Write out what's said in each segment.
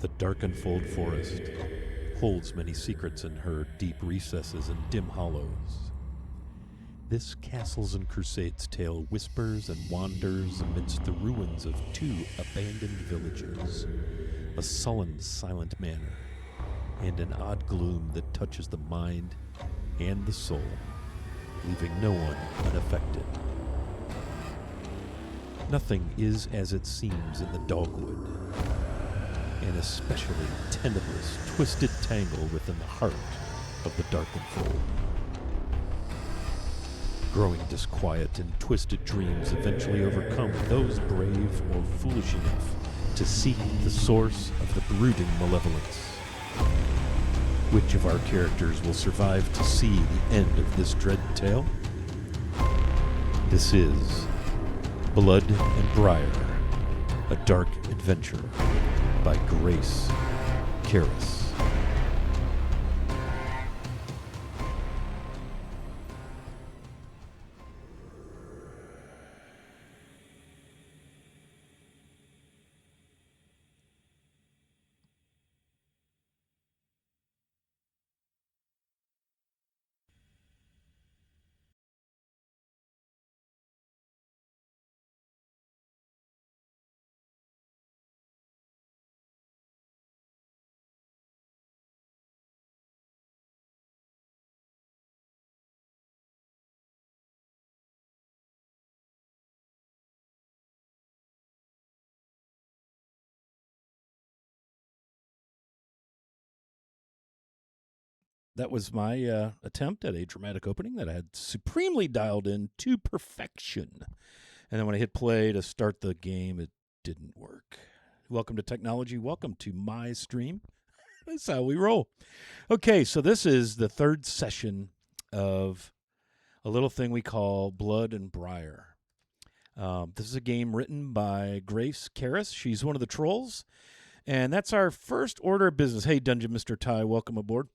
The dark-enfold forest holds many secrets in her deep recesses and dim hollows. This Castles and Crusades tale whispers and wanders amidst the ruins of two abandoned villages, a sullen, silent manor, and an odd gloom that touches the mind and the soul, leaving no one unaffected. Nothing is as it seems in the dogwood, an especially tenebrous, twisted tangle within the heart of the darkenfold. Growing disquiet and twisted dreams eventually overcome those brave or foolish enough to seek the source of the brooding malevolence. Which of our characters will survive to see the end of this dread tale? This is Blood and Briar, a dark adventure by Grace Carras. That was my attempt at a dramatic opening that I had supremely dialed in to perfection. And then when I hit play to start the game, it didn't work. Welcome to technology. Welcome to my stream. That's how we roll. Okay, so this is the third session of a little thing we call Blood and Briar. This is a game written by Grace Carras. She's one of the trolls. And that's our first order of business. Hey, Dungeon Mr. Ty, welcome aboard.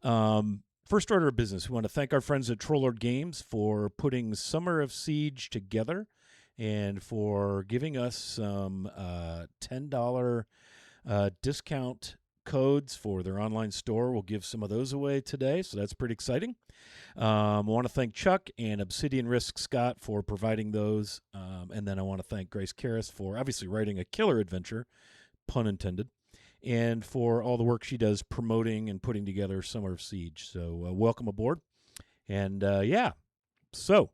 First order of business. We want to thank our friends at Trollord Games for putting Summer of Siege together and for giving us some $10 discount codes for their online store. We'll give some of those away today, so that's pretty exciting. I want to thank Chuck and Obsidian Risk Scott for providing those. And then I want to thank Grace Carras for obviously writing a killer adventure, pun intended, and for all the work she does promoting and putting together Summer of Siege. So welcome aboard. And so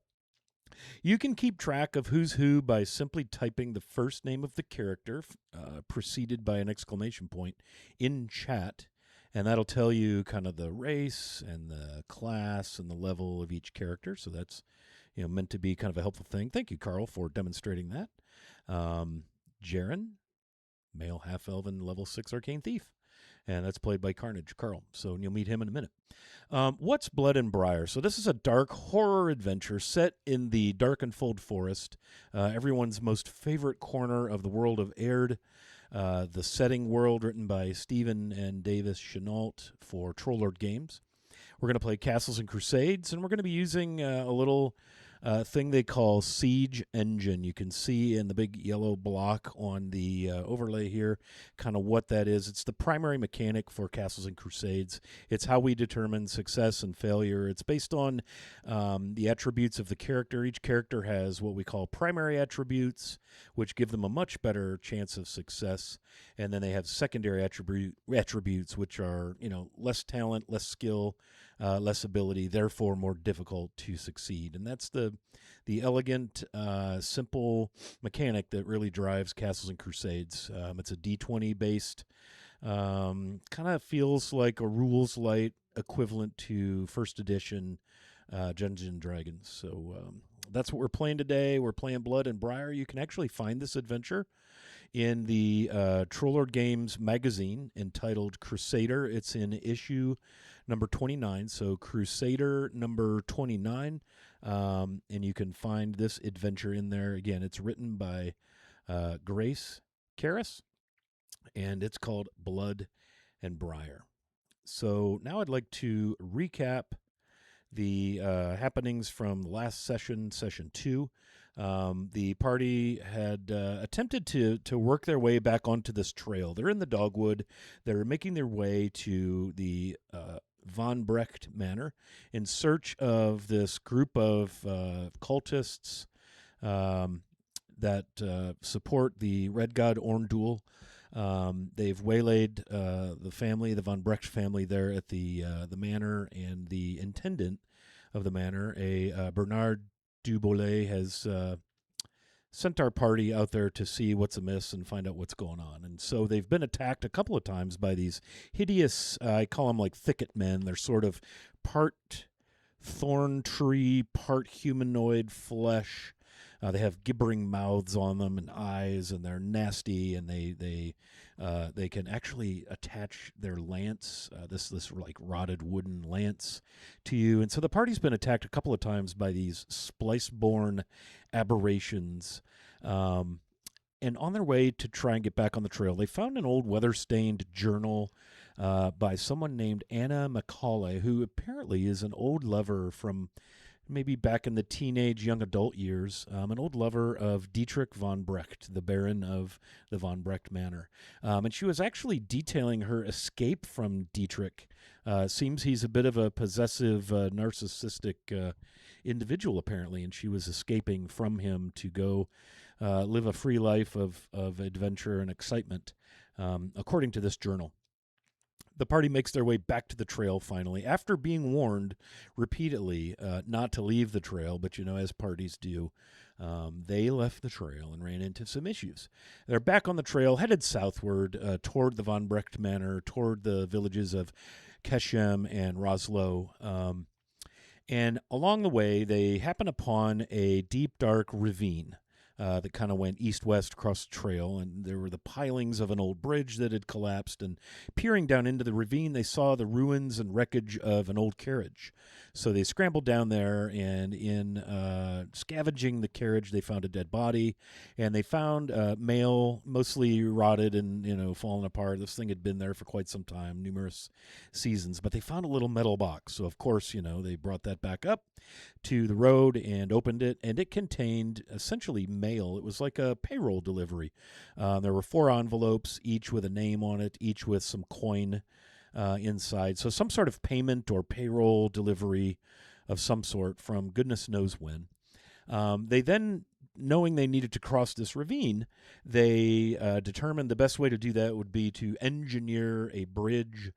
you can keep track of who's who by simply typing the first name of the character preceded by an exclamation point in chat, and that'll tell you kind of the race and the class and the level of each character. So that's meant to be kind of a helpful thing. Thank you, Carl, for demonstrating that. Jaren, male half-elven level 6 arcane thief, and that's played by Carnage, Carl. So you'll meet him in a minute. What's Blood and Briar? So this is a dark horror adventure set in the darkenfold forest, everyone's most favorite corner of the world of Aihrde, the setting world written by Stephen and Davis Chenault for Trollord Games. We're going to play Castles and Crusades, and we're going to be using a little thing they call Siege Engine. You can see in the big yellow block on the overlay here kind of what that is. It's the primary mechanic for Castles and Crusades. It's how we determine success and failure. It's based on the attributes of the character. Each character has what we call primary attributes, which give them a much better chance of success. And then they have secondary attributes, which are, less talent, less skill, less ability, therefore more difficult to succeed. And that's the elegant, simple mechanic that really drives Castles and Crusades. It's a D20 based, kind of feels like a rules light equivalent to first edition Dungeons and Dragons. So that's what we're playing today. We're playing Blood and Briar. You can actually find this adventure in the Trollord Games magazine entitled Crusader. It's in issue number 29, so Crusader number 29, and you can find this adventure in there. Again, it's written by Grace Carras, and it's called Blood and Briar. So now I'd like to recap the happenings from the last session, session 2. The party had attempted to work their way back onto this trail. They're in the dogwood. They're making their way to the Von Brecht Manor in search of this group of cultists um, that support the Red God Orndul. They've waylaid the family, the Von Brecht family, there at the manor, and the intendant of the manor, a Bernard Duboulay, has sent our party out there to see what's amiss and find out what's going on. And so they've been attacked a couple of times by these hideous, I call them like thicket men. They're sort of part thorn tree, part humanoid flesh. They have gibbering mouths on them and eyes, and they're nasty. And they can actually attach their lance, this like rotted wooden lance, to you. And so the party's been attacked a couple of times by these splice-born aberrations. And on their way to try and get back on the trail, they found an old weather-stained journal by someone named Anna Macaulay, who apparently is an old lover from maybe back in the teenage, young adult years, an old lover of Dietrich von Brecht, the Baron of the von Brecht Manor. And she was actually detailing her escape from Dietrich. Seems he's a bit of a possessive, narcissistic individual, apparently, and she was escaping from him to go live a free life of adventure and excitement, according to this journal. The party makes their way back to the trail finally, after being warned repeatedly not to leave the trail, but as parties do, they left the trail and ran into some issues. They're back on the trail, headed southward toward the Von Brecht Manor, toward the villages of Keshem and Roslo. And along the way, they happen upon a deep, dark ravine that kind of went east-west across the trail, and there were the pilings of an old bridge that had collapsed, and peering down into the ravine, they saw the ruins and wreckage of an old carriage. So they scrambled down there, and in scavenging the carriage, they found a dead body, and they found mail, mostly rotted and, fallen apart. This thing had been there for quite some time, numerous seasons, but they found a little metal box. So, of course, they brought that back up to the road and opened it, and it contained essentially mail. It was like a payroll delivery. There were 4 envelopes, each with a name on it, each with some coin inside. So some sort of payment or payroll delivery of some sort from goodness knows when. They then, knowing they needed to cross this ravine, they determined the best way to do that would be to engineer a bridge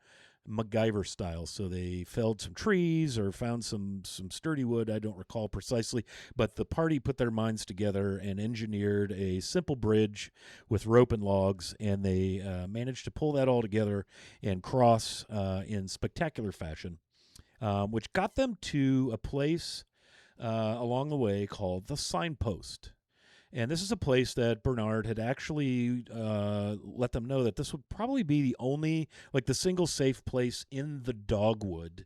MacGyver style. So they felled some trees or found some sturdy wood. I don't recall precisely, but the party put their minds together and engineered a simple bridge with rope and logs, and they managed to pull that all together and cross in spectacular fashion, which got them to a place along the way called the Signpost. And this is a place that Bernard had actually let them know that this would probably be the only, like the single safe place in the dogwood,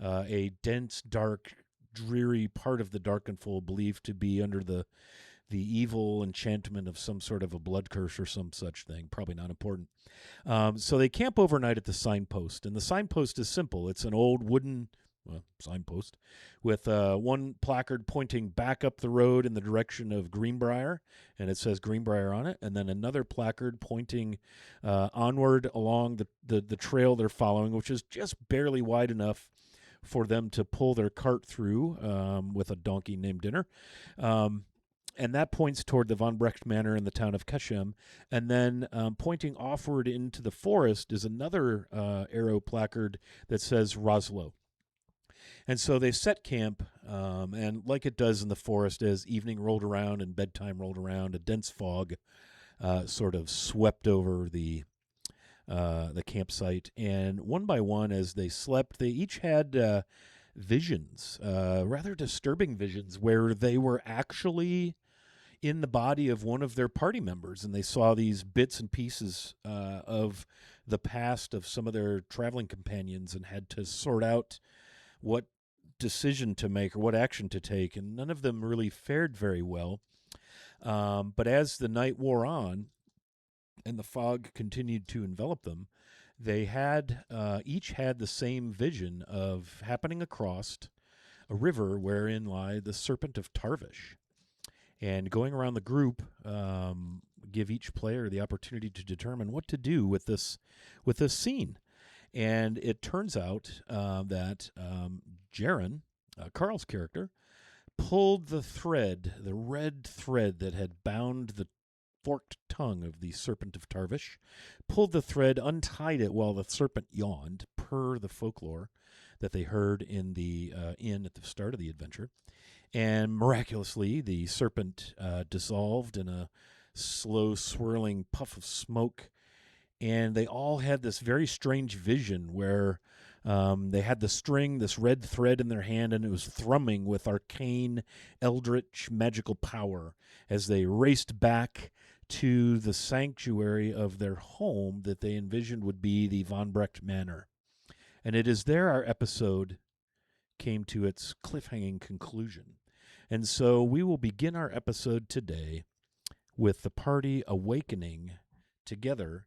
a dense, dark, dreary part of the Darkenful believed to be under the evil enchantment of some sort of a blood curse or some such thing. Probably not important. So they camp overnight at the Signpost, and the signpost is simple. It's an old wooden signpost with one placard pointing back up the road in the direction of Greenbriar, and it says Greenbriar on it, and then another placard pointing onward along the trail they're following, which is just barely wide enough for them to pull their cart through with a donkey named Dinner. And that points toward the Von Brecht Manor in the town of Keshem. And then pointing offward into the forest is another arrow placard that says Roslo. And so they set camp, and like it does in the forest, as evening rolled around and bedtime rolled around, a dense fog sort of swept over the campsite. And one by one, as they slept, they each had visions, rather disturbing visions, where they were actually in the body of one of their party members, and they saw these bits and pieces of the past of some of their traveling companions and had to sort out what decision to make or what action to take, and none of them really fared very well. But as the night wore on and the fog continued to envelop them, they had each had the same vision of happening across a river wherein lie the Serpent of Tarvish. And going around the group, give each player the opportunity to determine what to do with this scene. And it turns out that Jaren, Carl's character, pulled the thread, the red thread that had bound the forked tongue of the serpent of Tarvish, pulled the thread, untied it while the serpent yawned, per the folklore that they heard in the inn at the start of the adventure. And miraculously, the serpent dissolved in a slow, swirling puff of smoke. And they all had this very strange vision where they had the string, this red thread in their hand, and it was thrumming with arcane, eldritch, magical power as they raced back to the sanctuary of their home that they envisioned would be the Von Brecht Manor. And it is there our episode came to its cliffhanging conclusion. And so we will begin our episode today with the party awakening together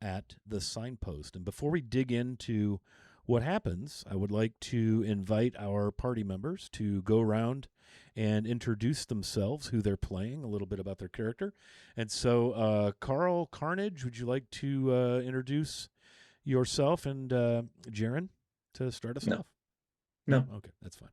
at the signpost. And before we dig into what happens, I would like to invite our party members to go around and introduce themselves, who they're playing, a little bit about their character. And so, Carl Carnage, would you like to introduce yourself and Jaren to start us off? No. Okay, that's fine.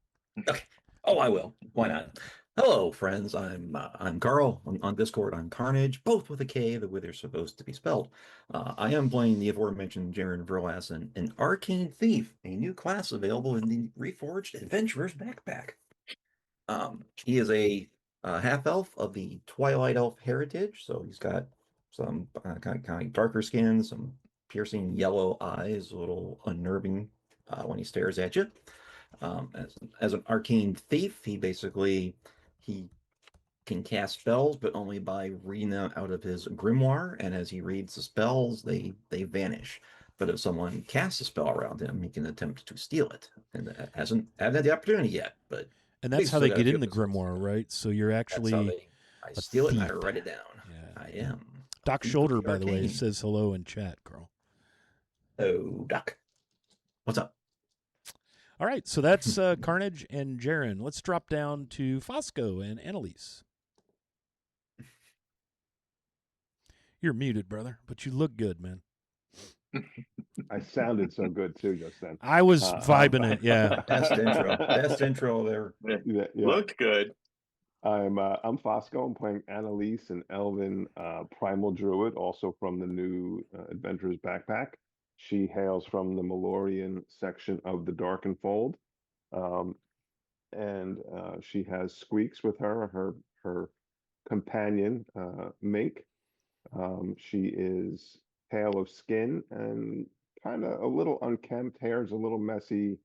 Okay. Oh, I will. Why not? Hello, friends. I'm Carl. On Discord, I'm Carnage, both with a K, the way they're supposed to be spelled. I am playing the aforementioned Jaren Verlass, an arcane thief, a new class available in the Reforged Adventurer's Backpack. He is a half elf of the Twilight Elf heritage, so he's got some kind of darker skin, some piercing yellow eyes, a little unnerving when he stares at you. As an arcane thief, he can cast spells, but only by reading them out of his grimoire. And as he reads the spells, they vanish. But if someone casts a spell around him, he can attempt to steal it, and haven't had the opportunity yet. But and that's how they get in the grimoire, right? So you're actually I a steal thief. it and I write it down. Yeah. I am. Doc Shoulder, by the way, says hello in chat, Carl. Oh, Doc. What's up? All right, so that's Carnage and Jaren. Let's drop down to Fosco and Annalise. You're muted, brother, but you look good, man. I sounded so good too just then. I was vibing it, yeah. Best intro there. Yeah. Looked good. I'm Fosco. I'm playing Annalise, an elven primal druid, also from the new Adventurer's Backpack. She hails from the Malorian section of the Darkenfold, and she has Squeaks with her companion, Mink. She is pale of skin and kind of a little unkempt. Hair's a little messy,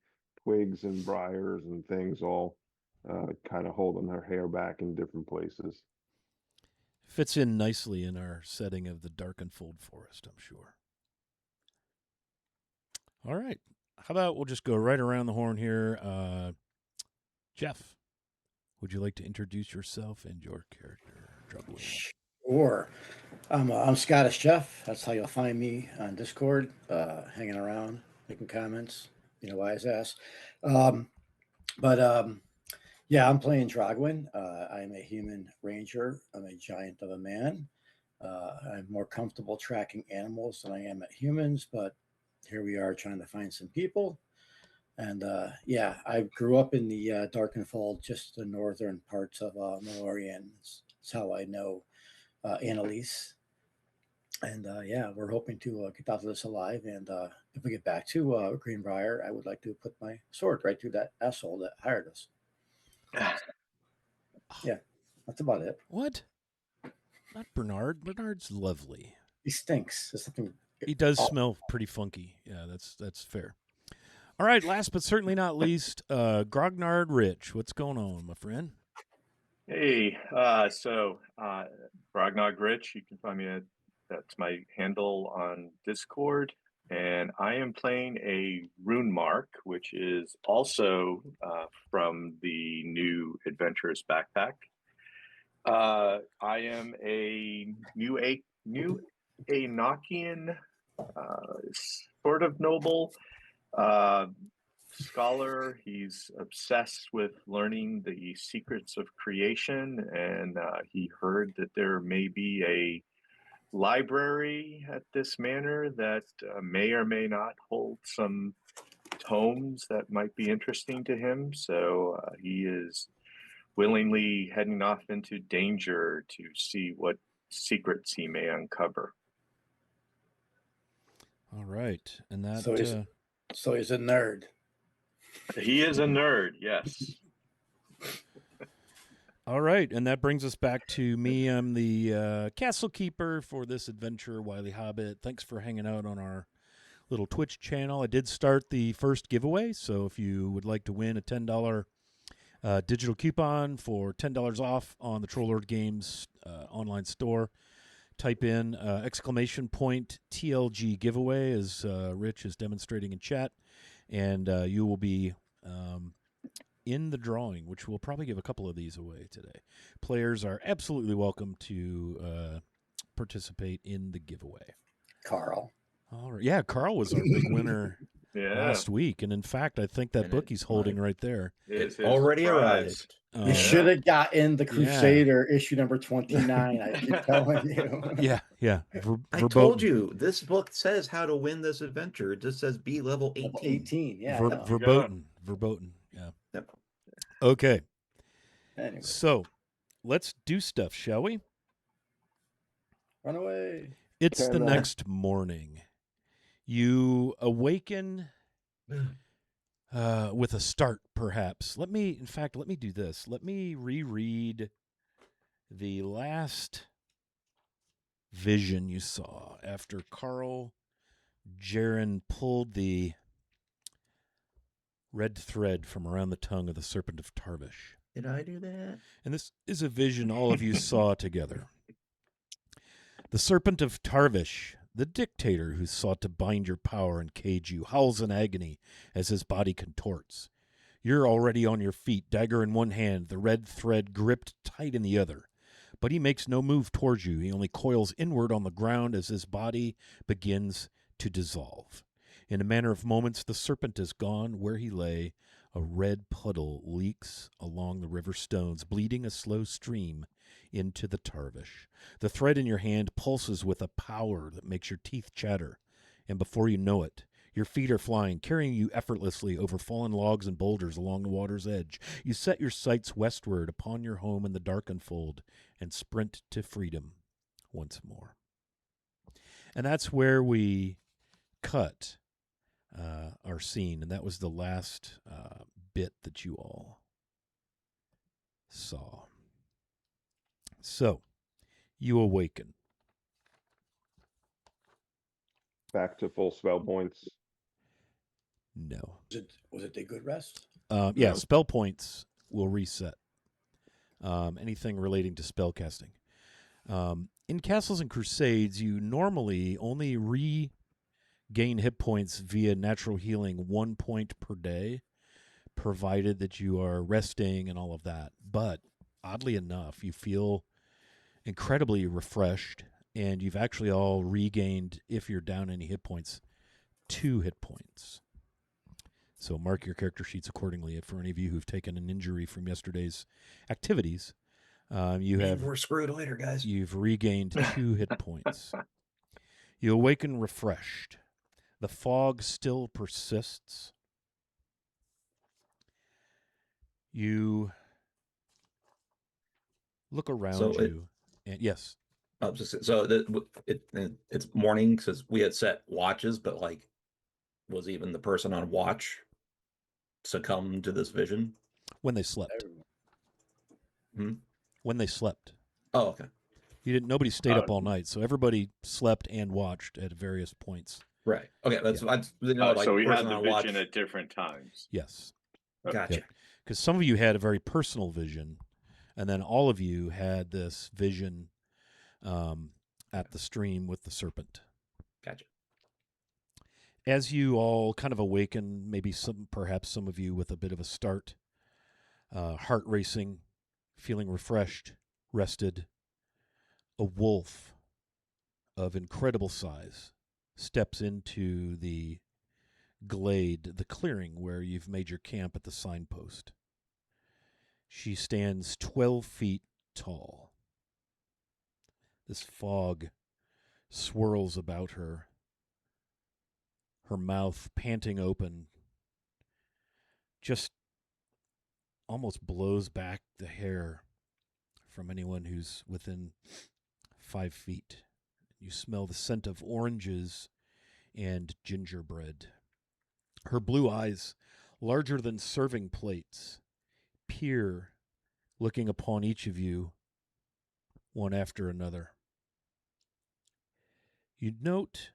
twigs and briars and things all kind of holding her hair back in different places. Fits in nicely in our setting of the Darkenfold Forest, I'm sure. All right. How about we'll just go right around the horn here. Jeff, would you like to introduce yourself and your character, Drugwing? Sure. I'm Scottish Jeff. That's how you'll find me on Discord, hanging around, making comments, wise ass. Yeah, I'm playing Drogwin. I'm a human ranger. I'm a giant of a man. I'm more comfortable tracking animals than I am at humans, but here we are trying to find some people. And yeah, I grew up in the Darkenfold, just the northern parts of Malorian. That's how I know Annalise. And yeah, we're hoping to get out of this alive. And if we get back to Briar, I would like to put my sword right through that asshole that hired us. Yeah, that's about it. What? Not Bernard. Bernard's lovely. He stinks. There's something. He does smell pretty funky. Yeah, that's fair. All right, last but certainly not least, Grognard Rich. What's going on, my friend? Hey, so Grognard Rich, you can find me that's my handle on Discord. And I am playing a rune mark, which is also from the new Adventurous Backpack. I am a new Enochian sort of noble, scholar. He's obsessed with learning the secrets of creation, and he heard that there may be a library at this manor that may or may not hold some tomes that might be interesting to him. So he is willingly heading off into danger to see what secrets he may uncover. All right, and that. So he's a nerd. He is a nerd, yes. All right, and that brings us back to me. I'm the castle keeper for this adventure, Wily Hobbit. Thanks for hanging out on our little Twitch channel. I did start the first giveaway, so if you would like to win a $10 digital coupon for $10 off on the Trollord Games online store, type in !TLG giveaway, as Rich is demonstrating in chat, and you will be in the drawing, which we'll probably give a couple of these away today. Players are absolutely welcome to participate in the giveaway. Carl. All right. Yeah, Carl was our big winner last week, and in fact, I think that book he's holding right there. It's already arrived. You should have gotten the Crusader issue number 29. I keep telling you. Yeah. I told you, this book says how to win this adventure. It just says be level 18. 18, yeah. Verboten. Yeah. Yep. Okay. Anyway. So, let's do stuff, shall we? Run away. It's the next morning. You awaken with a start, perhaps. Let me do this. Let me reread the last vision you saw after Carl Jaren pulled the red thread from around the tongue of the Serpent of Tarvish. Did I do that? And this is a vision all of you saw together. The Serpent of Tarvish, the dictator who sought to bind your power and cage you, howls in agony as his body contorts. You're already on your feet, dagger in one hand, the red thread gripped tight in the other. But he makes no move towards you. He only coils inward on the ground as his body begins to dissolve. In a matter of moments, the serpent is gone. Where he lay, a red puddle leaks along the river stones, bleeding a slow stream into the Tarvish. The thread in your hand pulses with a power that makes your teeth chatter, and before you know it, your feet are flying, carrying you effortlessly over fallen logs and boulders along the water's edge. You set your sights westward upon your home in the darkened fold and sprint to freedom once more. And that's where we cut our scene, and that was the last bit that you all saw. So, you awaken. Back to full spell points. No. Was it the good rest? Yeah, No. spell points will reset. Anything relating to spell casting. In Castles and Crusades, you normally only regain hit points via natural healing 1 point per day, provided that you are resting and all of that. But oddly enough, you feel incredibly refreshed, and you've actually all regained, if you're down any hit points, 2 hit points. So mark your character sheets accordingly. For any of you who've taken an injury from yesterday's activities, we're screwed later, guys. You've regained 2 hit points. You awaken refreshed. The fog still persists. You look around you, and yes. It's morning because we had set watches, but was even the person on watch succumbed to this vision when they slept? When they slept. Oh, okay. Nobody stayed up all night, so everybody slept and watched at various points. Right. Okay. That's so we had the vision at different times. Yes. Gotcha. Because some of you had a very personal vision, and then all of you had this vision at the stream with the serpent. Gotcha. As you all kind of awaken, perhaps some of you with a bit of a start, heart racing, feeling refreshed, rested, a wolf of incredible size steps into the glade, the clearing where you've made your camp at the signpost. She stands 12 feet tall. This fog swirls about her, her mouth panting open, just almost blows back the hair from anyone who's within 5 feet. You smell the scent of oranges and gingerbread. Her blue eyes, larger than serving plates, peer, looking upon each of you, one after another. You note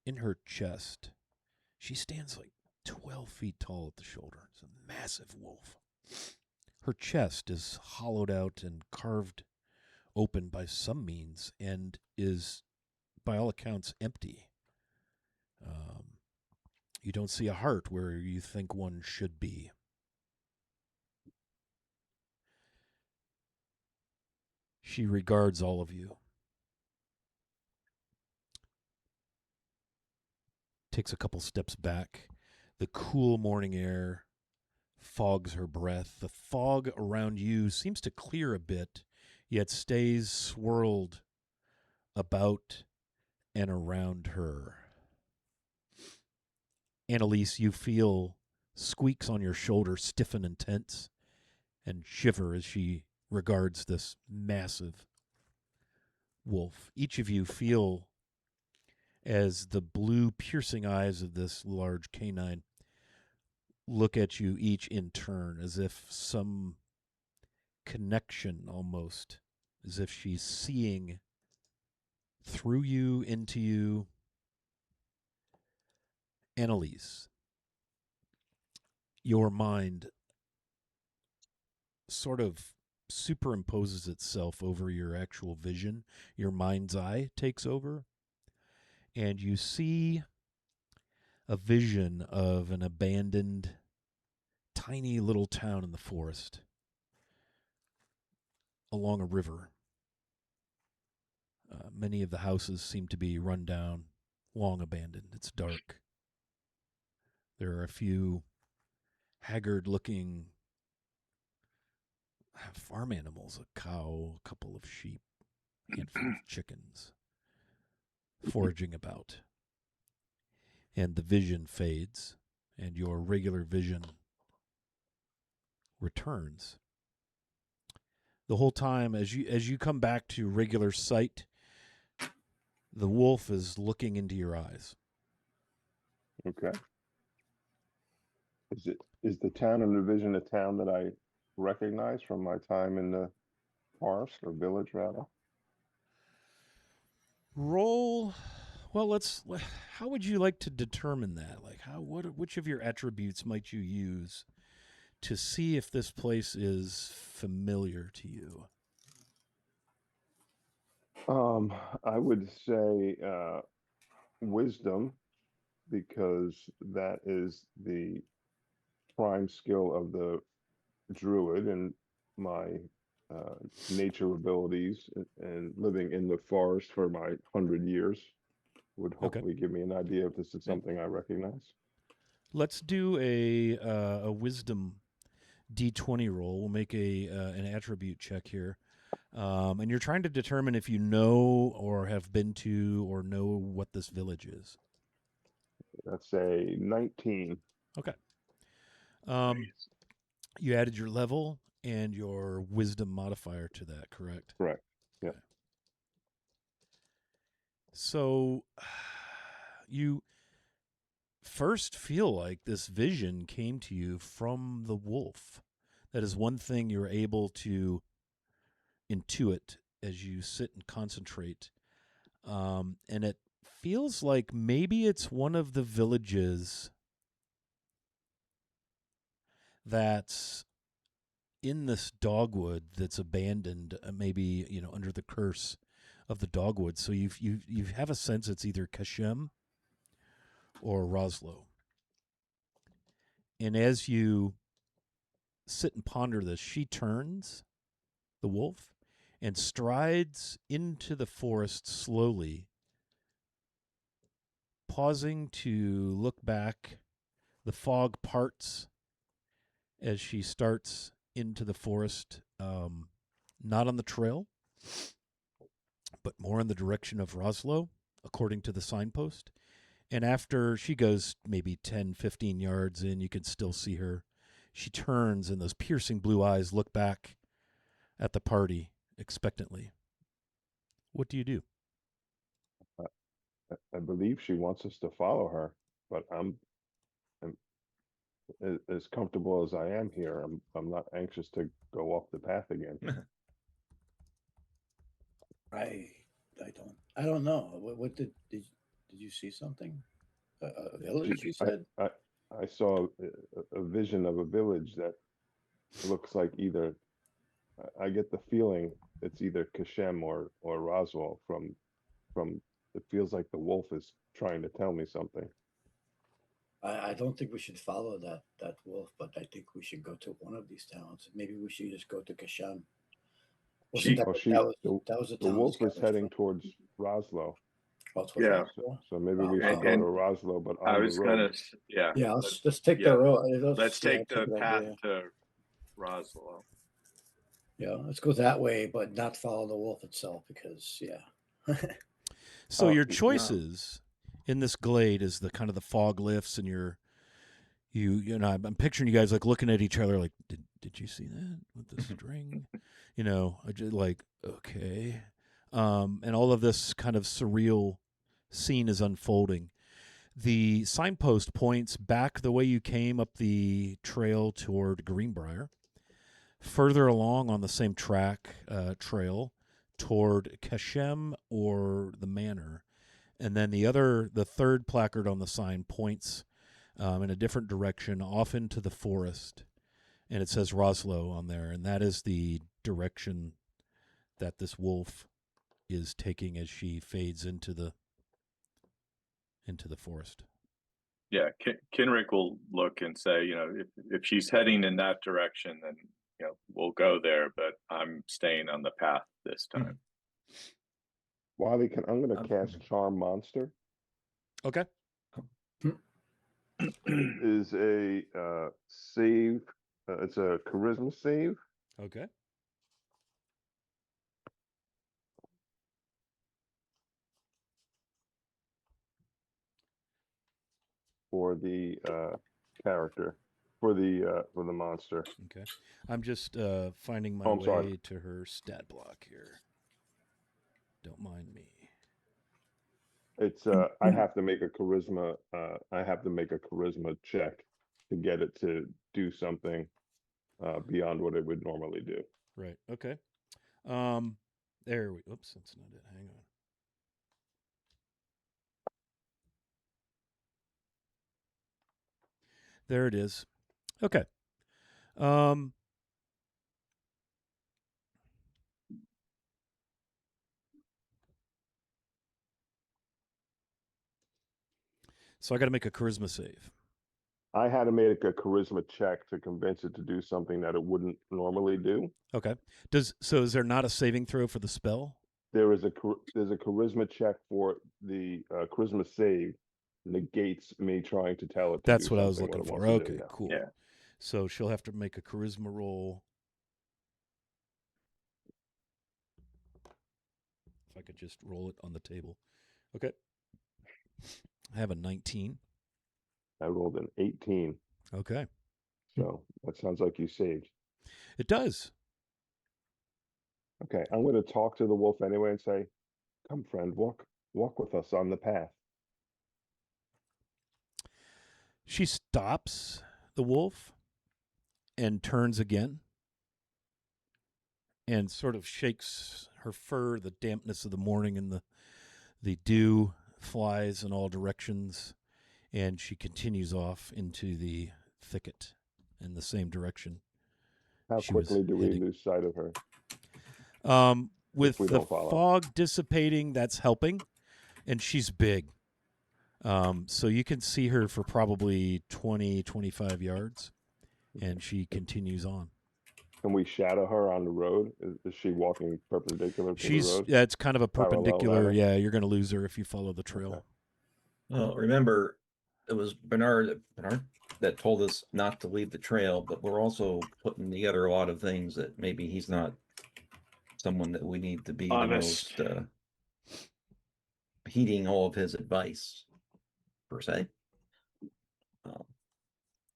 in her chest, she stands like 12 feet tall at the shoulder. It's a massive wolf. Her chest is hollowed out and carved open by some means and is, by all accounts, empty. You don't see a heart where you think one should be. She regards all of you. Takes a couple steps back. The cool morning air fogs her breath. The fog around you seems to clear a bit, yet stays swirled about and around her. Annalise, you feel Squeaks on your shoulder stiffen and tense and shiver as she regards this massive wolf. Each of you feel as the blue piercing eyes of this large canine look at you each in turn, as if some connection almost, as if she's seeing through you, into you. Annalise, your mind sort of superimposes itself over your actual vision. Your mind's eye takes over, and you see a vision of an abandoned, tiny little town in the forest along a river. Many of the houses seem to be run down, long abandoned. It's dark. There are a few haggard-looking farm animals, a cow, a couple of sheep, a handful of chickens foraging about. And the vision fades, and your regular vision returns. The whole time, as you come back to regular sight, the wolf is looking into your eyes. Okay. Is the town in the vision a town that I recognize from my time in the forest or village rather? Roll. Well, how would you like to determine that? Like, which of your attributes might you use to see if this place is familiar to you? I would say wisdom, because that is the prime skill of the druid, and my nature abilities and living in the forest for my 100 years would Okay. hopefully give me an idea if this is something I recognize. Let's do a wisdom D20 roll. We'll make an attribute check here. And you're trying to determine if you know or have been to or know what this village is. That's a 19. Okay. You added your level and your wisdom modifier to that, correct? Correct. Yeah. Okay. So you first feel like this vision came to you from the wolf. That is one thing you're able to intuit as you sit and concentrate. And it feels like maybe it's one of the villages that's in this dogwood that's abandoned, maybe, under the curse of the dogwood. So you have a sense it's either Kashem or Roslo. And as you sit and ponder this, she turns, the wolf, and strides into the forest slowly, pausing to look back. The fog parts as she starts into the forest, not on the trail, but more in the direction of Roslo, according to the signpost. And after she goes maybe 10, 15 yards in, you can still see her. She turns, and those piercing blue eyes look back at the party expectantly. What do you do? I believe she wants us to follow her, but I'm as comfortable as I am here. I'm not anxious to go off the path again. I don't know. What did you see something? A village, you said? I saw a vision of a village that looks like either. I get the feeling it's either Kashem or Roswell from. It feels like the wolf is trying to tell me something. I don't think we should follow that wolf, but I think we should go to one of these towns. Maybe we should just go to Kashan. She- That was the The town wolf is scouted heading from. towards Roslo. Oh, it's Yeah. Roswell? So maybe Oh, we should go and to Roslo, but I on was the gonna, road. yeah. Yeah, let's take yeah. the road. Let's take the that's a good path idea. to Roswell. Yeah, let's go that way, but not follow the wolf itself because So your no. choices in this glade is the kind of the fog lifts, and you know, I'm picturing you guys like looking at each other like, did you see that with the string? You know, I just like, okay. And all of this kind of surreal scene is unfolding. The signpost points back the way you came up the trail toward Greenbriar. Further along on the same trail toward Kashem or the manor. And then the third placard on the sign points in a different direction, off into the forest. And it says Roslo on there. And that is the direction that this wolf is taking as she fades into the forest. Yeah, Kenrick will look and say, you know, if she's heading in that direction, then you know we'll go there. But I'm staying on the path this time. Wally, I'm going to cast Charm Monster. Okay. It is a save. It's a charisma save. Okay. For the character, for the monster. Okay. I'm just finding my Oh, I'm way sorry. to her stat block here. Don't mind me. It's I have to make a charisma. I have to make a charisma check to get it to do something beyond what it would normally do. Right. Okay. Oops, that's not it. Hang on. There it is. Okay. So I got to make a charisma save. I had to make a charisma check to convince it to do something that it wouldn't normally do. Okay. Is there not a saving throw for the spell? There's a charisma check for the charisma save negates me trying to tell it to That's do what I was something looking what it for. wants to Okay, do, yeah. cool. Yeah. So she'll have to make a charisma roll. If I could just roll it on the table. Okay. I have a 19. I rolled an 18. Okay. So that sounds like you saved. It does. Okay, I'm going to talk to the wolf anyway and say, "Come, friend, walk with us on the path." She stops the wolf and turns again and sort of shakes her fur, the dampness of the morning, and the dew flies in all directions, and she continues off into the thicket in the same direction. How She was quickly do we heading. lose sight of her? With we the don't follow? fog dissipating, that's helping, and she's big. So you can see her for probably 20, 25 yards, and she continues on. Can we shadow her on the road? Is she walking perpendicular to the road? It's kind of a Parallel perpendicular. ladder? Yeah, you're going to lose her if you follow the trail. Okay. Well, remember, it was Bernard that told us not to leave the trail, but we're also putting together a lot of things that maybe he's not someone that we need to be Honest. the most heeding all of his advice, per se.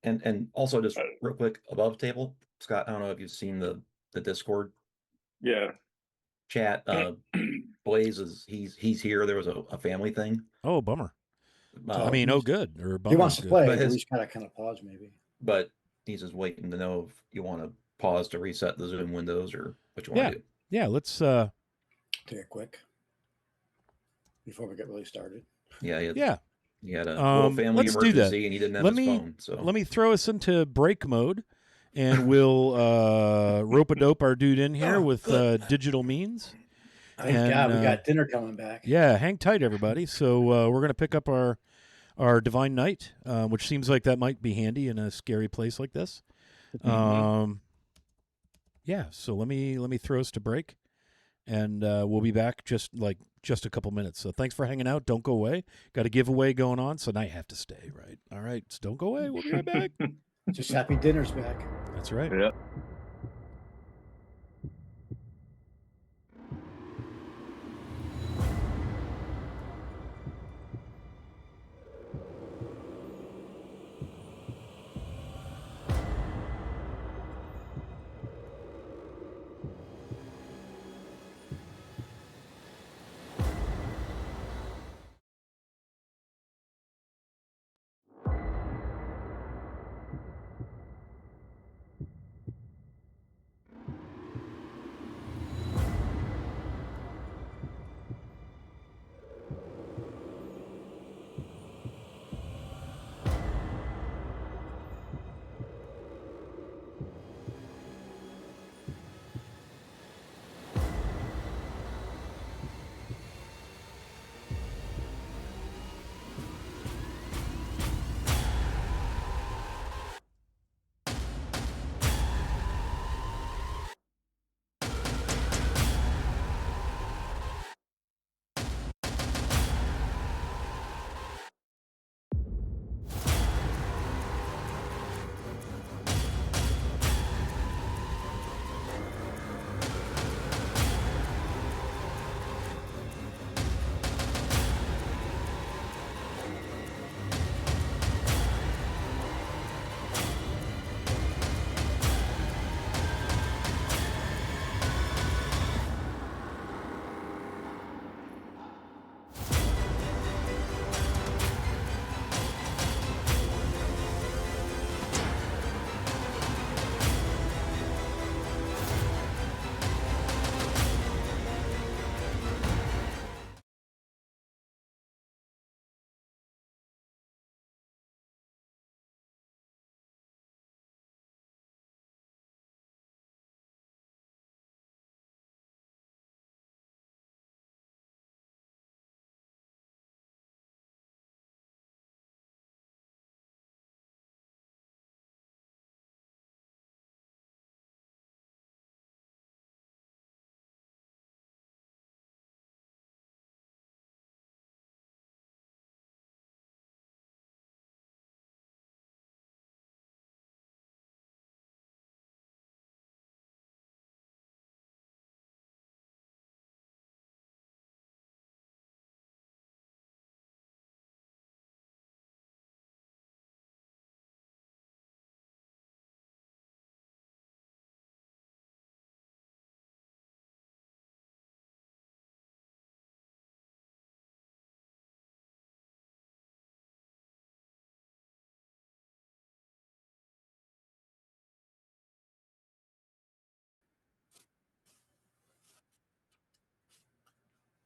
And also just real quick above table, Scott, I don't know if you've seen the Discord Yeah. chat. Blaze he's here. There was a family thing. Oh, bummer. I mean, oh, good. Or bummer He wants is to good. play, But but his- he's got to kind of pause maybe. But he's just waiting to know if you want to pause to reset the Zoom windows or what you want Yeah. to do. Yeah, let's Take it quick before we get really started. Yeah, yeah. he had a little family let's do that. emergency and he didn't have his phone. So Let me throw us into break mode, and we'll rope-a-dope our dude in here with digital means. Thank God we got dinner coming back. Yeah, hang tight, everybody. So we're going to pick up our Divine Knight, which seems like that might be handy in a scary place like this. Yeah, so let me throw us to break, and we'll be back just a couple minutes. So thanks for hanging out. Don't go away. Got a giveaway going on, so now you have to stay, right? All right, so don't go away. We'll be right back. Just happy dinner's back. That's right. Yeah.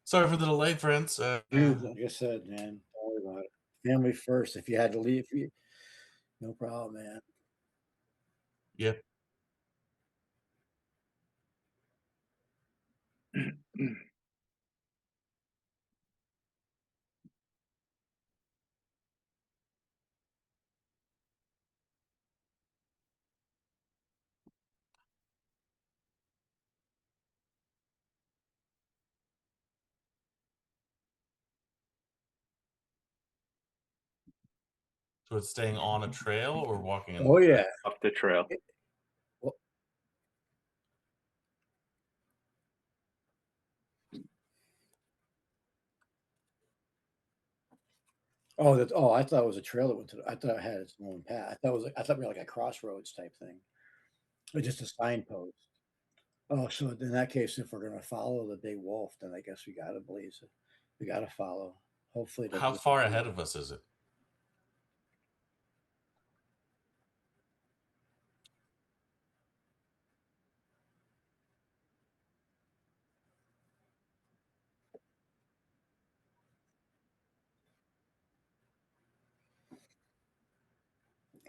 Sorry for the delay, friends. Dude, like I said, man, don't worry about it. Family first. If you had to leave, no problem, man. Yep. So it's staying on a trail or walking in? Oh yeah. Up the trail. Well, I thought it was a trail that went to. I thought it had its own path. I thought we were like a crossroads type thing, or just a signpost. Oh, so in that case, if we're gonna follow the big wolf, then I guess we gotta blaze it. We gotta follow. Hopefully, it How doesn't far ahead of us is it?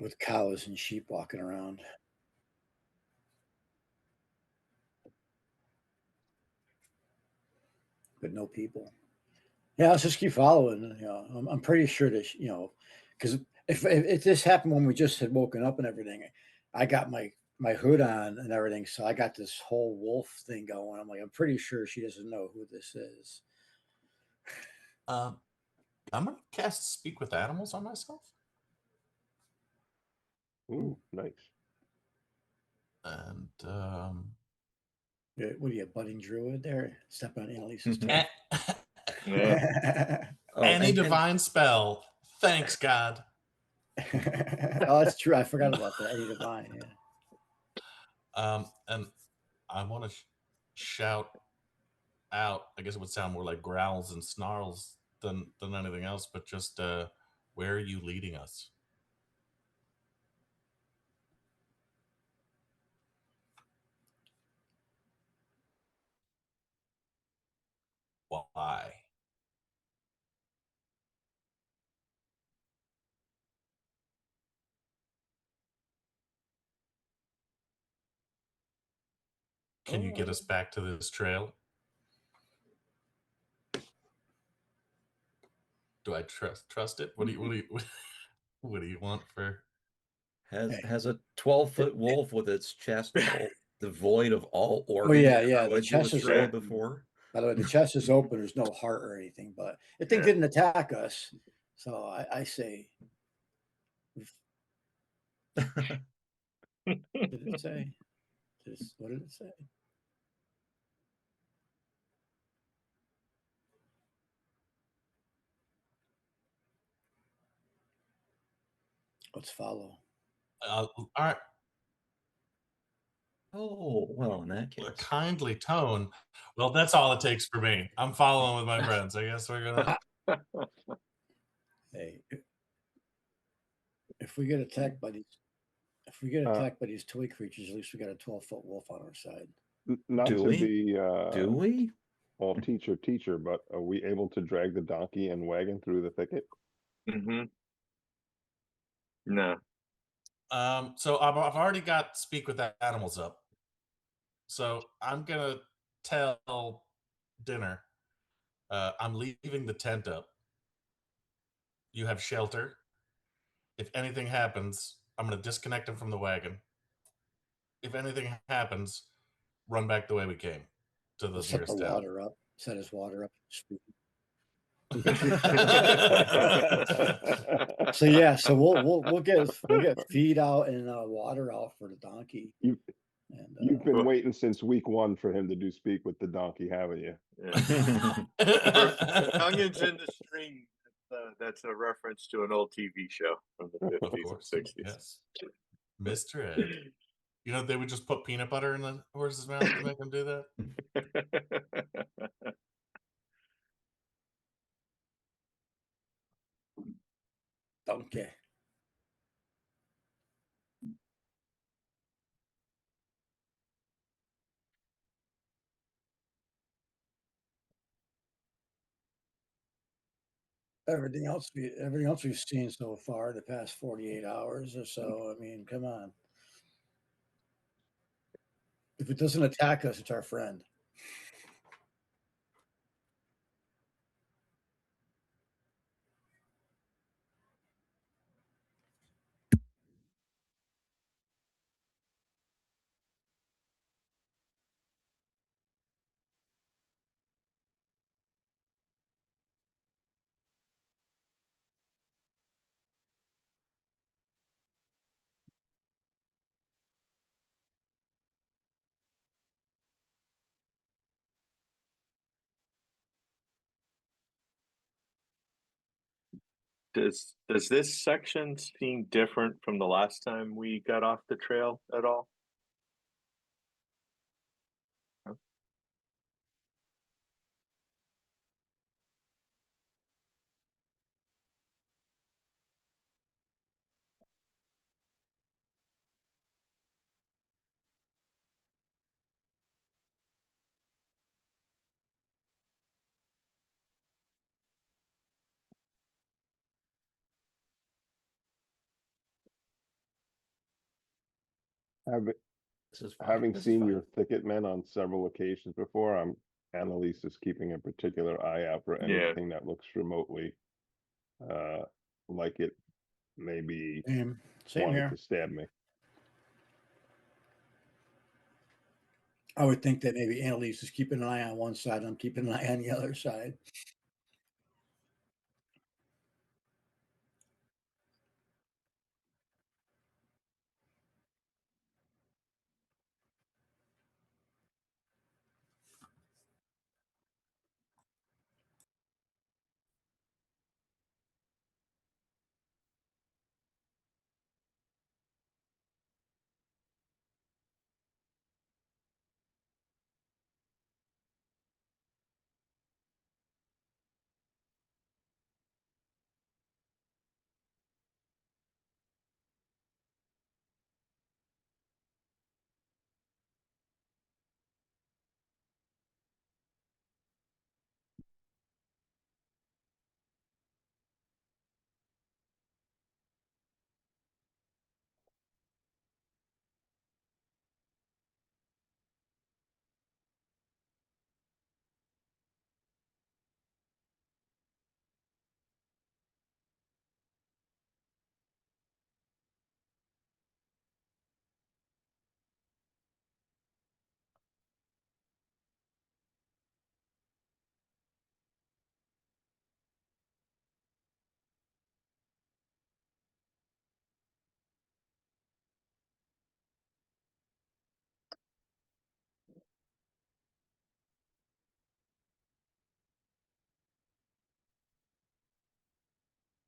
with cows and sheep walking around. But no people. Yeah, let's just keep following. You know, I'm pretty sure that because if this happened when we just had woken up and everything, I got my hood on and everything, so I got this whole wolf thing going. I'm like, I'm pretty sure she doesn't know who this is. I'm gonna cast Speak with Animals on myself, Ooh, nice. and What are you, budding druid there? Step on Annalise's toe. Yeah. Oh, any and divine spell. Thanks, God. Oh, that's true. I forgot about that. Any divine, yeah. And I want to shout out. I guess it would sound more like growls and snarls than anything else, but just where are you leading us? Why? Can you get us back to this trail? Do I trust it? What do you what do you want for? has a 12-foot wolf with its chest all devoid of all organs. Oh, yeah, ever yeah. The led you chest is astray open. before? By the way, the chest is open. There's no heart or anything, but the thing Yeah. didn't attack us. So I say, did it say? What did it say? Let's follow. All right. Oh, well, in that A case. kindly tone. Well, that's all it takes for me. I'm following with my friends. I guess we're gonna. Hey, if we get attacked by these toy creatures, at least we got a 12-foot wolf on our side. Not Do to we? be Do we? all teacher, but are we able to drag the donkey and wagon through the thicket? Mm-hmm. No. So I've already got Speak with Animals up. So I'm gonna tell Dinner. I'm leaving the tent up. You have shelter. If anything happens, I'm gonna disconnect him from the wagon. If anything happens, run back the way we came to the We'll set the nearest town. water up. Set his water up. So yeah, so we'll get feed out and water out for the donkey. You've been waiting since week 1 for him to do Speak with the donkey, haven't you? For Youngins in the Stream, that's a reference to an old TV show from the 50s Of course, and 60s. yes. Mr. Ed. You know, they would just put peanut butter in the horse's mouth to make him do that. Donkey. Everything else we've seen so far the past 48 hours or so. I mean, come on. If it doesn't attack us, it's our friend. Does this section seem different from the last time we got off the trail at all? No? Having, This is fine. having This is seen fine. your thicket men on several occasions before, Annalise is keeping a particular eye out for Yeah. anything that looks remotely uh, like it may be Same wanting here. to stab me. I would think that maybe Annalise is keeping an eye on one side. I'm keeping an eye on the other side.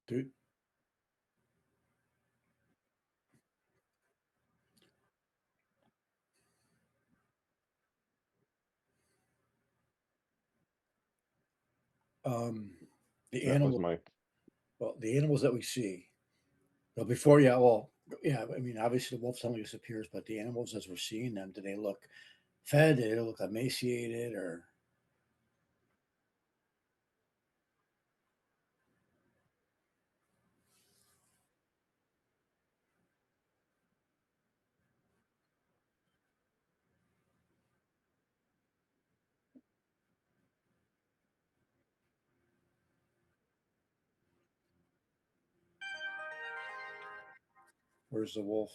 Dude. The That was animal, my well, the animals that we see. Well, I mean, obviously the wolf suddenly disappears, but the animals as we're seeing them, do they look fed? Do they look emaciated, or where's the wolf?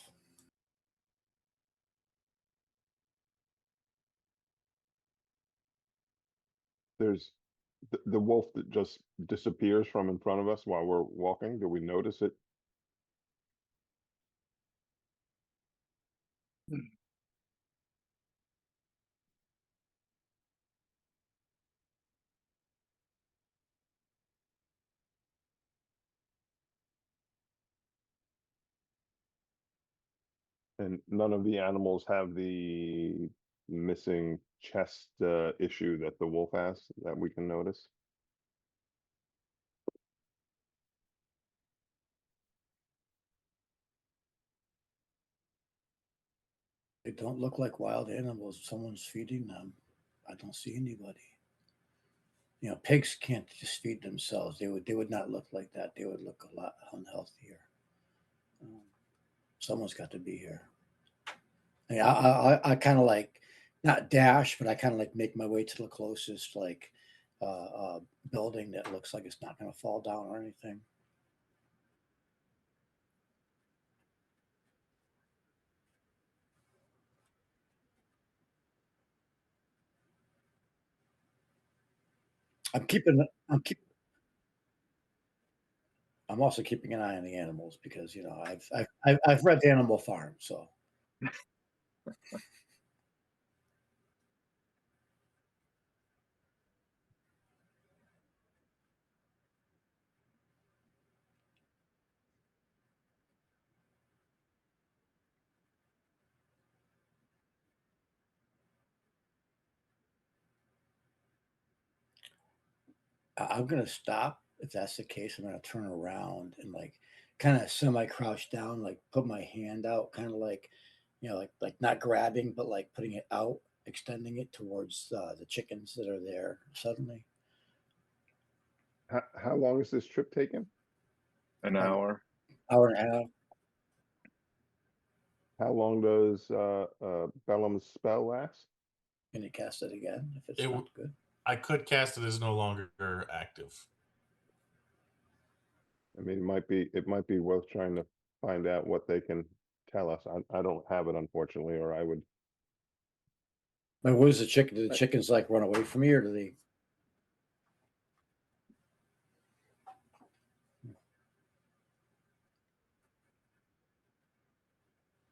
there's the wolf that just disappears from in front of us while we're walking. Do we notice it? And none of the animals have the missing chest issue that the wolf has that we can notice. They don't look like wild animals. Someone's feeding them. I don't see anybody. You know, pigs can't just feed themselves. They would not look like that. They would look a lot unhealthier. Um, someone's got to be here. I kind of like not dash, but I kind of like make my way to the closest building that looks like it's not going to fall down or anything. I'm keeping. I'm keep. I'm also keeping an eye on the animals because I've read the Animal Farm, so I'm gonna stop. If that's the case, I'm gonna turn around and like kind of semi-crouch down, like put my hand out, kind of like, like not grabbing, but like putting it out, extending it towards the chickens that are there suddenly. How long is this trip taking? An Like hour. hour and a half. How long does Bellum's spell last? Can you cast it again if it's It not w- good? I could cast it as no longer active. I mean, it might be worth trying to find out what they can tell us. I don't have it, unfortunately, or I would. But what is the chicken? Do the chickens like run away from me, or do they?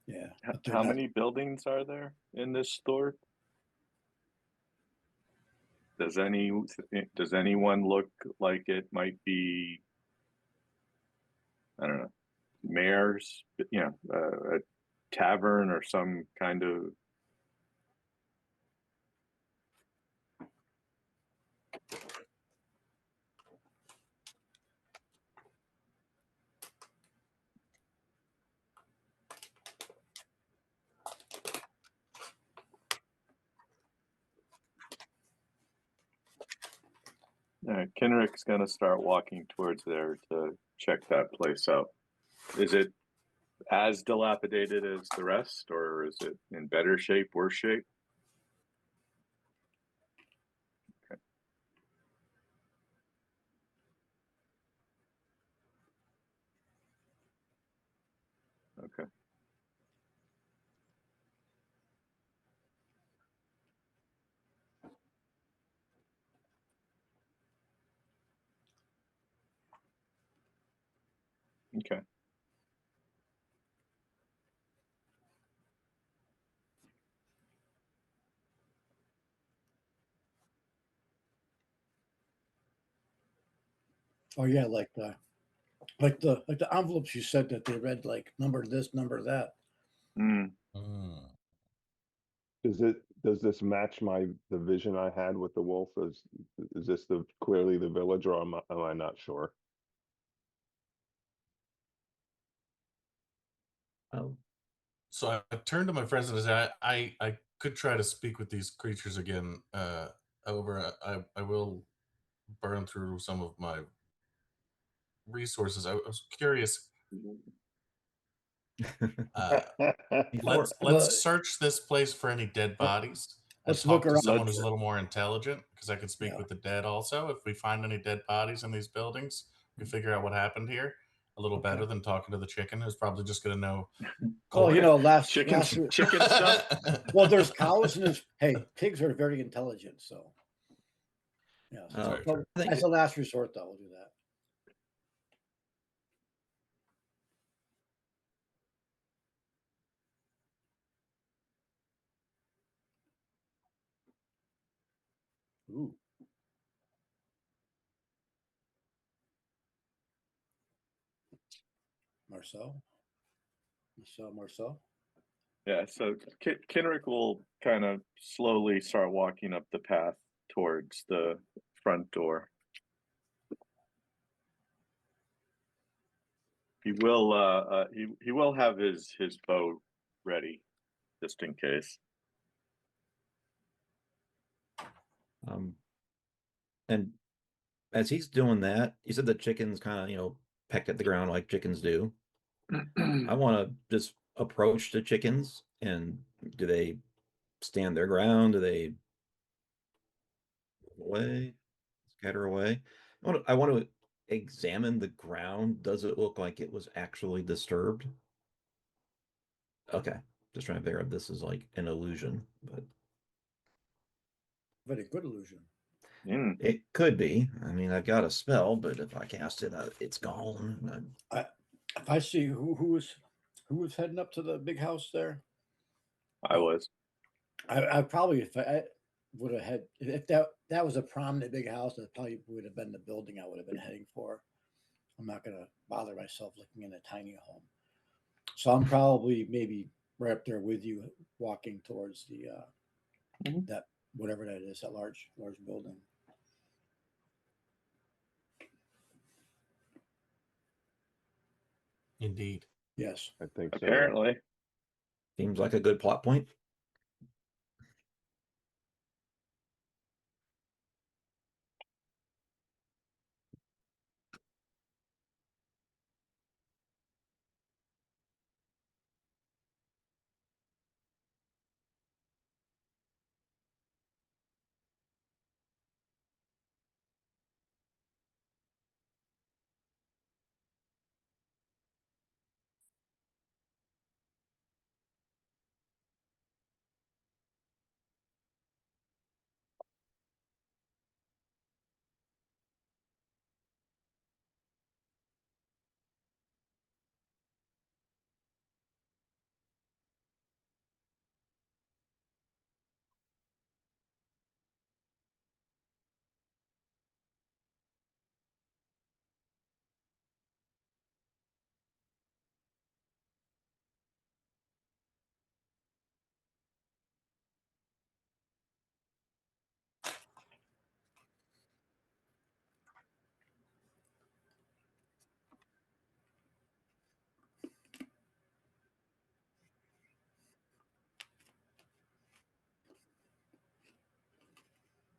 Yeah, but they're How not. many buildings are there in this store? Does anyone look like it might be, I don't know, mayor's, a tavern or some kind of? Kenrick's gonna start walking towards there to check that place out. Is it as dilapidated as the rest, or is it in better shape, worse shape? Okay. Okay. Oh yeah, like the envelopes you said that they read like number this, number that. Mm. Mm. Does this match the vision I had with the wolf? Is this clearly the village, or am I not sure? Oh, So I turned to my friends and I said, I could try to speak with these creatures again. However, I will burn through some of my resources. I was curious. Uh, before let's Well, search this place for any dead bodies and let's look talk to around. someone let's who's a little more intelligent, because I can speak Yeah. with the dead also. If we find any dead bodies in these buildings, we figure out what happened here a little Okay. better than talking to the chicken, who's probably just going to know. Well, last chicken chicken stuff. well, there's cows and pigs are very intelligent. So yeah. That's very But true. I think as a last resort, though, we'll do that. Ooh. Marcel. Yeah, so Kenrick will kind of slowly start walking up the path towards the front door. He will have his bow ready just in case. And as he's doing that, you said the chickens kind of, peck at the ground like chickens do. I want to just approach the chickens, and do they stand their ground? Do they away, scatter away? I want to examine the ground. Does it look like it was actually disturbed? Okay, just trying to figure out if this is like an illusion, but Very good illusion. Mm. it could be. I mean, I've got a spell, but if I cast it, it's gone. If I see who was heading up to the big house there, I was. I probably, if I would have had, if that was a prominent big house, that probably would have been the building I would have been heading for. I'm not gonna bother myself looking in a tiny home. So I'm probably maybe right up there with you, walking towards the Mhm. that whatever that is, that large building. Indeed. Yes. I think so. Apparently. Seems like a good plot point.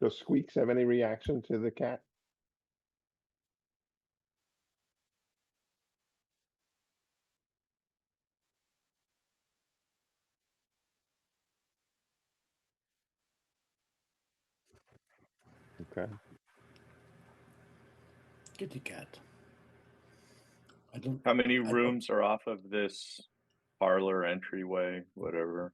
Does Squeaks have any reaction to the cat? Okay. Kitty cat. I don't. How many I don't- rooms are off of this parlor entryway, whatever?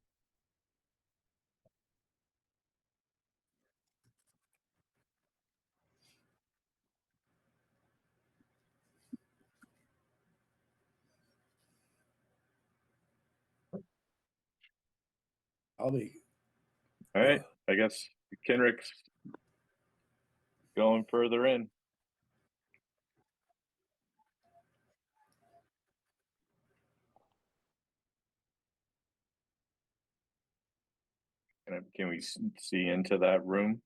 I'll be. All right. I guess Kenrick's going further in. Can we see into that room?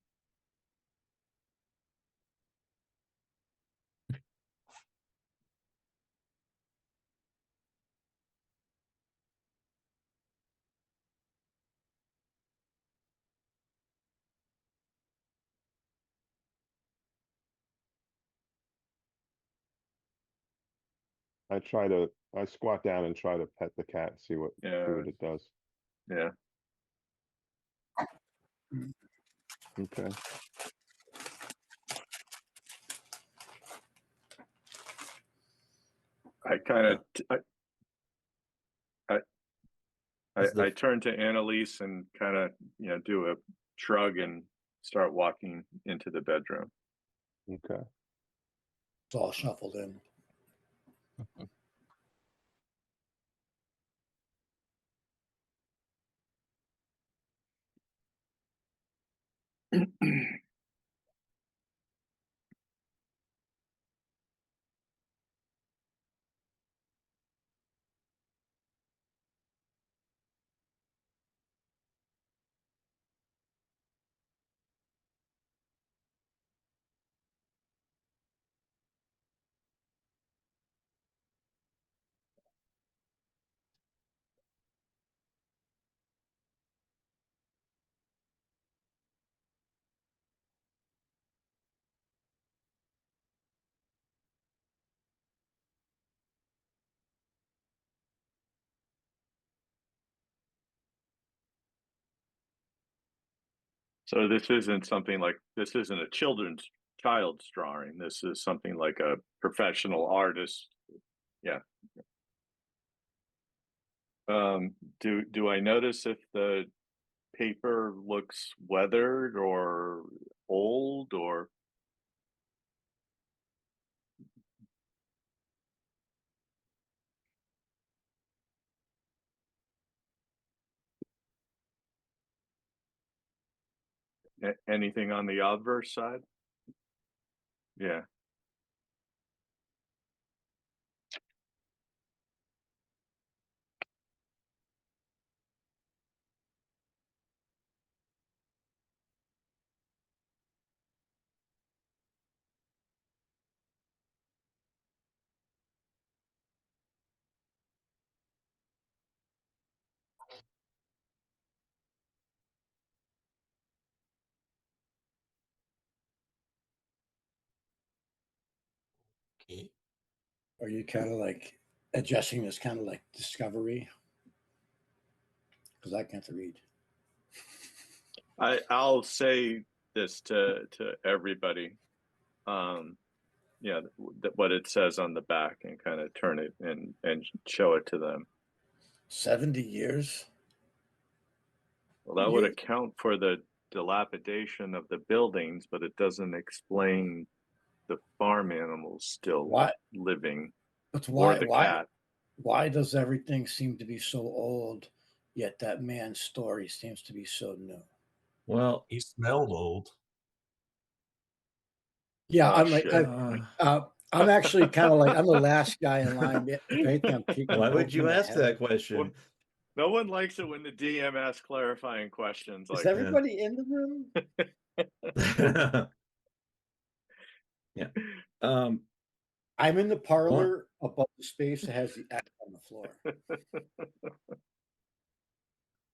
I squat down and try to pet the cat, see what Yeah. it does. Yeah. Okay. I kind of, Is the- I turn to Annalise and kind of, do a shrug and start walking into the bedroom. Okay. It's all shuffled in. So this isn't a child's drawing. This is something like a professional artist. Yeah. Do I notice if the paper looks weathered or old or anything on the obverse side? Yeah. Are you kind of like addressing this kind of like discovery? Because I can't read. I'll say this to everybody. Yeah, what it says on the back, and kind of turn it and show it to them. 70 years? Well, that would account for the dilapidation of the buildings, but it doesn't explain the farm animals still living, But or the cat. Why does everything seem to be so old, yet that man's story seems to be so new? Well, He smelled old. Yeah, Oh, I'm like, shit. I'm actually kind of like, I'm the last guy in line. If anything, I'm peeking. why would you poking ask ahead. that question? No one likes it when the DM asks clarifying questions. Is Like, everybody in the room? Yeah. I'm in the parlor above the space that has the X on the floor.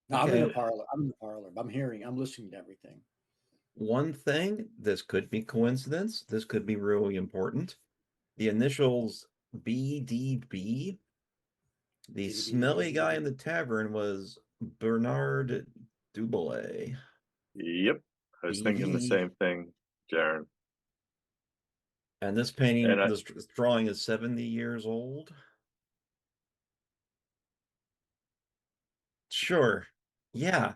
No, I'm in the Okay. parlor. I'm in the parlor. I'm listening to everything. One thing, this could be coincidence. This could be really important. The initials BDB. The smelly guy in the tavern was Bernard Duboulet. Yep, I was thinking the same thing, Jaron. And this painting, And this drawing is 70 years old. Sure. Yeah.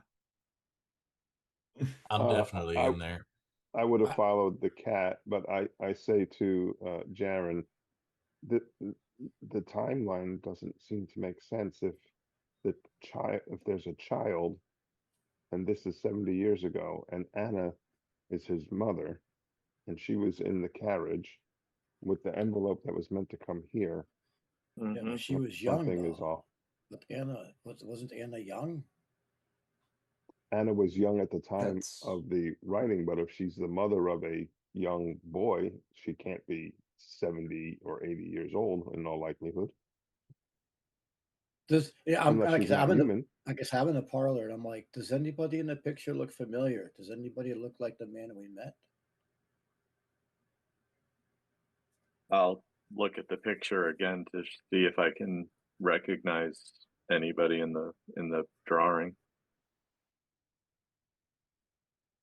I'm definitely in there. I would have followed the cat, but I say to Jaren, the timeline doesn't seem to make sense if there's a child, and this is 70 years ago, and Anna is his mother, and she was in the carriage with the envelope that was meant to come here. Yeah, but she was young. Something is off. But Anna wasn't Anna young? Anna was young at the time of the writing, but if she's the mother of a young boy, she can't be 70 or 80 years old in all likelihood. I guess I'm in the parlor, and I'm like, does anybody in the picture look familiar? Does anybody look like the man we met? I'll look at the picture again to see if I can recognize anybody in the drawing.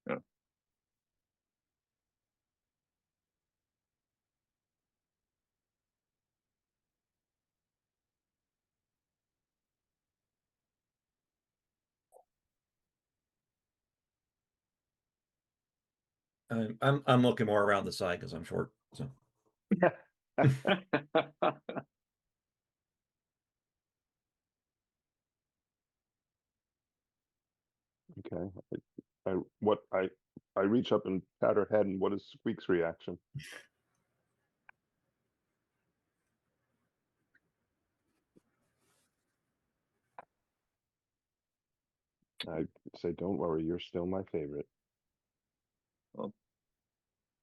Yeah. I'm looking more around the side because I'm short. So. Okay. I reach up and pat her head, and what is Squeak's reaction? I say, don't worry, you're still my favorite.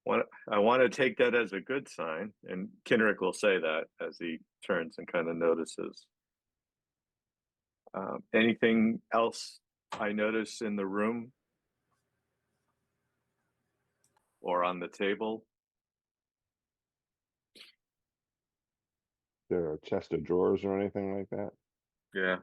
Well, I want to take that as a good sign, and Kenrick will say that as he turns and kind of notices. Anything else I notice in the room or on the table? There are a chest of drawers or anything like that? Yeah.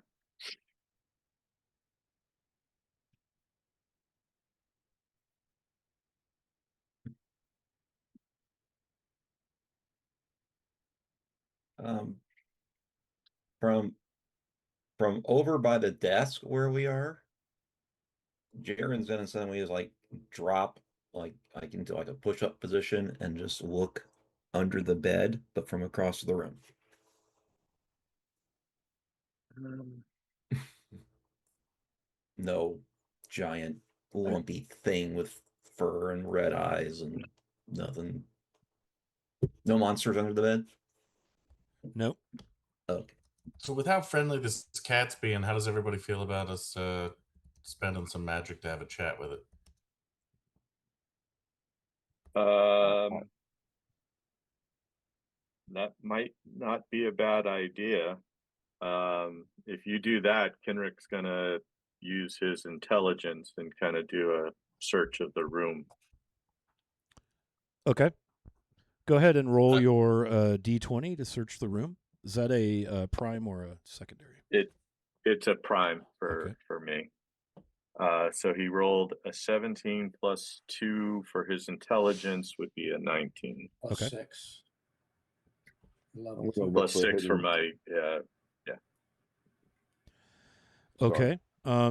From over by the desk where we are, Jaren's gonna suddenly is like drop, like I can do like a push-up position and just look under the bed, but from across the room. No giant lumpy thing with fur and red eyes and nothing. No monsters under the bed? Nope. Okay. So with how friendly this cat's being, how does everybody feel about us spending some magic to have a chat with it? That might not be a bad idea. If you do that, Kenrick's gonna use his intelligence and kind of do a search of the room. Okay. go ahead and roll your d20 to search the room. Is that a prime or a secondary? It's a prime for Okay. me. So he rolled a 17 plus 2 for his intelligence would be a 19. Plus Okay. 6. Level I'm gonna 2. look Plus for 6 for hidden- my Okay.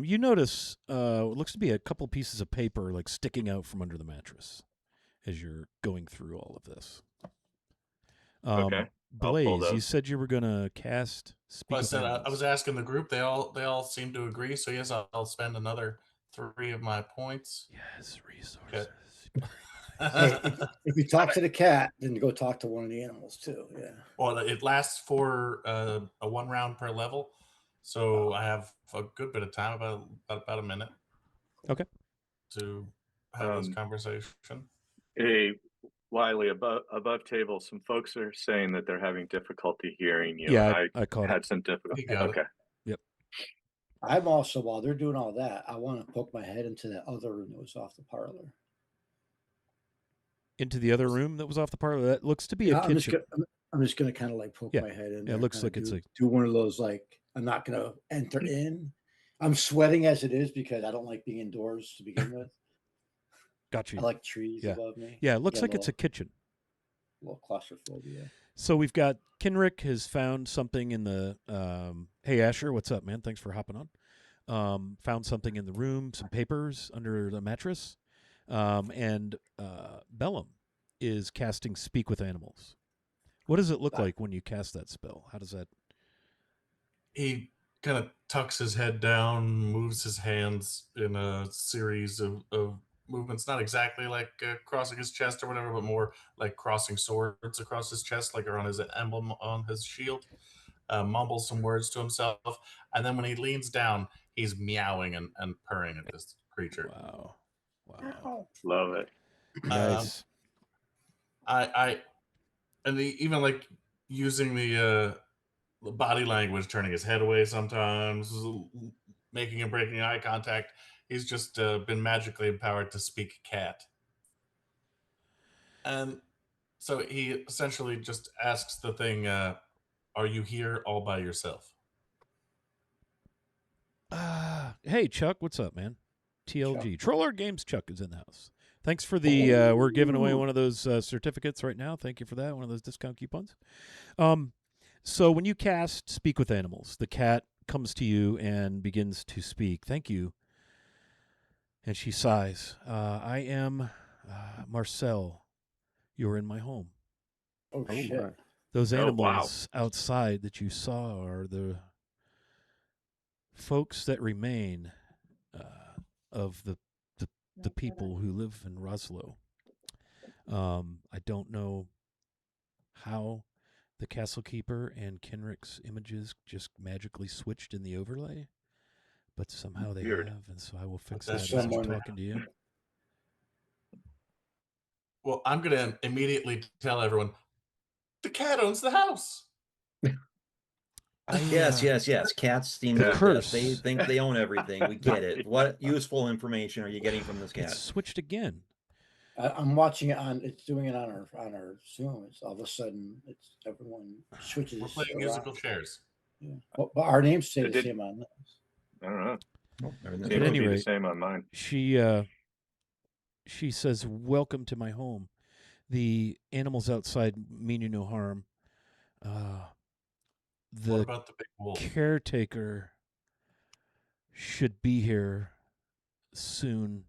You notice it looks to be a couple pieces of paper like sticking out from under the mattress as you're going through all of this. Okay. I'll pull Blaze, you those. said you were gonna cast Speak Well, I with said I Animals. was asking the group. They all seem to agree. So yes, I'll spend another 3 of my points. Yes, resources. Hey, if you talk to the cat, then go talk to one of the animals too. Yeah. Well, it lasts for a 1 round per level, so I have a good bit of time, about a minute. Okay. To have this conversation. Hey, Wiley, above table, some folks are saying that they're having difficulty hearing you. Yeah, and I caught had it. some difficulty. You got it. Okay. I'm also, while they're doing all that, I want to poke my head into that other room that was off the parlor. Into the other room that was off the parlor. That looks to be a I'm kitchen. just gonna kind of like poke Yeah. my head in. Yeah, There, it looks kinda like it's do one of those like I'm not gonna enter in. I'm sweating as it is because I don't like being indoors to begin with. Got you. I like trees Yeah. above me. Yeah, it looks Get like it's a kitchen. little claustrophobia. So we've got Kenrick has found something in the. Hey Asher, what's up, man? Thanks for hopping on. Found something in the room, some papers under the mattress, and Bellum is casting Speak with Animals. What does it look like when you cast that spell? How does that? He kind of tucks his head down, moves his hands in a series of movements, not exactly like crossing his chest or whatever, but more like crossing swords across his chest, like are on his emblem on his shield. Mumbles some words to himself, and then when he leans down, he's meowing and purring at this creature. Wow. Love it. Nice. And even like using the body language, turning his head away sometimes, making and breaking eye contact. He's just been magically empowered to speak cat. And so he essentially just asks the thing, are you here all by yourself? Hey Chuck, what's up, man? TLG Troller Games. Chuck is in the house. Thanks for the. We're giving away one of those certificates right now. Thank you for that. One of those discount coupons. So when you cast Speak with Animals, the cat comes to you and begins to speak. Thank you. And she sighs. I am Marcel. You're in my home. Oh shit! my. Those Oh, wow. animals outside that you saw are the folks that remain of the people who live in Roslo. I don't know how the Castle Keeper and Kenrick's images just magically switched in the overlay, but somehow they Weird. have, and so I will fix That's that as I'm someone- talking to you. Well, I'm going to immediately tell everyone, the cat owns the house. Yes. Cats seem The to curse. They think they own everything. We get it. What useful information are you getting from this It's cat? switched again. I'm watching it on. It's doing it on our Zoom. It's all of a sudden it's everyone switches. We're playing around. musical chairs. Yeah. But our names stay It the did- same on this. I don't know. Everything's Seems At to any be the rate- same on mine. She says, "Welcome to my home. The animals outside mean you no harm. What The about the big wolf? caretaker should be here soon.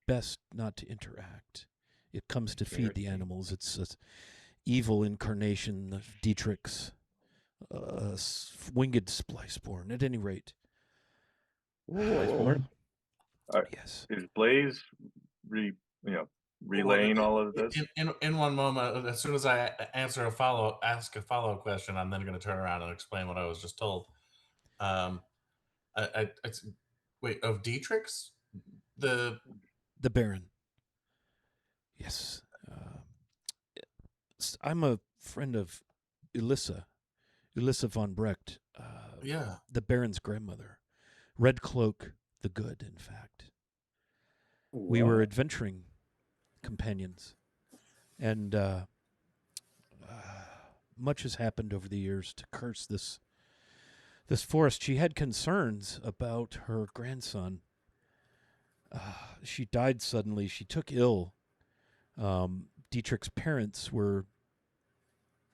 Best not to interact. It comes to feed the animals. It's an evil incarnation of Dietrich's winged spliceborn. At any rate, Iceborne? yes. Is Blaze relaying all of this? In one moment, as soon as I ask a follow-up question, I'm then going to turn around and explain what I was just told. Wait, of Dietrich's? The Baron. Yes. I'm a friend of Elissa von Brecht. Yeah. The Baron's grandmother. Red Cloak the Good, in fact. We were adventuring companions. And much has happened over the years to curse this forest. She had concerns about her grandson. She died suddenly. She took ill. Dietrich's parents were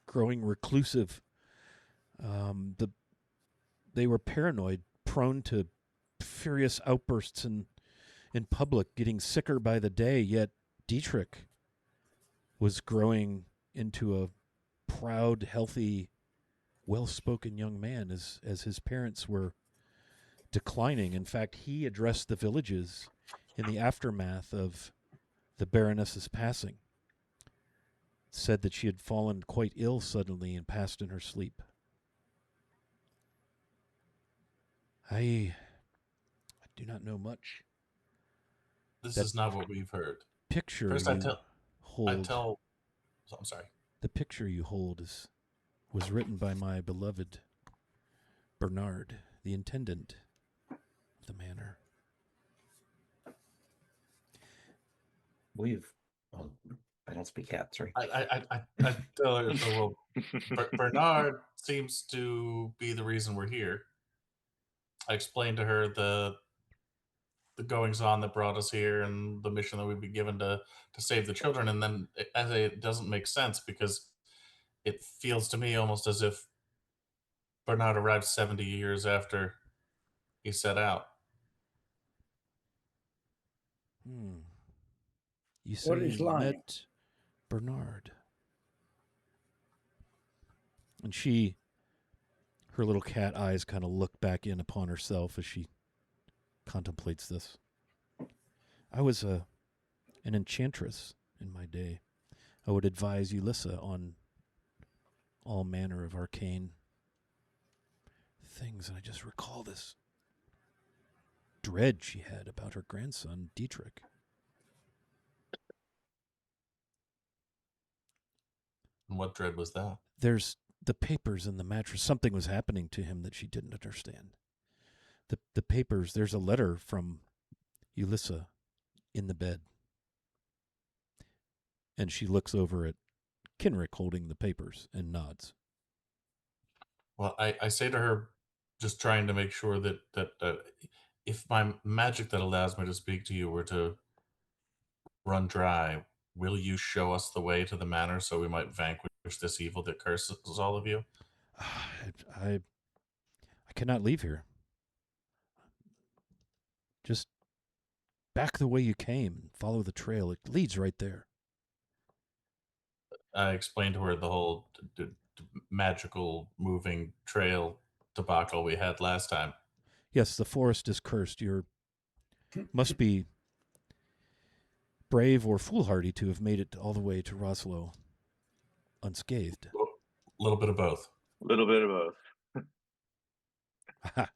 growing reclusive. They were paranoid, prone to furious outbursts in public, getting sicker by the day. Yet Dietrich was growing into a proud, healthy, well-spoken young man as his parents were declining. In fact, he addressed the villages in the aftermath of the Baroness's passing. Said that she had fallen quite ill suddenly and passed in her sleep. I do not know much. This That is not what we've heard. Picture First, you hold. I'm sorry. The picture you hold was written by my beloved Bernard, the intendant of the manor. I don't speak cat, sorry. I tell her, well, Bernard seems to be the reason we're here. I explained to her the goings on that brought us here and the mission that we've been given to save the children, and then it doesn't make sense because it feels to me almost as if Bernard arrived 70 years after he set out. You say What is you lying? met Bernard. And she, her little cat eyes kind of look back in upon herself as she contemplates this. I was an enchantress in my day. I would advise Ulissa on all manner of arcane things, and I just recall this dread she had about her grandson, Dietrich. And what dread was that? There's the papers in the mattress. Something was happening to him that she didn't understand. The papers, there's a letter from Ulissa in the bed. And she looks over at Kenrick holding the papers and nods. Well, I say to her, just trying to make sure that if my magic that allows me to speak to you were to run dry, will you show us the way to the manor so we might vanquish this evil that curses all of you? I cannot leave here. Just back the way you came and follow the trail. It leads right there. I explained to her the whole magical moving trail debacle we had last time. Yes, the forest is cursed. You must be brave or foolhardy to have made it all the way to Roslo unscathed. A little bit of both. A little bit of both.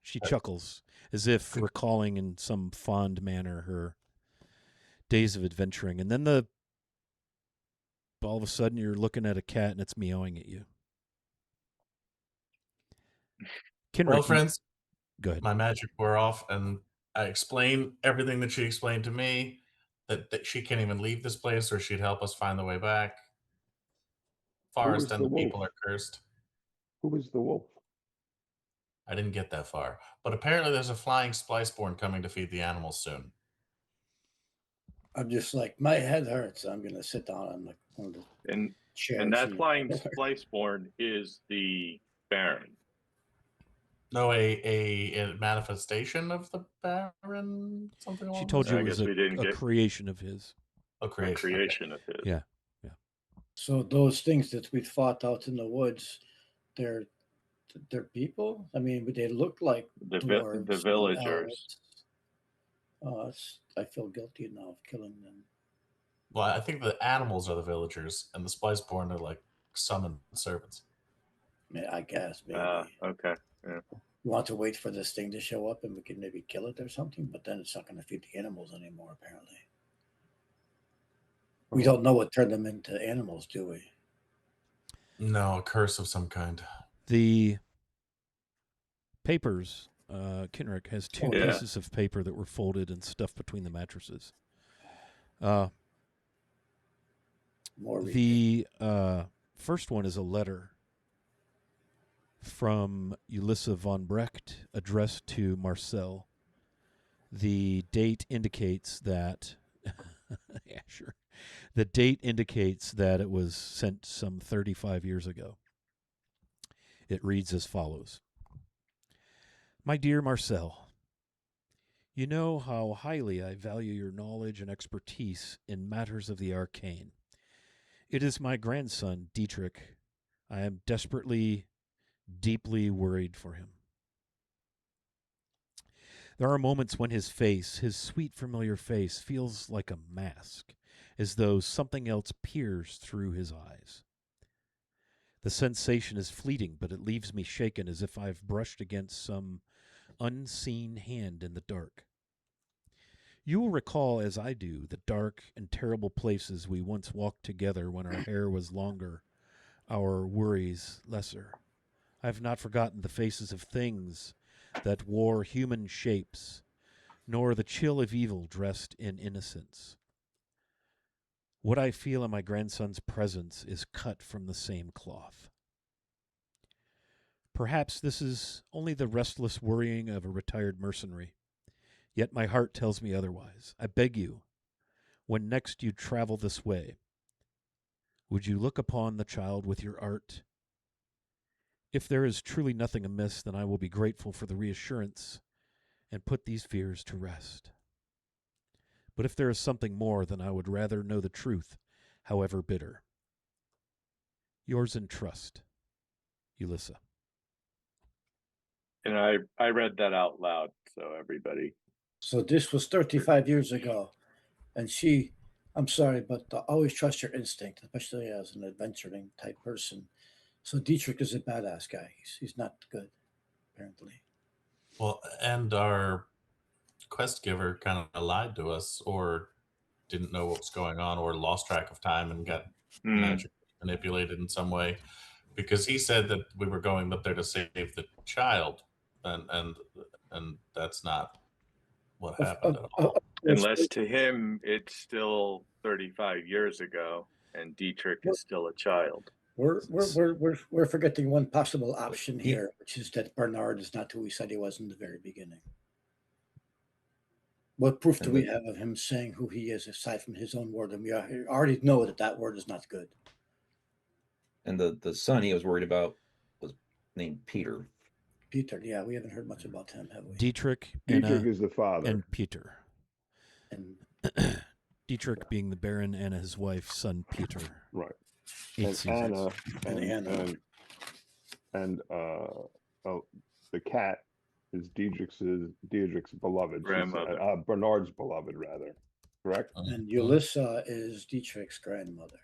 She chuckles, as if recalling in some fond manner her days of adventuring. And then all of a sudden you're looking at a cat and it's meowing at you. Kenrick, Well, friends, go ahead. My magic wore off, and I explained everything that she explained to me, that she can't even leave this place or she'd help us find the way back. Forest and the people are cursed. Who was the wolf? I didn't get that far. But apparently there's a flying spliceborn coming to feed the animals soon. I'm just like, my head hurts. I'm going to sit down on one of the chairs. And that flying spliceborn is the Baron. No, a manifestation of the Baron? Something along She told you I it was guess we didn't a get- creation of his. A creation. Creation of his. Yeah. So those things that we fought out in the woods, they're people? I mean, they look like The dwarves, the villagers. I feel guilty now of killing them. Well, I think the animals are the villagers, and the spliceborn are like summoned servants. Yeah, I guess maybe. Okay. Yeah. We want to wait for this thing to show up and we can maybe kill it or something, but then it's not going to feed the animals anymore, apparently. We don't know what turned them into animals, do we? No, a curse of some kind. The papers, Kenrick has two Yeah. pieces of paper that were folded and stuffed between the mattresses. More reading. The first one is a letter from Ulissa von Brecht addressed to Marcel. The date indicates that yeah, sure. The date indicates that it was sent some 35 years ago. It reads as follows. My dear Marcel, you know how highly I value your knowledge and expertise in matters of the arcane. It is my grandson, Dietrich. I am desperately, deeply worried for him. There are moments when his face, his sweet familiar face, feels like a mask, as though something else peers through his eyes. The sensation is fleeting, but it leaves me shaken as if I've brushed against some unseen hand in the dark. You will recall, as I do, the dark and terrible places we once walked together when our hair was longer, our worries lesser. I have not forgotten the faces of things that wore human shapes, nor the chill of evil dressed in innocence. What I feel in my grandson's presence is cut from the same cloth. Perhaps this is only the restless worrying of a retired mercenary. Yet my heart tells me otherwise. I beg you, when next you travel this way, would you look upon the child with your art? If there is truly nothing amiss, then I will be grateful for the reassurance and put these fears to rest. But if there is something more, then I would rather know the truth, however bitter. Yours in trust, Ulissa. And I read that out loud, so everybody. So this was 35 years ago. And she, I'm sorry, but always trust your instinct, especially as an adventuring type person. So Dietrich is a badass guy. He's not good, apparently. Well, and our quest giver kind of lied to us, or didn't know what was going on, or lost track of time and got magically manipulated in some way, because he said that we were going up there to save the child, and that's not what happened at all. Unless to him it's still 35 years ago, and Dietrich is still a child. We're forgetting one possible option here, which is that Bernard is not who he said he was in the very beginning. What proof do we have of him saying who he is aside from his own word? And we already know that that word is not good. And the son he was worried about was named Peter. Peter, yeah, we haven't heard much about him, have we? Dietrich is the father. And Peter. And Dietrich being the Baron, Anna his wife, son Peter. Right. 8 And seasons. Anna and the cat is Dietrich's beloved. Grandmother. Bernard's beloved, rather. Correct? And Ulissa is Dietrich's grandmother.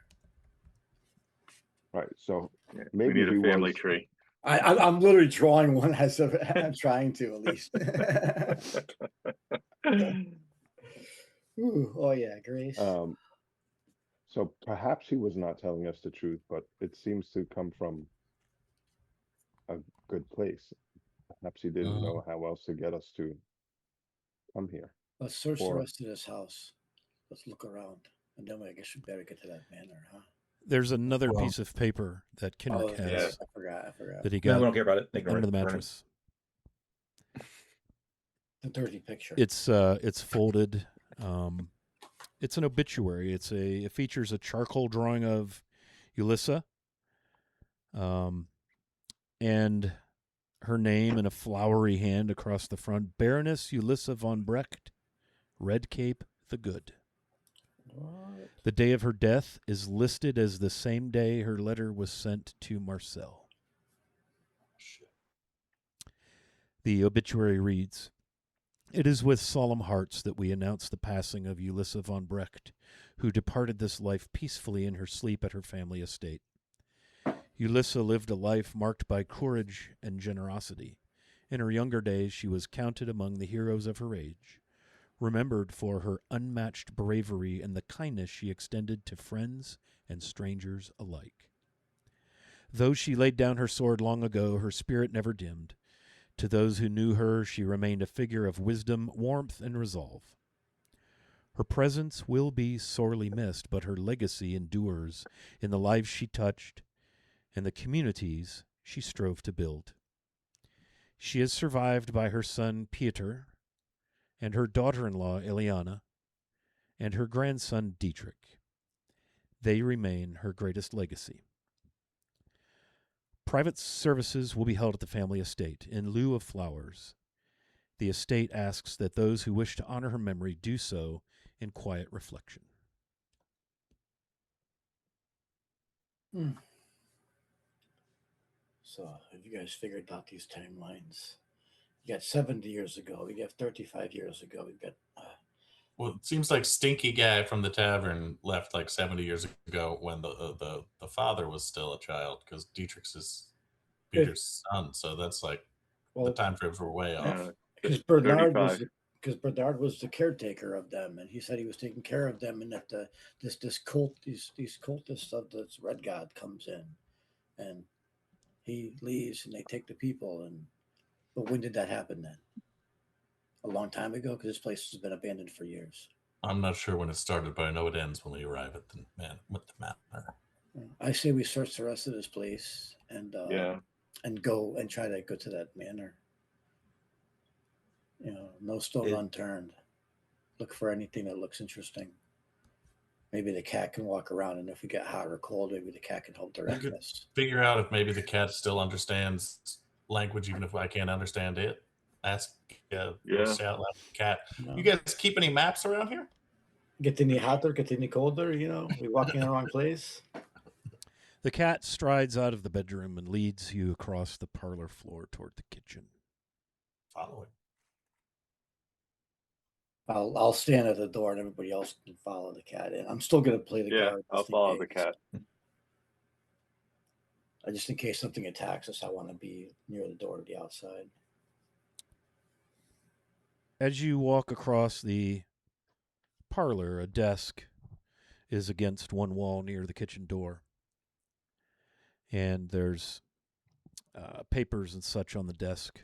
Right. So Yeah, maybe we need a family tree. I'm literally drawing one as I'm trying to, at least. Ooh, oh yeah, Grace. So perhaps he was not telling us the truth, but it seems to come from a good place. Perhaps he didn't know how else to get us to come here. Let's search the rest of this house. Let's look around, and then I guess we better get to that manor, huh? There's another piece of paper that Kinrick has. yes. I forgot. That he got No, we don't care about it. Ignore under the it. mattress. The dirty picture. It's folded. It's an obituary. It features a charcoal drawing of Ulissa, and her name in a flowery hand across the front. Baroness Ulissa von Brecht, Red Cape the Good. What? The day of her death is listed as the same day her letter was sent to Marcel. The obituary reads, "It is with solemn hearts that we announce the passing of Ulissa von Brecht, who departed this life peacefully in her sleep at her family estate. Ulissa lived a life marked by courage and generosity. In her younger days, she was counted among the heroes of her age, remembered for her unmatched bravery and the kindness she extended to friends and strangers alike. Though she laid down her sword long ago, her spirit never dimmed. To those who knew her, she remained a figure of wisdom, warmth, and resolve. Her presence will be sorely missed, but her legacy endures in the lives she touched and the communities she strove to build. She is survived by her son Pieter and her daughter-in-law Eliana and her grandson Dietrich. They remain her greatest legacy. Private services will be held at the family estate in lieu of flowers. The estate asks that those who wish to honor her memory do so in quiet reflection. So, have you guys figured out these timelines? You got 70 years ago. We got 35 years ago. We've got. Well, it seems like Stinky Guy from the tavern left like 70 years ago when the father was still a child, because Dietrich's is Peter's son. So that's like the time frames were way off. Because Bernard was the caretaker of them, and he said he was taking care of them, and that this cult, these cultists of this red god comes in, and he leaves, and they take the people. But when did that happen then? A long time ago, because this place has been abandoned for years. I'm not sure when it started, but I know it ends when we arrive at the man with the manor. I say we search the rest of this place and go and try to go to that manor. No stone unturned. Look for anything that looks interesting. Maybe the cat can walk around, and if we get hot or cold, maybe the cat can help direct us. Figure out if maybe the cat still understands language, even if I can't understand it. Ask out loud cat. No. You guys keep any maps around here? Get any hotter, get any colder, we walking in the wrong place. The cat strides out of the bedroom and leads you across the parlor floor toward the kitchen. Follow it. I'll stand at the door and everybody else can follow the cat in. I'm still going to play the guard. I'll follow the cat. Just in case something attacks us, I want to be near the door to the outside. As you walk across the parlor, a desk is against one wall near the kitchen door. And there's papers and such on the desk.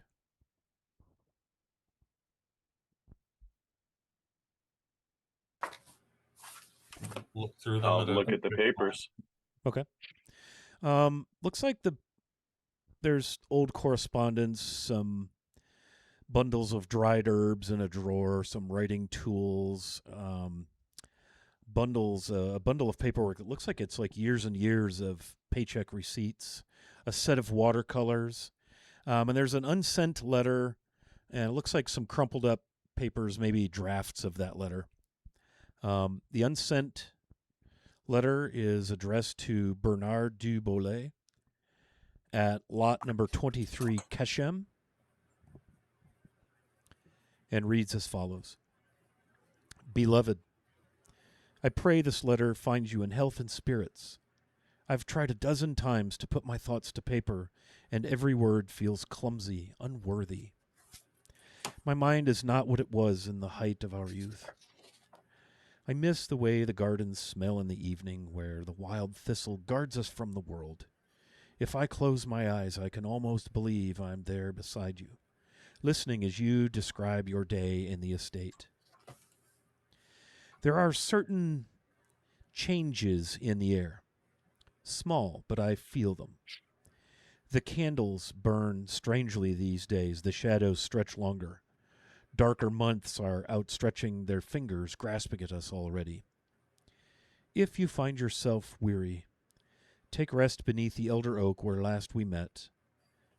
Look through them. I'll look at the papers. Okay. Looks like there's old correspondence, some bundles of dried herbs in a drawer, some writing tools, a bundle of paperwork. It looks like it's like years and years of paycheck receipts, a set of watercolors, and there's an unsent letter, and it looks like some crumpled up papers, maybe drafts of that letter. The unsent letter is addressed to Bernard du Boulay at lot number 23 Keshem, and reads as follows. Beloved, I pray this letter finds you in health and spirits. I've tried 12 times to put my thoughts to paper, and every word feels clumsy, unworthy. My mind is not what it was in the height of our youth. I miss the way the gardens smell in the evening, where the wild thistle guards us from the world. If I close my eyes, I can almost believe I'm there beside you, listening as you describe your day in the estate. There are certain changes in the air, small, but I feel them. The candles burn strangely these days, the shadows stretch longer. Darker months are outstretching their fingers, grasping at us already. If you find yourself weary, take rest beneath the elder oak where last we met.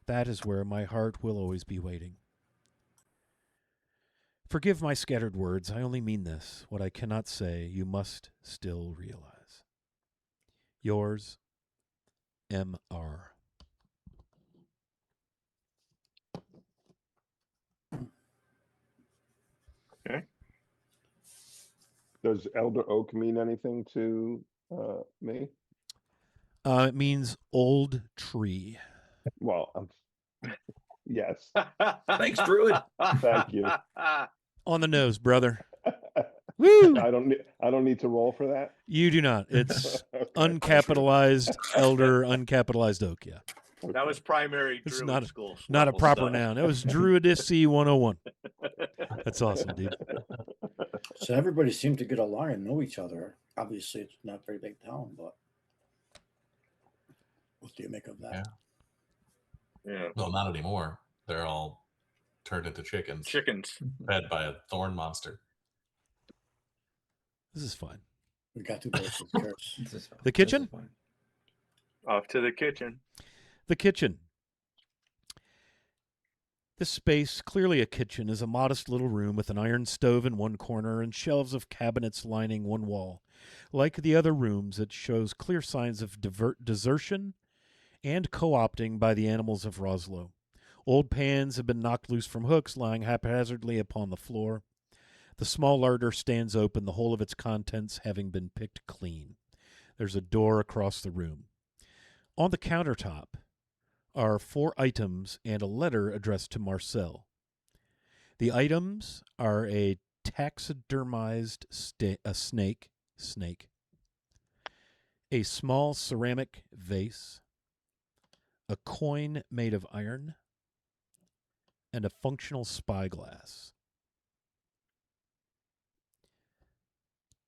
That is where my heart will always be waiting. Forgive my scattered words. I only mean this. What I cannot say, you must still realize. Yours, M.R. Okay. Does Elder Oak mean anything to me? It means old tree. Well, yes. Thanks, Druid. Thank you. On the nose, brother. Woo! I don't need to roll for that. You do not. It's Okay. uncapitalized elder, uncapitalized oak. Yeah. That was primary It's Druid not school. a proper stuff. noun. It was Druidicy 101. That's awesome, dude. So everybody seemed to get along and know each other. Obviously, it's not a very big town, but what do you make of that? Yeah. Well, not anymore. They're all turned into chickens, Chickens. fed by a thorn monster. This is fun. We got to go to the church. This is fun. The This kitchen? is fun. Off to the kitchen. The kitchen. This space, clearly a kitchen, is a modest little room with an iron stove in one corner and shelves of cabinets lining one wall. Like the other rooms, it shows clear signs of desertion and co-opting by the animals of Roslo. Old pans have been knocked loose from hooks lying haphazardly upon the floor. The small larder stands open, the whole of its contents having been picked clean. There's a door across the room. On the countertop are 4 items and a letter addressed to Marcel. The items are a taxidermized snake, a small ceramic vase, a coin made of iron, and a functional spyglass.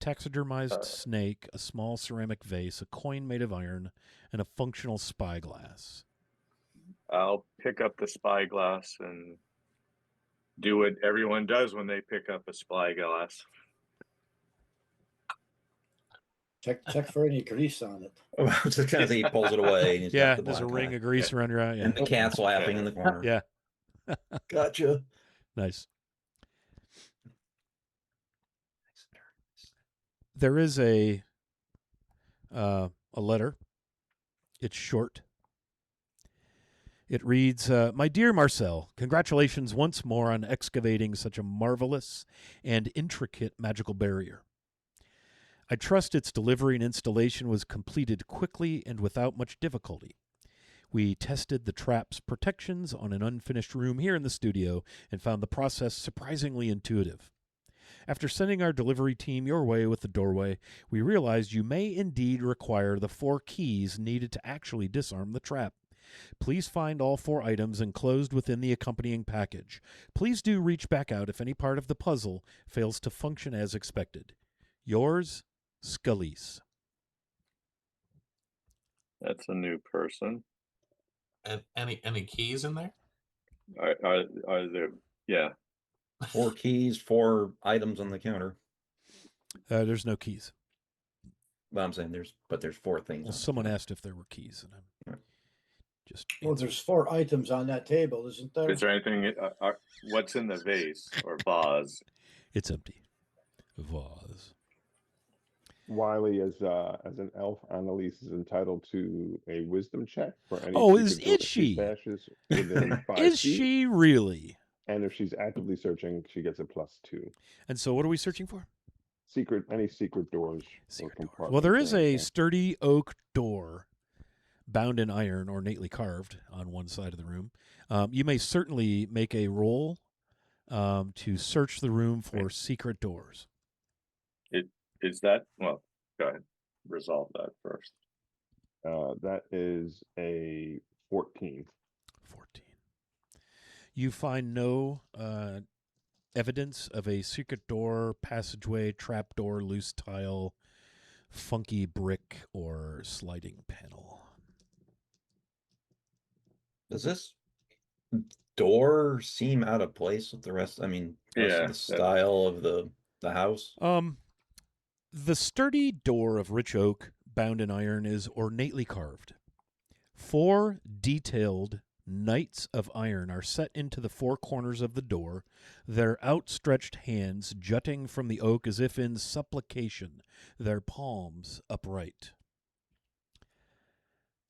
Taxidermized snake, a small ceramic vase, a coin made of iron, and a functional spyglass. I'll pick up the spyglass and do what everyone does when they pick up a spyglass. Check for any grease on it. I was just kind of he pulls it away. And he's Yeah, got the there's a black ring eye. of grease around your eye. Yeah. And the cat's laughing in the corner. Yeah. Gotcha. Nice. There is a letter. It's short. It reads, My dear Marcel, congratulations once more on excavating such a marvelous and intricate magical barrier. I trust its delivery and installation was completed quickly and without much difficulty. We tested the trap's protections on an unfinished room here in the studio and found the process surprisingly intuitive. After sending our delivery team your way with the doorway, we realized you may indeed require the 4 keys needed to actually disarm the trap. Please find all 4 items enclosed within the accompanying package. Please do reach back out if any part of the puzzle fails to function as expected. Yours, Scalise. That's a new person. And any keys in there? Are there? Yeah. 4 keys, 4 items on the counter. There's no keys. Well, I'm saying there's 4 things. Well, someone asked if there were keys, and I'm just. Well, there's 4 items on that table, isn't there? Is there anything? What's in the vase or vase? It's empty. Vase. Wiley, as an elf, Annalise is entitled to a wisdom check for any. Oh, secret door is that she? Stashes within 5 Is feet. she really? And if she's actively searching, she gets a +2. And so, what are we searching for? Any secret doors. Secret or doors. Well, there is compartments or a anything. sturdy oak door, bound in iron, ornately carved on one side of the room. You may certainly make a roll to search the room for secret doors. Is that? Well, go ahead. Resolve that first. That is a 14. 14. You find no evidence of a secret door, passageway, trapdoor, loose tile, funky brick, or sliding panel. Does this door seem out of place with the rest? I mean, rest of the style of the house. The sturdy door of rich oak, bound in iron, is ornately carved. 4 detailed knights of iron are set into the 4 corners of the door, their outstretched hands jutting from the oak as if in supplication, their palms upright.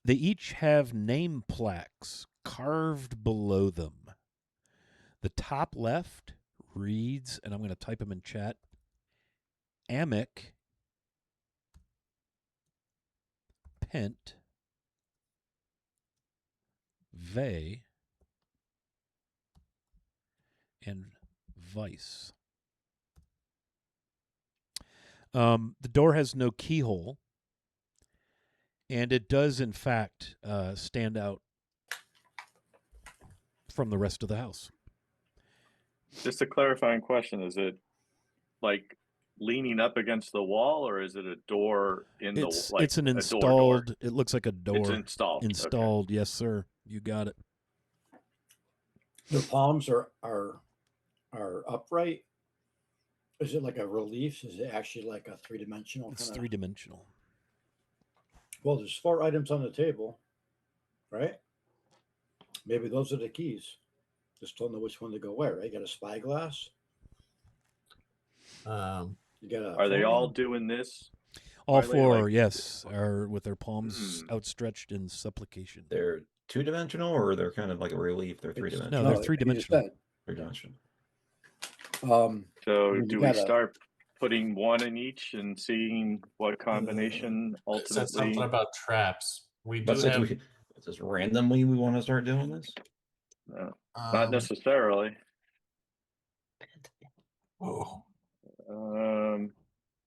They each have name plaques carved below them. The top left reads, and I'm going to type them in chat, Amic Pent Ve and Vice. The door has no keyhole, and it does, in fact, stand out from the rest of the house. Just a clarifying question: is it like leaning up against the wall, or is it a door in the like It's an a door? installed. It looks like a door. It's installed. Okay. Installed, yes, sir. You got it. The palms are upright. Is it like a relief? Is it actually like a three-dimensional? It's kinda... 3-dimensional. Well, there's 4 items on the table, right? Maybe those are the keys. Just don't know which one to go where, right? You got a spyglass. You got a. Are they all phone. doing this? All Are they, 4, like- yes, are with their palms Hmm. outstretched in supplication. They're 2-dimensional, or they're kind of like a relief. They're It's- 3-dimensional. No, they're you 3-dimensional. said. 3-dimensional. So mean, do you we gotta- start putting one in each and seeing what combination It said something ultimately? about traps. We do But since have. just randomly we want to start doing this. Not necessarily. Oh, Um,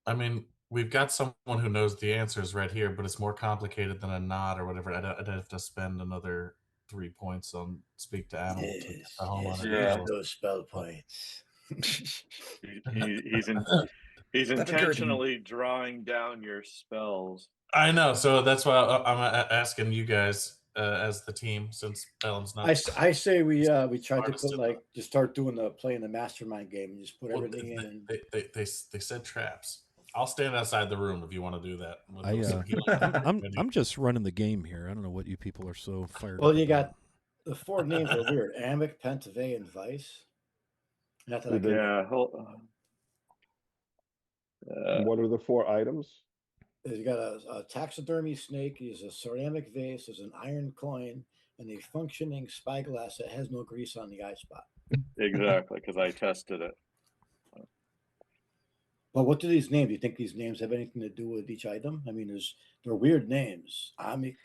I mean, we've got someone who knows the answers right here, but it's more complicated than a nod or whatever. I'd have to spend another 3 points on speak to animal to get the homeowner to Yeah. tell us. Those spell points. he's occurred to me. intentionally drawing down your spells. I know, so that's why I'm asking you guys as the team, since Bellum's not. I say we try to Smartest put of like just start playing the mastermind game and just put Well, everything in. they said traps. I'll stand outside the room if you want to do that. With I, some healing. I'm just running the game here. I don't know what you people are so fired Well, up you about. got the 4 names are weird: Amic, Pentave, and Vice. Not that I can. Yeah. What are the 4 items? You got a taxidermy snake. He's a ceramic vase. There's an iron coin and a functioning spyglass that has no grease on the eye spot. Exactly, because I tested it. But what do these names? Do you think these names have anything to do with each item? I mean, they're weird names. Amic.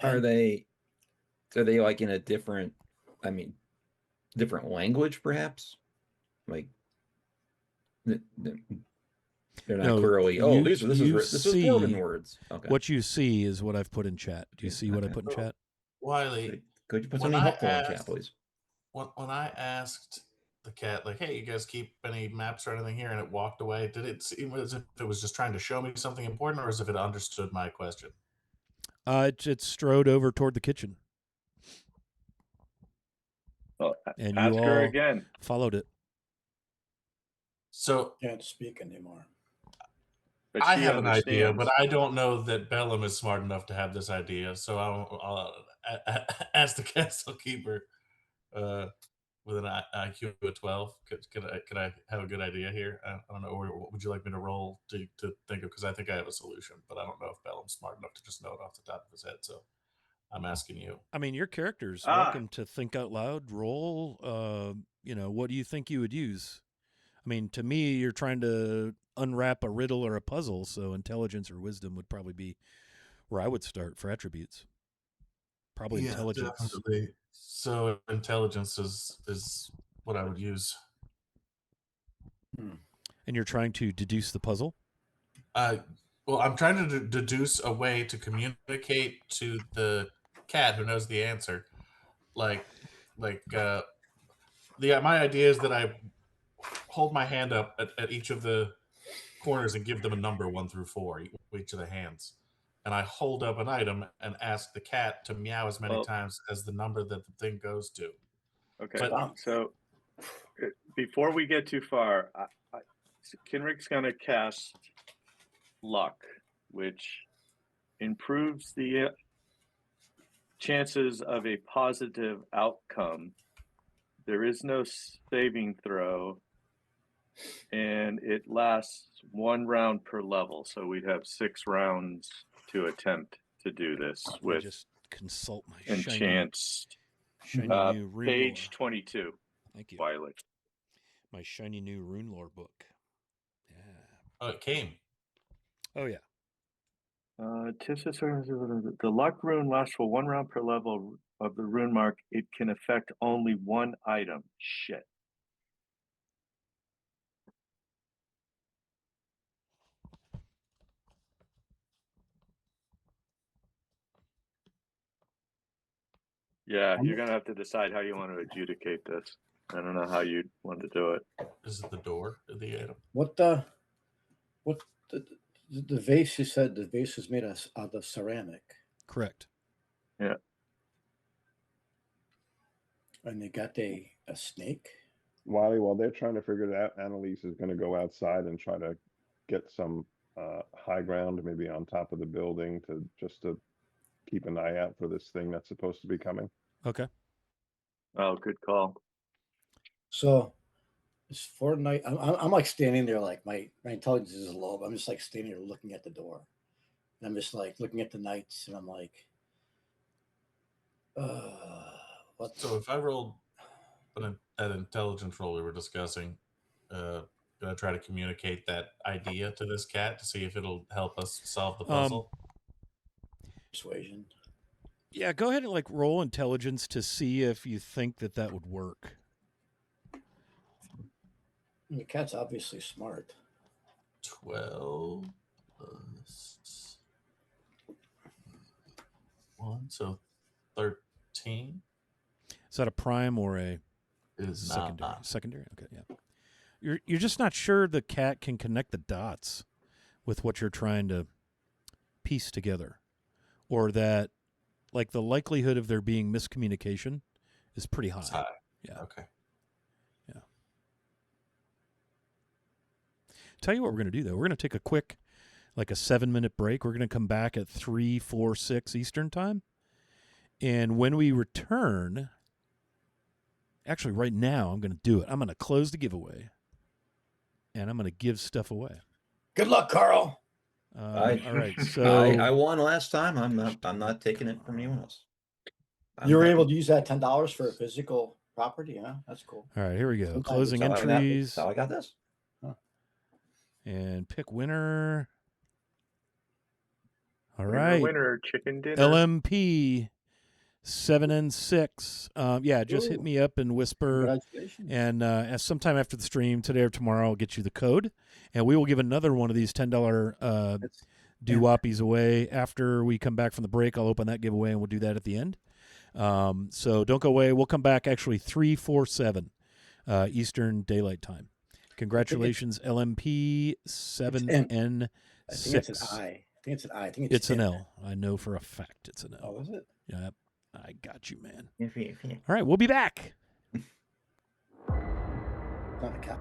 Are they like in a different, different language perhaps? Like they're not No, clearly. This is dwarven words. Okay. What you see is what I've put in chat. Do you see what I put in chat? Wiley, Could you put when something I helpful in chat, asked- please? when I asked the cat, like, "Hey, you guys keep any maps or anything here?" and it walked away, did it seem as if it was just trying to show me something important, or as if it understood my question? It strode over toward the kitchen, Well, and ask you her all again. followed it. So Can't speak anymore. But I she have an idea, understands. but I don't know that Bellum is smart enough to have this idea. So I'll ask the castle keeper with an IQ of 12. Could I have a good idea here? I don't know. Or what would you like me to roll to think of? Because I think I have a solution, but I don't know if Bellum's smart enough to just know it off the top of his head. So I'm asking you. I mean, your character's welcome to think out loud, roll. What do you think you would use? I mean, to me, you're trying to unwrap a riddle or a puzzle, so intelligence or wisdom would probably be where I would start for attributes. Probably intelligence. Definitely. So intelligence is what I would use. And you're trying to deduce the puzzle? Well, I'm trying to deduce a way to communicate to the cat who knows the answer. My idea is that I hold my hand up at each of the corners and give them a number 1 through 4, each of the hands. And I hold up an item and ask the cat to meow as many times as the number that the thing goes to. Okay, so before we get too far, Kinrick's going to cast Luck, which improves the chances of a positive outcome. There is no saving throw, and it lasts 1 round per level. So we'd have 6 rounds to attempt to do this with just consult my enchants. shiny new rune Page lore. 22. Thank you. Violet. My shiny new rune lore book. Yeah. Oh, it came. Oh yeah. The luck rune lasts for 1 round per level of the rune mark. It can affect only 1 item. Shit. Yeah, you're gonna have to decide how you want to adjudicate this. I don't know how you'd want to do it. Is it the door of the item? What the vase? You said the vase was made out of ceramic, Correct. and they got a snake. Wiley, while they're trying to figure it out, Annalise is going to go outside and try to get some high ground, maybe on top of the building, to keep an eye out for this thing that's supposed to be coming. Okay. Oh, good call. So it's Fortnite. I'm like standing there, like my intelligence is low. But I'm just like standing there looking at the door. And I'm just like looking at the knights, and I'm like, what? So if I rolled that intelligence roll we were discussing, gonna try to communicate that idea to this cat to see if it'll help us solve the puzzle. Persuasion. Yeah, go ahead and like roll intelligence to see if you think that would work. The cat's obviously smart. 12 plus 1, so 13. Is that a prime or a It is secondary? not. Secondary. Okay, yeah. You're just not sure the cat can connect the dots with what you're trying to piece together, or that like the likelihood of there being miscommunication is pretty high. It's high. Yeah. Okay. Tell you what we're going to do, though. We're going to take a quick, like a 7-minute break. We're going to come back at 3, 4, 6 Eastern time. And when we return, actually right now, I'm going to do it. I'm going to close the giveaway, and I'm going to give stuff away. Good luck, Carl. All right. So I won last time. I'm not taking it from anyone else. You were able to use that $10 for a physical property, huh? That's cool. All right, here we go. Sometimes Closing That's entries. how I got this. And pick winner. All Winner, right. winner, chicken dinner. LMP 7 and 6. Yeah, just hit Ooh. me up and whisper. Congratulations. And as sometime after the stream today or tomorrow, I'll get you the code, and we will give another one of these $10 doo-woppies away after we come back from the break. I'll open that giveaway, and we'll do that at the end. So don't go away. We'll come back actually 3-4-7 Eastern Daylight Time. Congratulations, LMP 7N6. I think it's an I. I think it's an I. I think It's an L. I know for a fact it's an L. Oh, is it? Yep. I got you, man. Yeah. All right, we'll be back. Not a cow.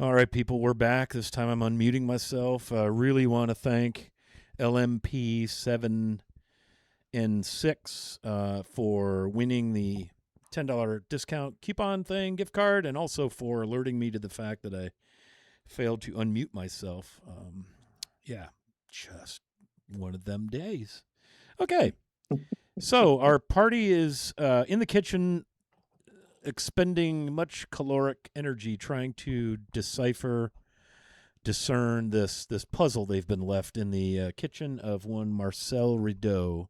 All right, people, we're back. This time I'm unmuting myself. Really want to thank LMP7N6 for winning the $10 discount coupon thing, gift card, and also for alerting me to the fact that I failed to unmute myself. Yeah, just one of them days. Okay, so our party is in the kitchen expending much caloric energy trying to discern this puzzle they've been left in the kitchen of one Marcel Rideau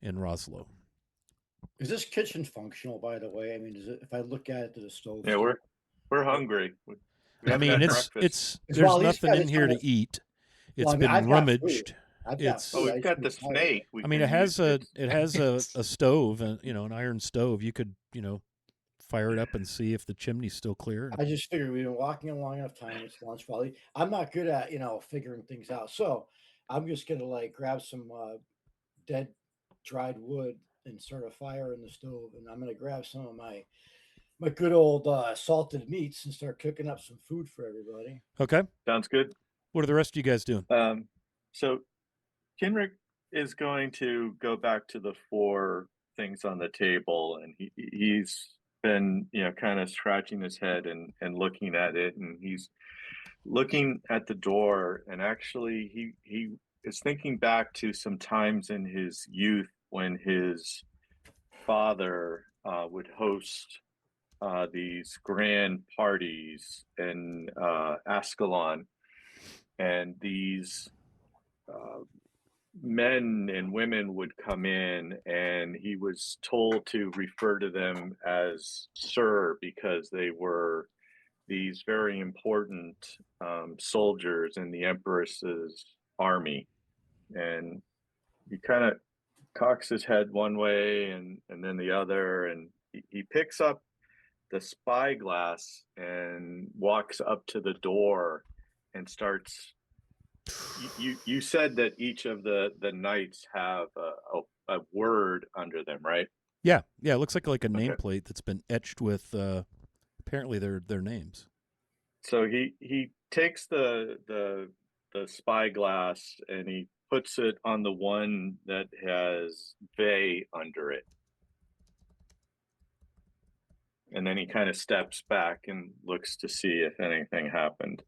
in Roslo. Is this kitchen functional, by the way? I mean, if I look at it, to the stove? Yeah, we're hungry. We I haven't mean, had it's breakfast. there's Well, these nothing guys in are here trying to eat. It's Well, I mean, been I've got food. rummaged. I've got It's Oh, food. I we've just got the need fire. snake. We I mean, can it has use. a stove and an iron stove. You could fire it up and see if the chimney's still clear. I just figured we've been walking a long enough time. It's lunch volley. I'm not good at figuring things out, so I'm just gonna grab some dead dried wood and start a fire in the stove, and I'm gonna grab some of my good old salted meats and start cooking up some food for everybody. Okay. Sounds good. What are the rest of you guys doing? So Kenrick is going to go back to the 4 things on the table, and he's been kind of scratching his head and looking at it, and he's looking at the door, and actually he is thinking back to some times in his youth when his father would host these grand parties in Ascalon, and these men and women would come in, and he was told to refer to them as sir because they were these very important soldiers in the Empress's army. And he kind of cocks his head one way and then the other, and he picks up the spyglass and walks up to the door and starts. You said that each of the knights have a word under them, right? Yeah. It looks like a nameplate that's been etched with apparently their names. So he takes the spyglass and he puts it on the one that has Vey under it. And then he kind of steps back and looks to see if anything happened.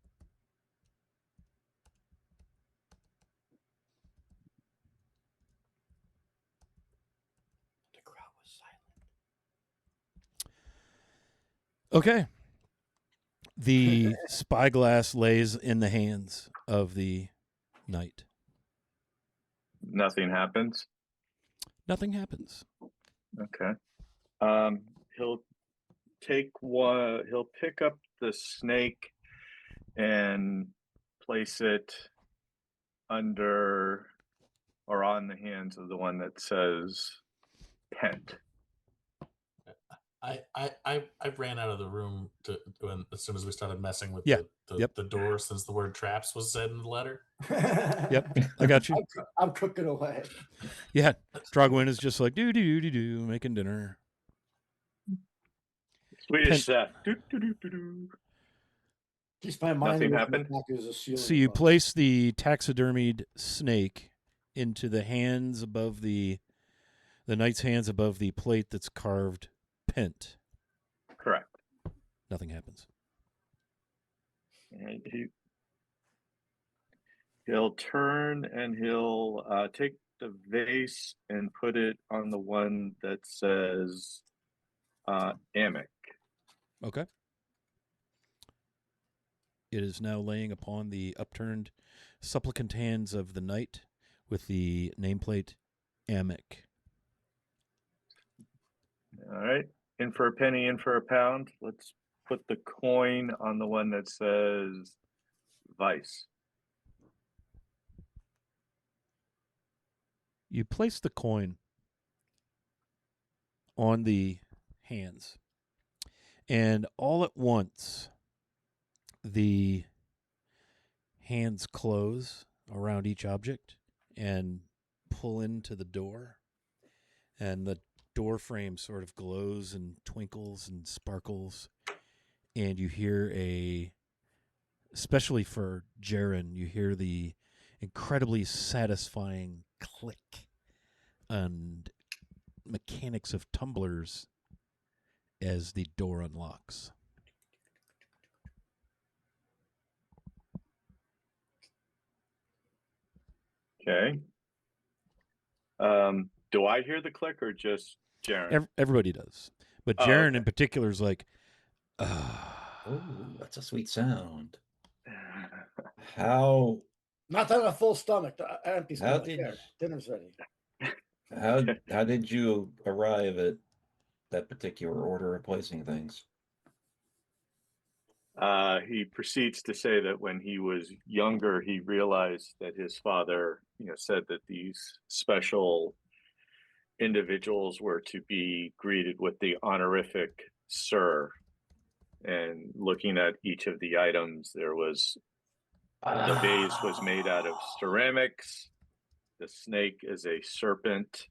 The crowd was silent. Okay. The spyglass lays in the hands of the knight. Nothing happens. Nothing happens. Okay. He'll pick up the snake and place it under or on the hands of the one that says Pent. I ran out of the room as soon as we started messing with the door, since the word traps was said in the letter. Yep, I got you. I'm cooking away. Yeah, Drogwin is just like do making dinner. Swedish Keeps my mind. Nothing happened. So you place the taxidermied snake into the hands above the knight's hands above the plate that's carved Pent. Correct. Nothing happens. And he'll turn and he'll take the vase and put it on the one that says Amic. Okay. It is now laying upon the upturned supplicant hands of the knight with the nameplate Amic. All right. In for a penny, in for a pound. Let's put the coin on the one that says Vice. You place the coin on the hands, and all at once, the hands close around each object and pull into the door, and the door frame sort of glows and twinkles and sparkles, and you hear a especially for Jaren, you hear the incredibly satisfying click and mechanics of tumblers as the door unlocks. Okay. Do I hear the click or just Jaren? Everybody does. But Oh, Jaren okay. in particular is like, Oh, that's a sweet sound. How Not on a full stomach, empty How stomach. did- There, dinner's ready. how did you arrive at that particular order of placing things? He proceeds to say that when he was younger, he realized that his father, said that these special individuals were to be greeted with the honorific "Sir." And looking at each of the items, there was the vase was made out of ceramics. The snake is a serpent.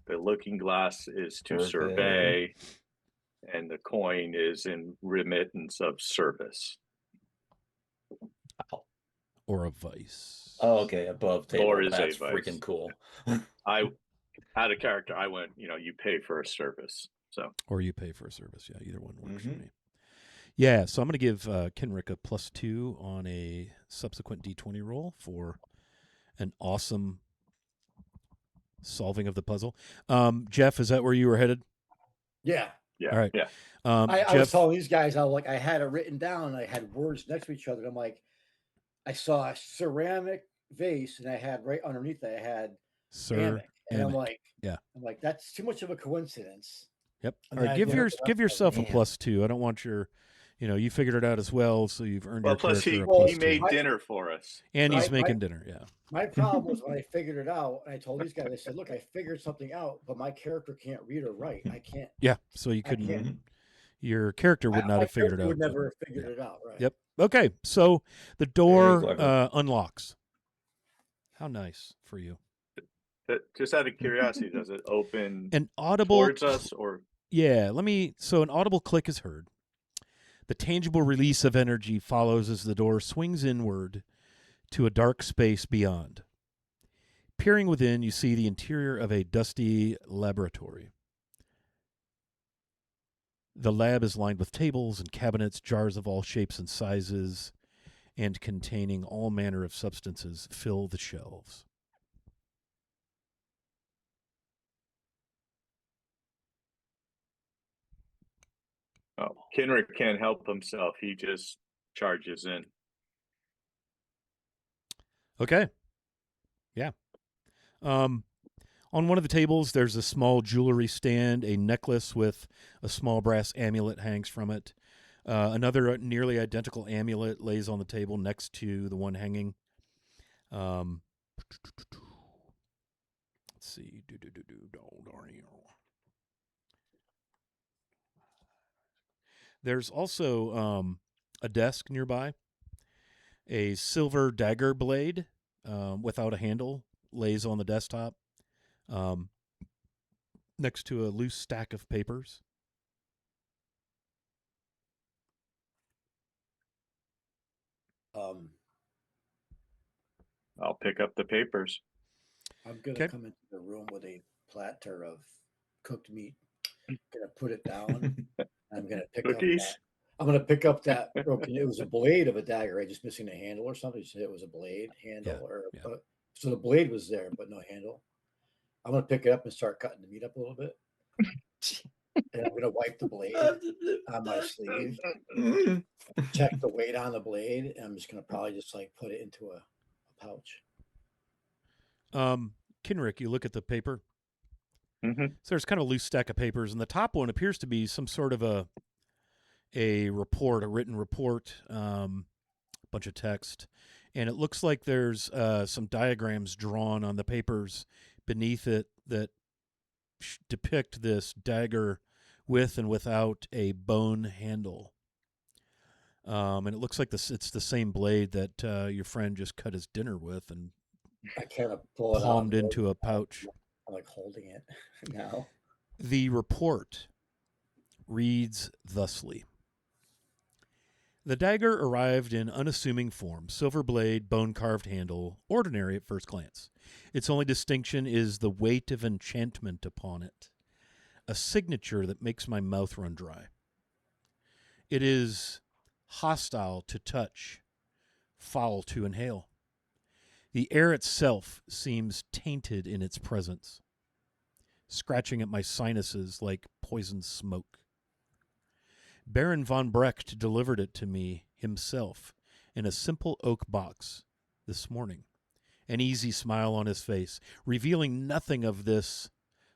The looking glass is to survey, and the coin is in remittance of service. or a vice. Oh, okay, above table. Or is a That's vice. freaking cool. I had a character. I went, you pay for a service. So, Or you pay for a service. Yeah, either one works for Mhm. me. Yeah, so I'm going to give Kenrick a +2 on a subsequent D20 roll for an awesome solving of the puzzle. Jeff, is that where you were headed? Yeah. yeah. All right. Yeah. I was Jeff, telling these guys, I had it written down. I had words next to each other. I'm like, I saw a ceramic vase, and I had right underneath it, I had Sir, Amic. And I'm Amic. like, Yeah. That's too much of a coincidence. Yep. And All then right, I give looked it up, give yourself a man. +2. I don't want your, you figured it out as well, so you've earned Well, your plus character he a +2. made dinner for us. And he's Right, making right. dinner, yeah. My problem was when I figured it out, and I told these guys, I said, look, I figured something out, but my character can't read or write. I can't. Yeah, so you I couldn't, can't. your character would not My have figured it character out. would but- never have figured yeah. it out, right? Yep. Okay, so the Very door clever. unlocks. How nice for you. Just out of curiosity, does it open An audible towards us or? Yeah, so an audible click is heard. The tangible release of energy follows as the door swings inward to a dark space beyond. Peering within, you see the interior of a dusty laboratory. The lab is lined with tables and cabinets, jars of all shapes and sizes, and containing all manner of substances fill the shelves. Oh, Kenrick can't help himself. He just charges in. Okay. Yeah. On one of the tables, there's a small jewelry stand. A necklace with a small brass amulet hangs from it. Another nearly identical amulet lays on the table next to the one hanging. Let's see. There's also a desk nearby. A silver dagger blade without a handle lays on the desktop next to a loose stack of papers. I'll pick up the papers. I'm gonna Okay. come into the room with a platter of cooked meat. I'm gonna put it down. I'm gonna pick Cookies? up that. I'm gonna pick up that broken. It was a blade of a dagger, right? Just missing a handle or something. You said it was a blade handle, Yeah. So the blade was there, but no handle. I'm gonna pick it up and start cutting the meat up a little bit, and I'm gonna wipe the blade on my sleeve, check the weight on the blade, and I'm just gonna probably just put it into a pouch. Kenrick, you look at the paper. Mm-hmm. So there's kind of a loose stack of papers, and the top one appears to be some sort of a report, a written report, bunch of text, and it looks like there's some diagrams drawn on the papers beneath it that depict this dagger with and without a bone handle. And it looks like it's the same blade that your friend just cut his dinner with and I kind of pull it palmed out into a pouch. I'm holding it now. The report reads thusly. The dagger arrived in unassuming form, silver blade, bone-carved handle, ordinary at first glance. Its only distinction is the weight of enchantment upon it, a signature that makes my mouth run dry. It is hostile to touch, foul to inhale. The air itself seems tainted in its presence, scratching at my sinuses like poisoned smoke. Baron von Brecht delivered it to me himself in a simple oak box this morning, an easy smile on his face, revealing nothing of this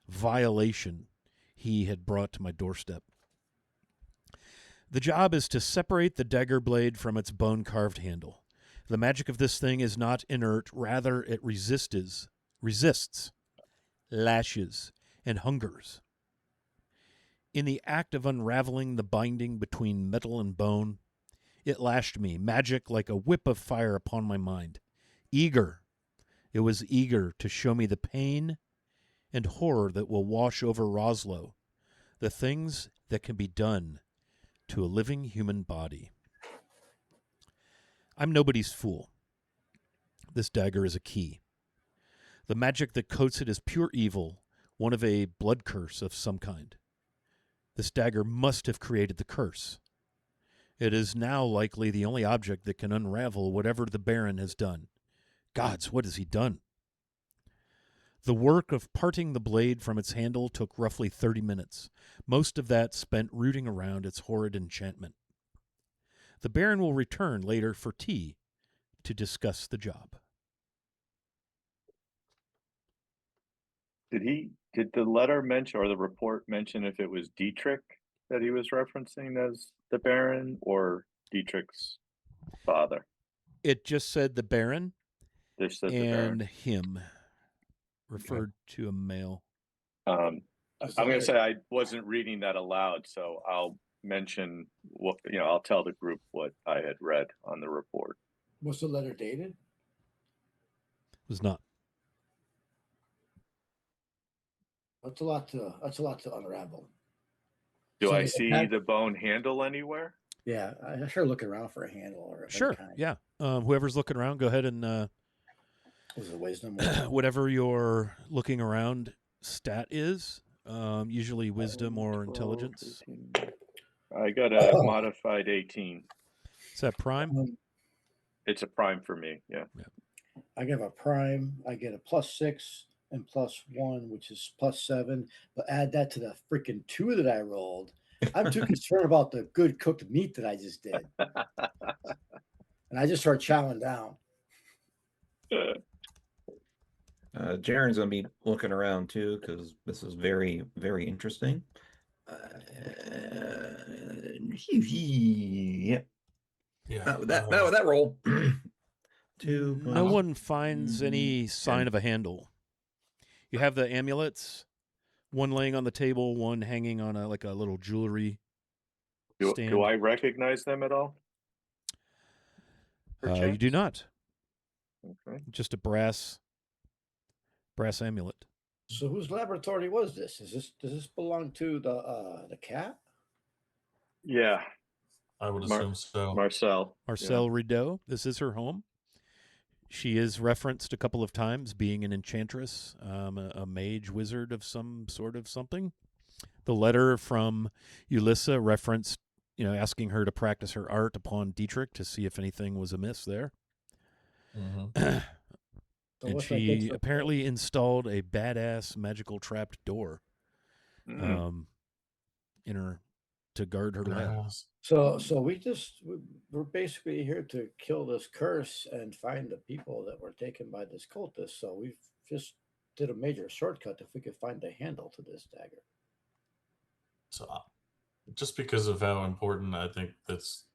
violation he had brought to my doorstep. The job is to separate the dagger blade from its bone-carved handle. The magic of this thing is not inert, rather it resists, lashes, and hungers. In the act of unraveling the binding between metal and bone, it lashed me, magic like a whip of fire upon my mind. Eager, it was eager to show me the pain and horror that will wash over Roslo, the things that can be done to a living human body. I'm nobody's fool. This dagger is a key. The magic that coats it is pure evil, one of a blood curse of some kind. This dagger must have created the curse. It is now likely the only object that can unravel whatever the Baron has done. Gods, what has he done? The work of parting the blade from its handle took roughly 30 minutes, most of that spent rooting around its horrid enchantment. The Baron will return later for tea to discuss the job. Did the letter mention or the report mention if it was Dietrich that he was referencing as the Baron or Dietrich's father? It just said the Baron They said the and Baron. him, referred to a male. I'm going to say I wasn't reading that aloud, so I'll mention what I'll tell the group what I had read on the report. Was the letter dated? It was not. That's a lot to unravel. Do So I they see had- the bone handle anywhere? Yeah, I'm sure looking around for a handle or of any Sure, kind. yeah. Whoever's looking around, go ahead and Was it wisdom? Was it- whatever your looking around stat is, usually wisdom or 12, intelligence. 13. I got a modified 18. Is that prime? It's a prime for me. Yeah. I give a prime. I get a +6 and +1, which is +7. But add that to the freaking 2 that I rolled. I'm too concerned about the good cooked meat that I just did, and I just start chowing down. Jaren's going to be looking around too because this is very, very interesting. Yeah. Yeah. That roll. 2 No plus- one finds any sign of a handle. You have the amulets, one laying on the table, one hanging on a little jewelry stand. Do I recognize them at all? You do not. Okay. Just a brass amulet. So whose laboratory was this? Does this belong to the cat? Yeah. I would assume so. Marcel. Marcel Rideau. This is her home. She is referenced a couple of times being an enchantress, a mage wizard of some sort of something. The letter from Ulissa referenced, asking her to practice her art upon Dietrich to see if anything was amiss there. Mm-hmm. So And what's that she good for- apparently installed a badass magical trapped door Mm. in her to guard her lab. So we're basically here to kill this curse and find the people that were taken by this cultist. So we've just did a major shortcut if we could find the handle to this dagger. So just because of how important I think that's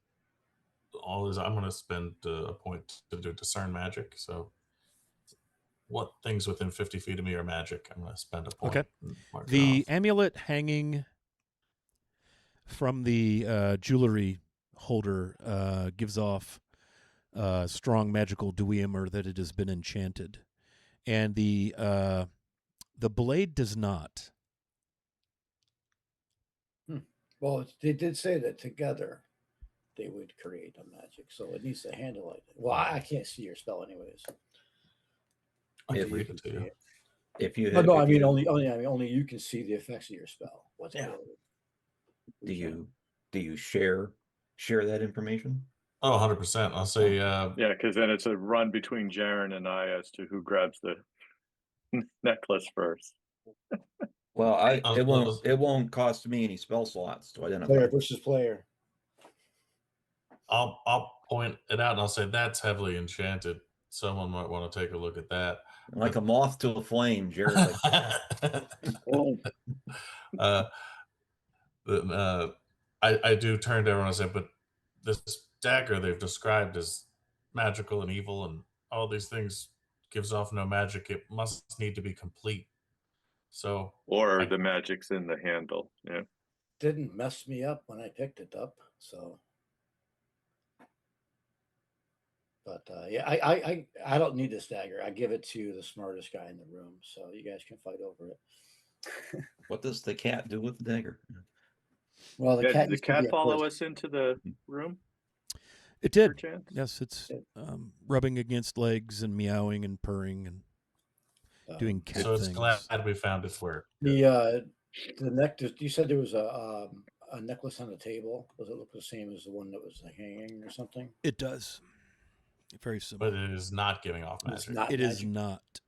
all is, I'm going to spend a point to do discern magic. So what things within 50 feet of me are magic, I'm going to spend a point. Okay. and mark it The off. amulet hanging from the jewelry holder gives off strong magical duimer that it has been enchanted, and the blade does not. Well, they did say that together. they would create a magic. So it needs to handle it. Well, I can't see your spell anyways. I If can read it to you. If you No, had, no, I if mean you, only you can see the effects of your spell. What's Yeah. do you share that information? Oh, 100%. I'll say, Yeah, because then it's a run between Jaren and I as to who grabs the necklace first. Well, I'll- it won't cost me any spell slots to identify. player versus player. I'll point it out and I'll say that's heavily enchanted. Someone might want to take a look at that. Like a moth to a flame, Jared's like, Oh, I do turn to everyone and say, but this dagger they've described as magical and evil and all these things gives off no magic. It must need to be complete. So, Or the magic's in the handle. Yeah. didn't mess me up when I picked it up. So, but yeah, I don't need this dagger. I give it to the smartest guy in the room, so you guys can fight over it. what does the cat do with the dagger? Well, the Yeah, cat did the used to be cat a follow person. us into the room, It did. perchance? Yes, it's It- rubbing against legs and meowing and purring and doing cat so it's things. glad we found its where. The necklace. You said there was a necklace on the table. Does it look the same as the one that was hanging or something? It does. Very But similar. it is not giving off It's magic. not It is magic. not.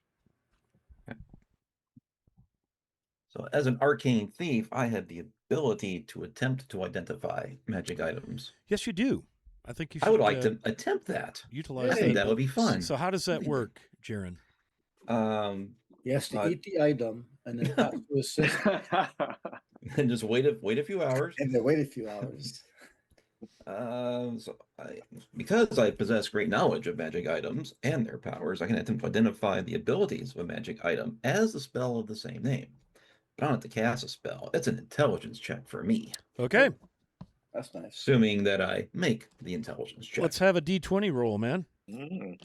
So, as an arcane thief, I have the ability to attempt to identify magic items. Yes, you do. I think you should. I would like to attempt that. utilize I think that. that would be fun. So how does that Maybe. work, Jaren? He has to Uh, eat the item and then talk to his sister and just wait a few hours. and then wait a few hours. Because I possess great knowledge of magic items and their powers, I can attempt to identify the abilities of a magic item as a spell of the same name. But I don't have to cast a spell. It's an intelligence check for me, Okay, That's nice. assuming that I make the intelligence check. let's have a D20 roll, man. Mm.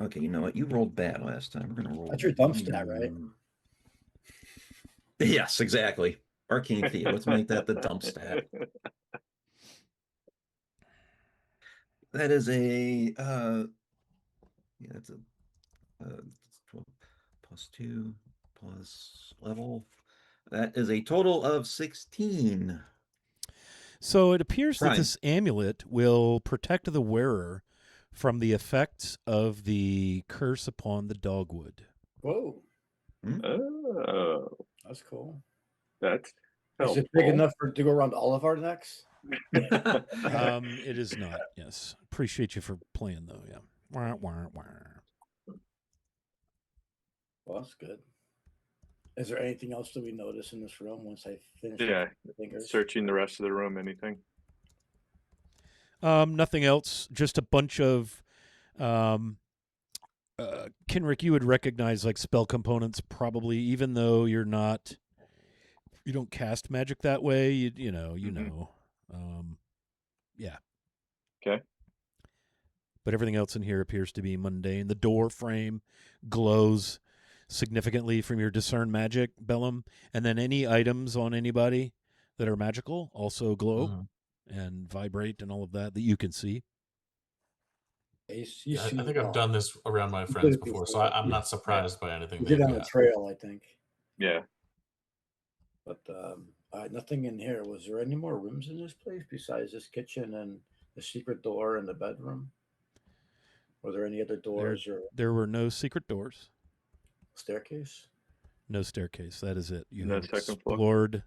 Okay, you know what? You rolled bad last time. We're gonna roll. That's your dump stat, right? Yes, exactly. Arcane Thief. Let's make that the dump stat. That is a yeah, that's a 12 plus 2 plus level. That is a total of 16. So it appears that Prime. this amulet will protect the wearer from the effects of the curse upon the dogwood. Whoa, Oh, that's cool. that's Is it big helpful. enough to go around all of our necks? It is not. Yes, appreciate you for playing though. Yeah. Wah, wah, wah. Well, that's good. Is there anything else that we notice in this room once I finish? Yeah, the fingers? Searching the rest of the room, anything? Nothing else. Just a bunch of. Kenrick, you would recognize like spell components probably, even though you don't cast magic that way. You know. Yeah. Okay. But everything else in here appears to be mundane. The door frame glows significantly from your discern magic, Bellum, and then any items on anybody that are magical also glow Mhm. and vibrate and all of that you can see. You Yeah, I see, think I've done this around my You friends did it before, so before. I'm not surprised by anything You they've did on the got. trail, I think. Yeah. But nothing in here. Was there any more rooms in this place besides this kitchen and the secret door and the bedroom? Were there any other doors or There were no secret doors, staircase? no staircase. That is it. You No have second floor? explored.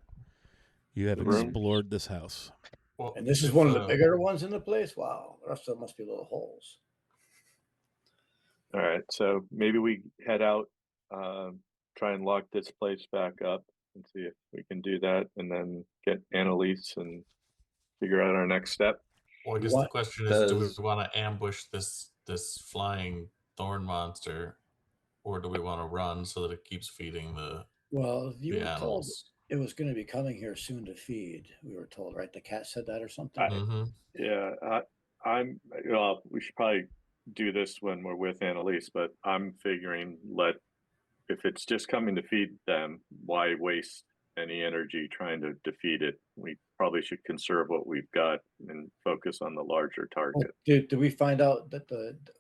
You have The rooms? explored this house. Well, And this is if, one of the bigger ones in the place? Wow. The rest of them must be little holes. All right. So maybe we head out, try and lock this place back up and see if we can do that, and then get Annalise and figure out our next step. Well, I guess What the question is, do we does- want to ambush this flying thorn monster, or do we want to run so that it keeps feeding the Well, you were told animals? it was going to be coming here soon to feed. We were told, right? The cat said that or something. Mm-hmm. Yeah, well, we should probably do this when we're with Annalise, but I'm figuring if it's just coming to feed them, why waste any energy trying to defeat it. We probably should conserve what we've got and focus on the larger Well, target. did we find out that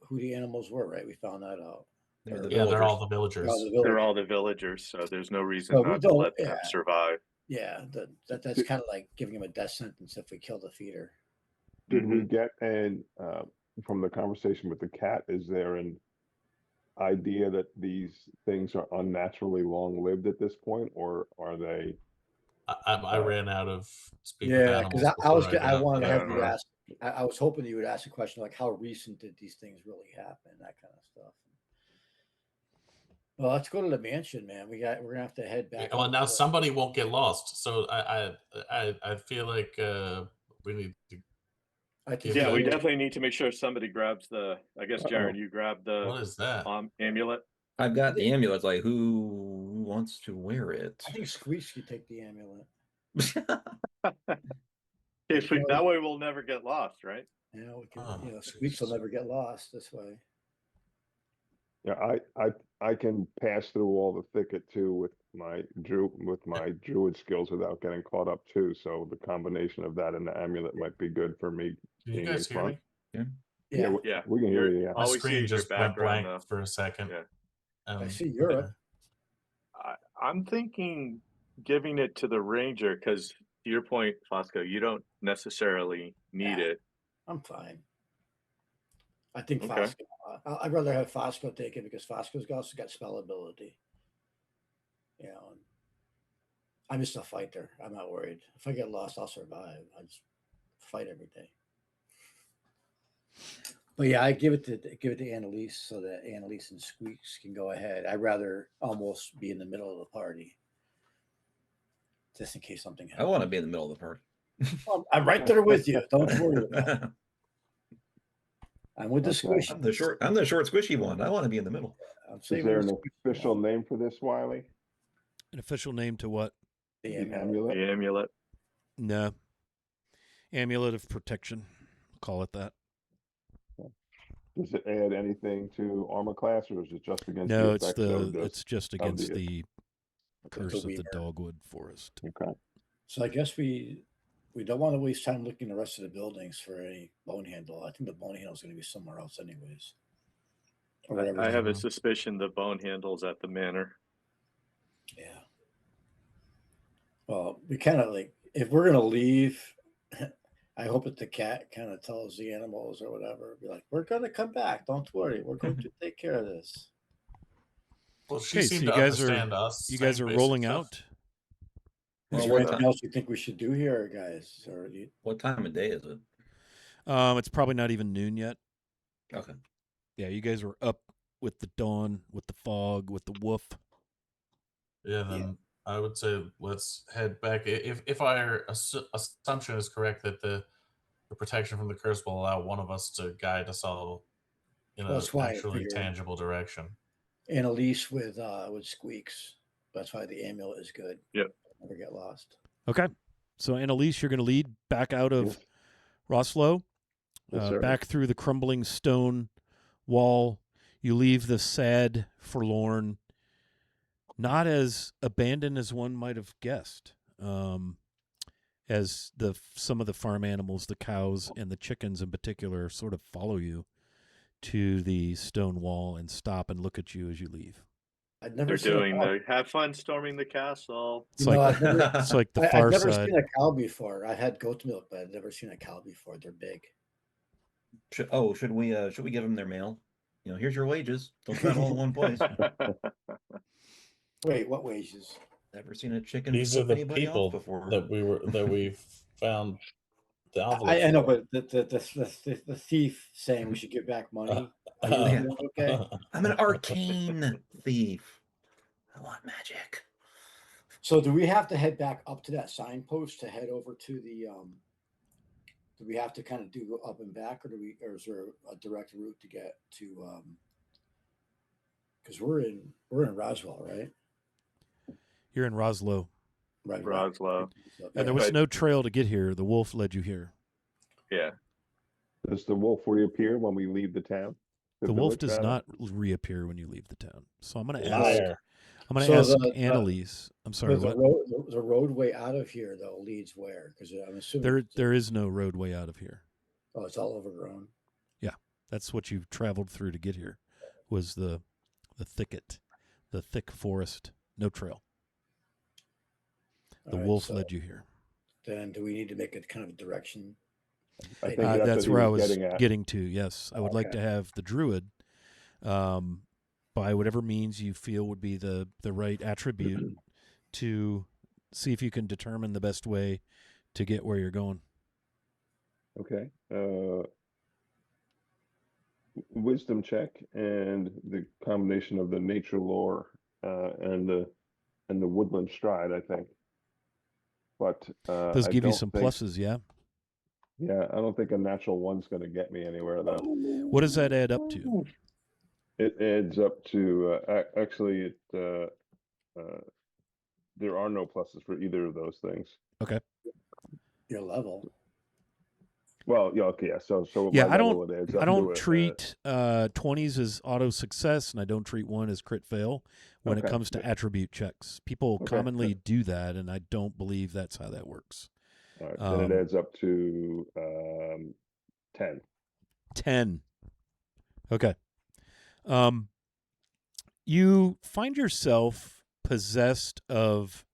who the animals were? Right, we found that out. They're the Yeah, they're all the They're all villagers. the They're villagers. all the villagers, so there's no reason So we not to don't. let them Yeah, survive. yeah. That's kind of like giving him a death sentence if we kill the feeder. Did we get an from the conversation with the cat? Is there an idea that these things are unnaturally long-lived at this point, or are they? I ran out of speak with Yeah, because animals. I was before I got wanted to there. have you ask. I was hoping you would ask a question like, how recent did these things really happen? That kind of stuff. Well, let's go to the mansion, man. We're gonna have to head back. Well, up now to- somebody won't get lost, so I feel like we need to. I think Yeah, Yeah, we we'll- definitely need to make sure somebody grabs the. I guess Jared, you grab the What is that? amulet. I've got the amulet. Like, who wants to wear it? I think Squeaks could take the amulet. That way we'll never get lost, right? You know, we can, Oh, Squeaks will jeez. never get lost this way. Yeah, I can pass through all the thicket too with my druid skills without getting caught up too. So the combination of that and the amulet might be good for me. Can you being guys in hear front. me? Yeah, Yeah, we can hear you. Yeah. My All we see screen is your just went background, blank for a second. Yeah. I see Europe. I'm thinking giving it to the ranger because, to your point, Fosco, you don't necessarily need Yeah. it. I'm fine. I think Okay. Fosco. I'd rather have Fosco take it because Fosco's also got spell ability. You know, I'm just a fighter. I'm not worried. If I get lost, I'll survive. I just fight every day. But yeah, I give it to Annalise so that Annalise and Squeaks can go ahead. I'd rather almost be in the middle of the party, just in case something I happens. want to be in the middle of the party. I'm right there with you. Don't worry about it. I'm with the Okay. squishy. I'm the short squishy one. I want to be in the middle. I'm Is saying there with an the squishy official one, name for this, Wiley? An official name to what? the The amulet. amulet? The amulet. No. Amulet of protection. Call it that. Does it add anything to armor class, or is it just against No, the it's effects of it's just against the- the curse of the weaver. dogwood forest. Okay. So I guess we don't want to waste time looking the rest of the buildings for any bone handle. I think the bone handle is going to be somewhere else, anyways. Or whatever. I have a suspicion the bone handle's at the manor. Yeah. Well, we kind of like if we're gonna leave. I hope that the cat kind of tells the animals or whatever, be like, "We're gonna come back. Don't worry. We're going to take care of this." Well, she Okay, so seemed you to guys are understand us. you guys saying are basic rolling stuff. out. Is Well, there what anything time? else you think we should do here, guys? Or you, What time of day is it? It's probably not even noon yet. Okay. Yeah, you guys were up with the dawn, with the fog, with the woof. Yeah, then I would say let's head back. If our assumption is correct that the protection from the curse will allow one of us to guide us all in Well, a that's why I actually figured- tangible direction. Annalise with Squeaks. That's why the amulet is good. Yep. Never get lost. Okay. So Annalise, you're going to lead back out of Yes. Roslo, Yes, sir. back through the crumbling stone wall. You leave the sad, forlorn, not as abandoned as one might have guessed. As some of the farm animals, the cows and the chickens in particular, sort of follow you to the stone wall and stop and look at you as you leave. I've never They're seen doing a cow. the have fun storming the castle. It's You know, like I've never, it's like the I've far never side. seen a cow before. I had goat milk, but I've never seen a cow before. They're big. Should we give them their mail? You know, here's your wages. Don't spend all in one place. Wait, what wages? Never seen a chicken These are flip the anybody people off before. that we found the envelope. I know, for. but the thief saying we should give back money. Are you yeah. doing okay? I'm an arcane thief. I want magic. So do we have to head back up to that signpost to head over to the do we have to kind of do up and back, or is there a direct route to get to because we're in Roswell, right? You're in Roslo. Right. Roslo. And there was But- no trail to get here. The wolf led you here. Yeah. Does the wolf reappear when we leave the town? The wolf village, does rather? not reappear when you leave the town. So I'm going to ask. Liar. I'm going to So ask the Annalise. I'm sorry, but what? the roadway out of here though leads where? Because I'm assuming There is no roadway out of here. oh, it's all overgrown. Yeah, that's what you've traveled through to get here. Was the thicket, the thick forest, no trail. The All right, wolf so led you here. then do we need to make a kind of direction? I think that's, That's what where he I was was getting at. getting to. Yes, I would like Okay. to have the druid, by whatever means you feel would be the right attribute, to see if you can determine the best way to get where you're going. Okay. Wisdom check and the combination of the nature lore and the woodland stride, I think. But Those I give you don't some think, pluses, yeah. yeah, I don't think a natural one's going to get me anywhere though. What does that add up to? It adds up to actually it there are no pluses for either of those things. Okay. Your level. Well, yeah, okay, yeah. So Yeah, my level, it adds up I don't to treat 20s as auto success, and I don't treat 1 as crit fail when it Okay. comes to attribute checks. People Okay, commonly do that, and I don't believe that's how that works. all right, then it adds up to 10. 10. Okay. You find yourself possessed of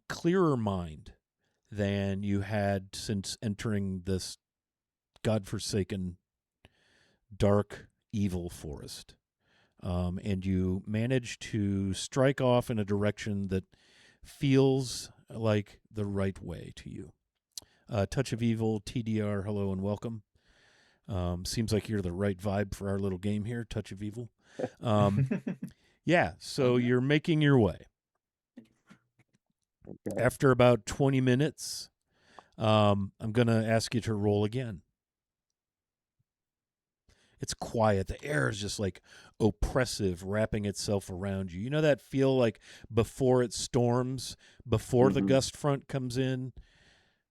clearer mind than you had since entering this godforsaken, dark, evil forest. And you manage to strike off in a direction that feels like the right way to you. Touch of Evil, TDR, hello and welcome. Seems like you're the right vibe for our little game here, Touch of Evil. Yeah, so you're making your way. Okay. After about 20 minutes, I'm going to ask you to roll again. It's quiet. The air is just like oppressive, wrapping itself around you. You know that feel like before it storms, before the gust front comes in,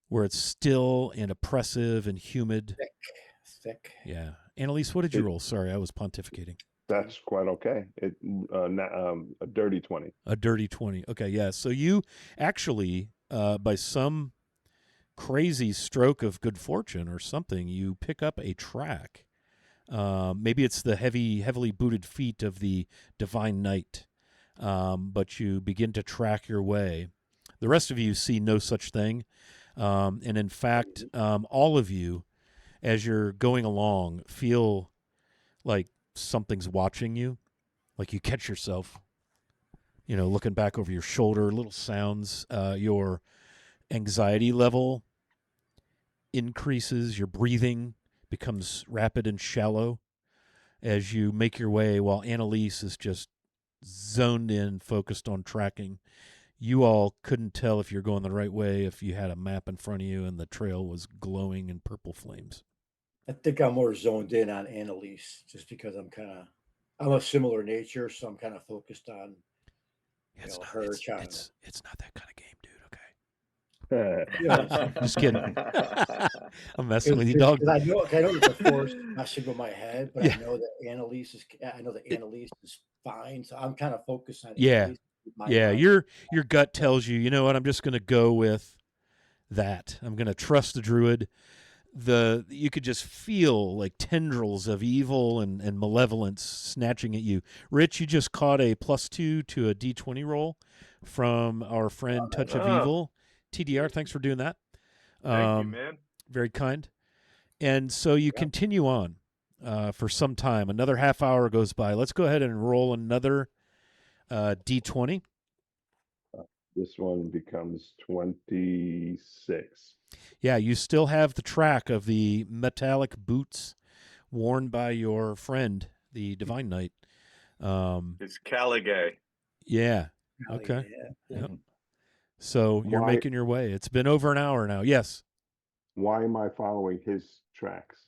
where it's still and oppressive and humid? Thick. Yeah. Annalise, what did you roll? Sorry, I was pontificating. That's quite okay. A dirty 20. A dirty 20. Okay, yeah. So you actually, by some crazy stroke of good fortune or something, you pick up a track. Maybe it's the heavily booted feet of the Divine Knight, but you begin to track your way. The rest of you see no such thing. And in fact, all of you, as you're going along, feel like something's watching you. Like you catch yourself, looking back over your shoulder, little sounds. Your anxiety level increases, your breathing becomes rapid and shallow as you make your way, while Annalise is just zoned in, focused on tracking. You all couldn't tell if you're going the right way if you had a map in front of you and the trail was glowing in purple flames. I think I'm more zoned in on Annalise just because I'm a similar nature, so I'm kind of focused on It's not, her it's, trying it's, it's not that kind of game, dude, okay? to. Just kidding. I'm messing with you, dog. I know that the force is messing with my head, but Yeah. I know that Annalise is fine. So I'm kind of focused on Yeah. Annalise. Yeah, your gut tells you, you know what, I'm just going to go with that. I'm going to trust the druid. You could just feel like tendrils of evil and malevolence snatching at you. Rich, you just caught a +2 to a D20 roll from our friend Touch of Evil. TDR, thanks for doing that. Thank you, man. Very kind. And so you continue on for some time. Another half hour goes by. Let's go ahead and roll another D20. This one becomes 26. Yeah, you still have the track of the metallic boots worn by your friend, the Divine Knight. It's Caligay. Yeah. Okay. Yep. So you're making your way. It's been over an hour now. Yes. Why am I following his tracks?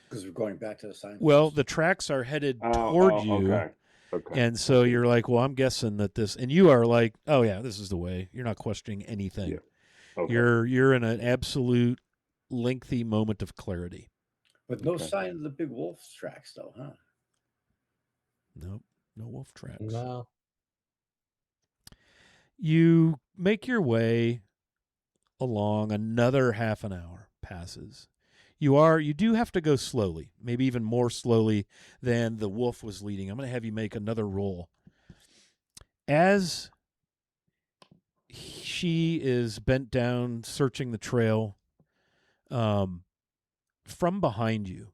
Because we're going back to the signpost. Well, the tracks are headed toward you. Okay. And so you're like, well, I'm guessing that this, and you are like, oh yeah, this is the way. You're not questioning anything. Yeah. Okay. You're in an absolute lengthy moment of clarity. But no sign of the big wolf's tracks, though, huh? Nope, no wolf tracks. No. You make your way along. Another half an hour passes. You do have to go slowly, maybe even more slowly than the wolf was leading. I'm going to have you make another roll. As she is bent down searching the trail, from behind you,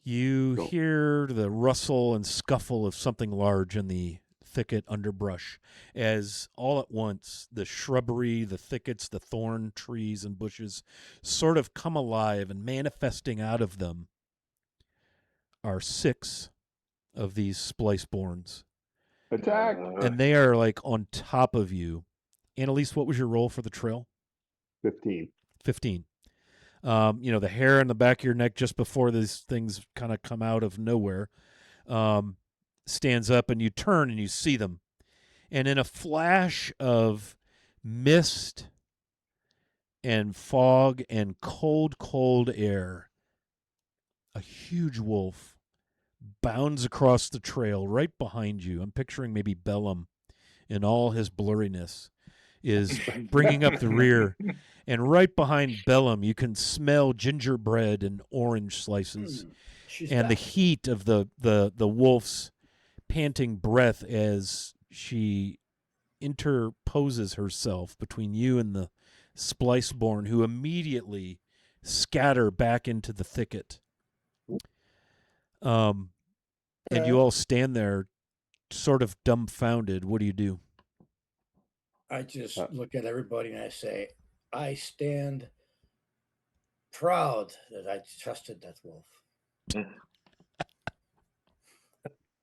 you hear the rustle and scuffle of something large in the thicket underbrush, as all at once the shrubbery, the thickets, the thorn trees and bushes sort of come alive, and manifesting out of them are 6 of these spliceborns. Attack! And they are like on top of you. Annalise, what was your roll for the trail? 15. 15. The hair on the back of your neck just before these things kind of come out of nowhere stands up, and you turn and you see them. And in a flash of mist and fog and cold, cold air, a huge wolf bounds across the trail right behind you. I'm picturing maybe Bellum in all his blurriness is bringing up the rear. And right behind Bellum, you can smell gingerbread and orange slices, and the heat of the wolf's panting breath as she interposes herself between you and the spliceborn, who immediately scatter back into the thicket. And you all stand there sort of dumbfounded. What do? I just look at everybody and I say, I stand proud that I trusted that wolf.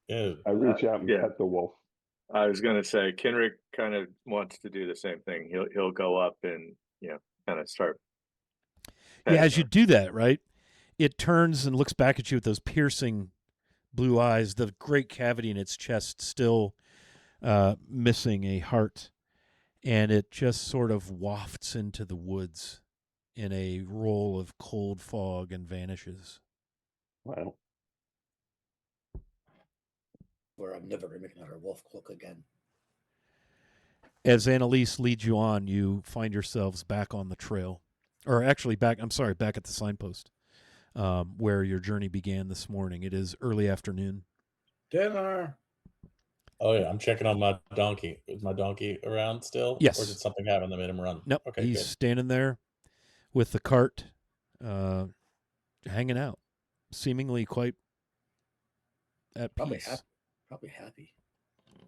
Yeah. I reach out and pet the wolf. I was going to say, Kenrick kind of wants to do the same thing. He'll go up and kind of start. Yeah, as you do that, right, it turns and looks back at you with those piercing blue eyes, the great cavity in its chest still missing a heart, and it just sort of wafts into the woods in a roll of cold fog and vanishes. Wow. Where I'm never going to make another wolf cloak again. As Annalise leads you on, you find yourselves back on the trail. Or actually back at the signpost where your journey began this morning. It is early afternoon. Dinner. Oh yeah, I'm checking on my donkey. Is my donkey around still? Yes. Or did something happen that made him run? Nope. Okay, he's good. standing there with the cart, hanging out, seemingly quite at peace. Probably happy.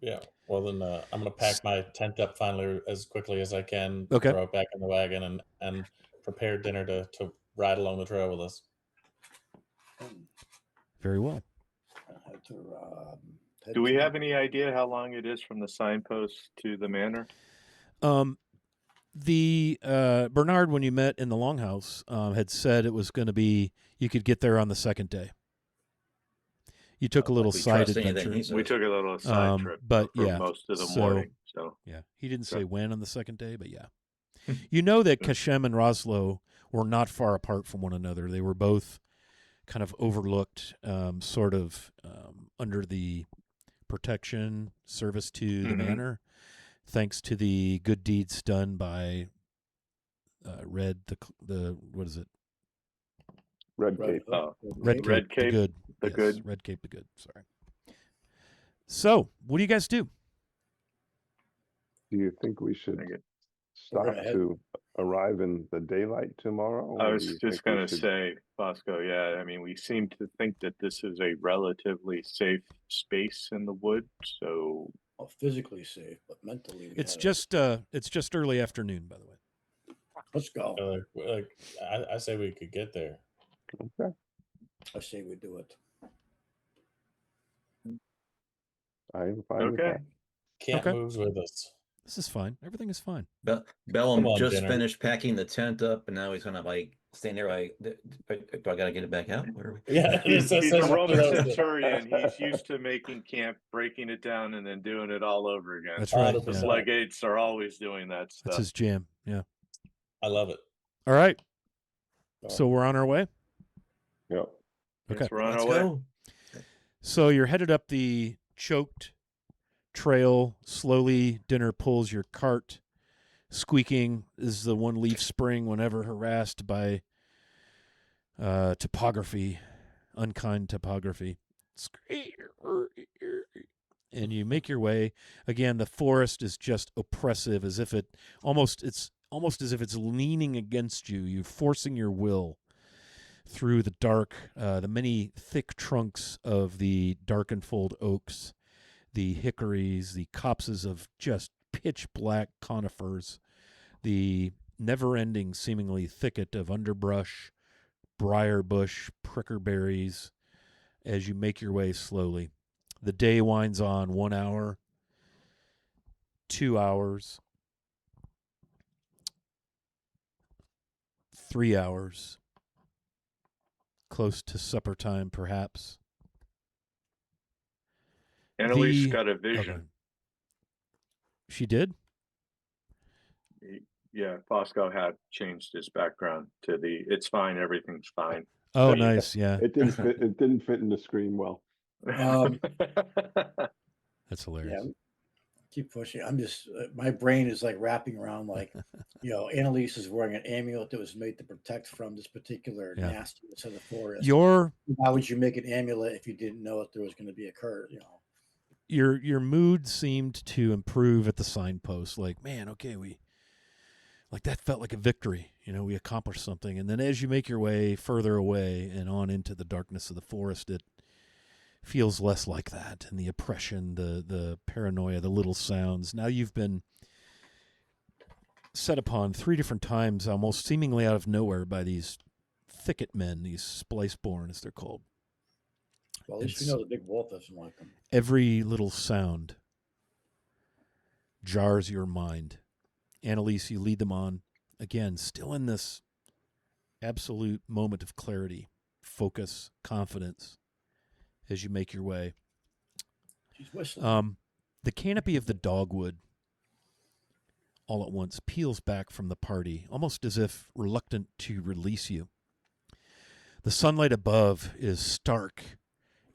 Yeah. Well, then I'm going to pack my tent up finally as quickly as I can, Okay. throw it back in the wagon, and prepare dinner to ride along the trail with us. Very well. Do we have any idea how long it is from the signpost to the manor? The Bernard, when you met in the longhouse, had said it was going to be, you could get there on the second day. You took a little side adventure. We took a little side trip, but for most of the morning. So yeah, he didn't say when on the second day, but yeah. You know that Kashem and Roslo were not far apart from one another. They were both kind of overlooked, sort of under the protection, service to the manor, thanks to the good deeds done by Red, the what is it? Red Cape. Red Cape, the good. The good. Red Cape, the good. Sorry. So, what do you guys do? Do you think we should stop to arrive in the daylight tomorrow? I was just going to say, Bosco, yeah, I mean, we seem to think that this is a relatively safe space in the woods, so... Well, physically safe, but mentally... It's just early afternoon, by the way. Let's go. I say we could get there. Okay. I say we do it. I am fine with that. Can't moves with us. This is fine. Everything is fine. Bellum just finished packing the tent up, and now he's gonna stand there do I gotta get it back out? Where are we? Yeah, he's a Roman centurion. He's used to making camp, breaking it down, and then doing it all over again. That's right. The legates are always doing that stuff. That's his jam. Yeah, I love it. All right, so we're on our way. Yep. Okay, yes, we're on our way. So you're headed up the choked trail. Slowly, Dinner pulls your cart. Squeaking is the one leaf spring whenever harassed by topography, unkind topography. And you make your way. Again, the forest is just oppressive, as if it's almost as if it's leaning against you. You're forcing your will through the dark, the many thick trunks of the darkenfold oaks, the hickories, the copses of just pitch black conifers, the never-ending, seemingly thicket of underbrush, briar bush, prickerberries, as you make your way slowly. The day winds on 1 hour, 2 hours, 3 hours, close to supper time, perhaps. Annalise got a vision. Okay. She did? Yeah, Fosco had changed his background to the "it's fine, everything's fine." Oh, nice. Yeah, It didn't fit. It didn't fit in the screen well. that's hilarious. Yeah, keep pushing. I'm just my brain is like wrapping around like, Annalise is wearing an amulet that was made to protect from this particular nastiness of the forest. How would you make an amulet if you didn't know if there was going to be a curse? Your mood seemed to improve at the signpost. Like, man, okay, that felt like a victory. We accomplished something. And then as you make your way further away and on into the darkness of the forest, it feels less like that. And the oppression, the paranoia, the little sounds. Now you've been set upon 3 different times, almost seemingly out of nowhere, by these thicket men, these spliceborn, as they're called. Well, at least we know the big wolf doesn't like them. Every little sound jars your mind. Annalise, you lead them on. Again, still in this absolute moment of clarity, focus, confidence as you make your way. She's whistling. The canopy of the dogwood all at once peels back from the party, almost as if reluctant to release you. The sunlight above is stark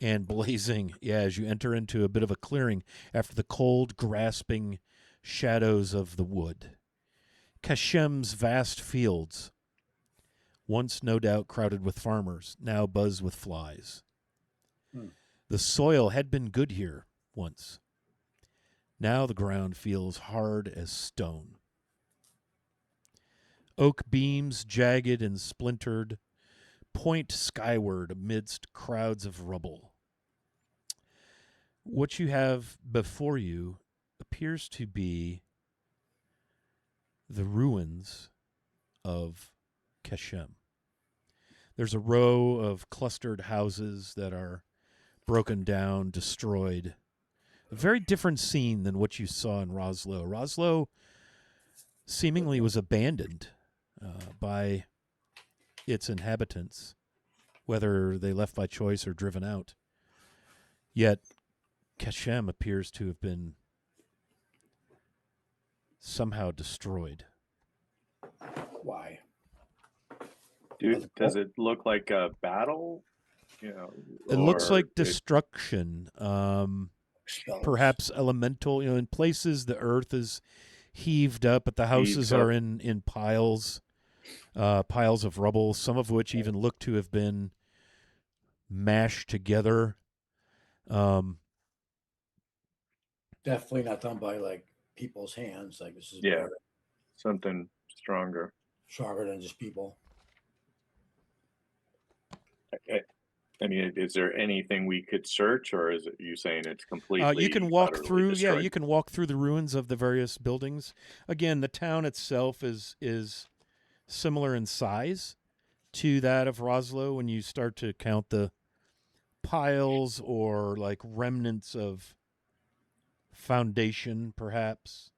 and blazing, as you enter into a bit of a clearing after the cold, grasping shadows of the wood. Kashem's vast fields, once no doubt crowded with farmers, now buzz with flies. The soil had been good here once. Now the ground feels hard as stone. Oak beams, jagged and splintered, point skyward amidst crowds of rubble. What you have before you appears to be the ruins of Keshem. There's a row of clustered houses that are broken down, destroyed. A very different scene than what you saw in Roslo. Roslo seemingly was abandoned by its inhabitants, whether they left by choice or driven out. Yet Keshem appears to have been somehow destroyed. Why? Does it look like a battle? It looks like destruction. Perhaps elemental. In places the earth is heaved up, but the houses are in piles of rubble, some of which even look to have been mashed together. Definitely not done by like people's hands. Like this is something stronger than just people. I mean, is there anything we could search, or is it you saying it's completely? You can walk utterly through. destroyed? Yeah, you can walk through the ruins of the various buildings. Again, the town itself is similar in size to that of Roslo. When you start to count the piles or like remnants of foundation, perhaps.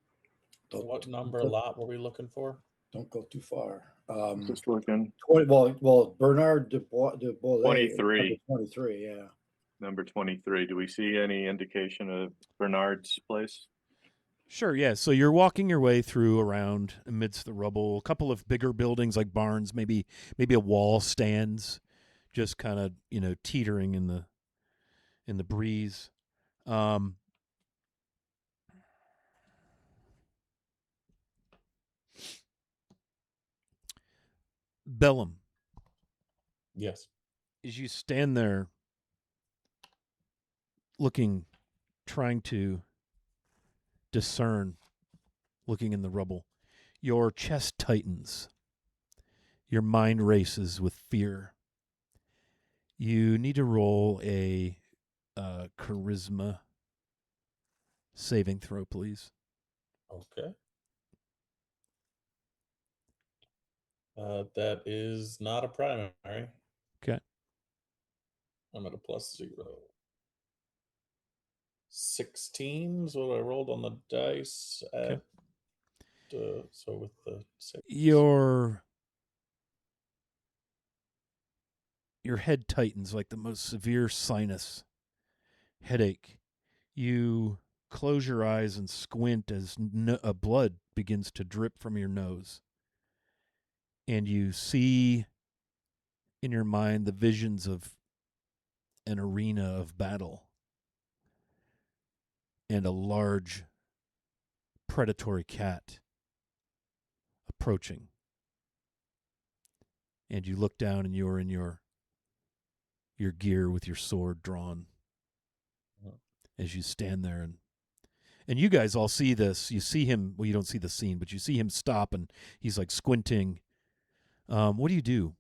What number lot were we looking for? Don't go too far. Just looking. Bernard de Bollé, 23. 23, yeah. Number 23. Do we see any indication of Bernard's place? Sure, yeah. So you're walking your way through around amidst the rubble. A couple of bigger buildings like barns, maybe a wall stands, just kind of teetering in the breeze. Bellum, Yes. as you stand there looking, trying to discern, looking in the rubble, your chest tightens. Your mind races with fear. You need to roll a charisma saving throw, please. Okay. That is not a primary. Okay. I'm at a +0. 16 is what I rolled on the dice. Okay. So with the 6. Your head tightens like the most severe sinus headache. You close your eyes and squint as blood begins to drip from your nose. And you see in your mind the visions of an arena of battle and a large predatory cat approaching. And you look down and you're in your gear with your sword drawn as you stand there, and you guys all see this. You see him, well, you don't see the scene, but you see him stop and he's like squinting. What do you do?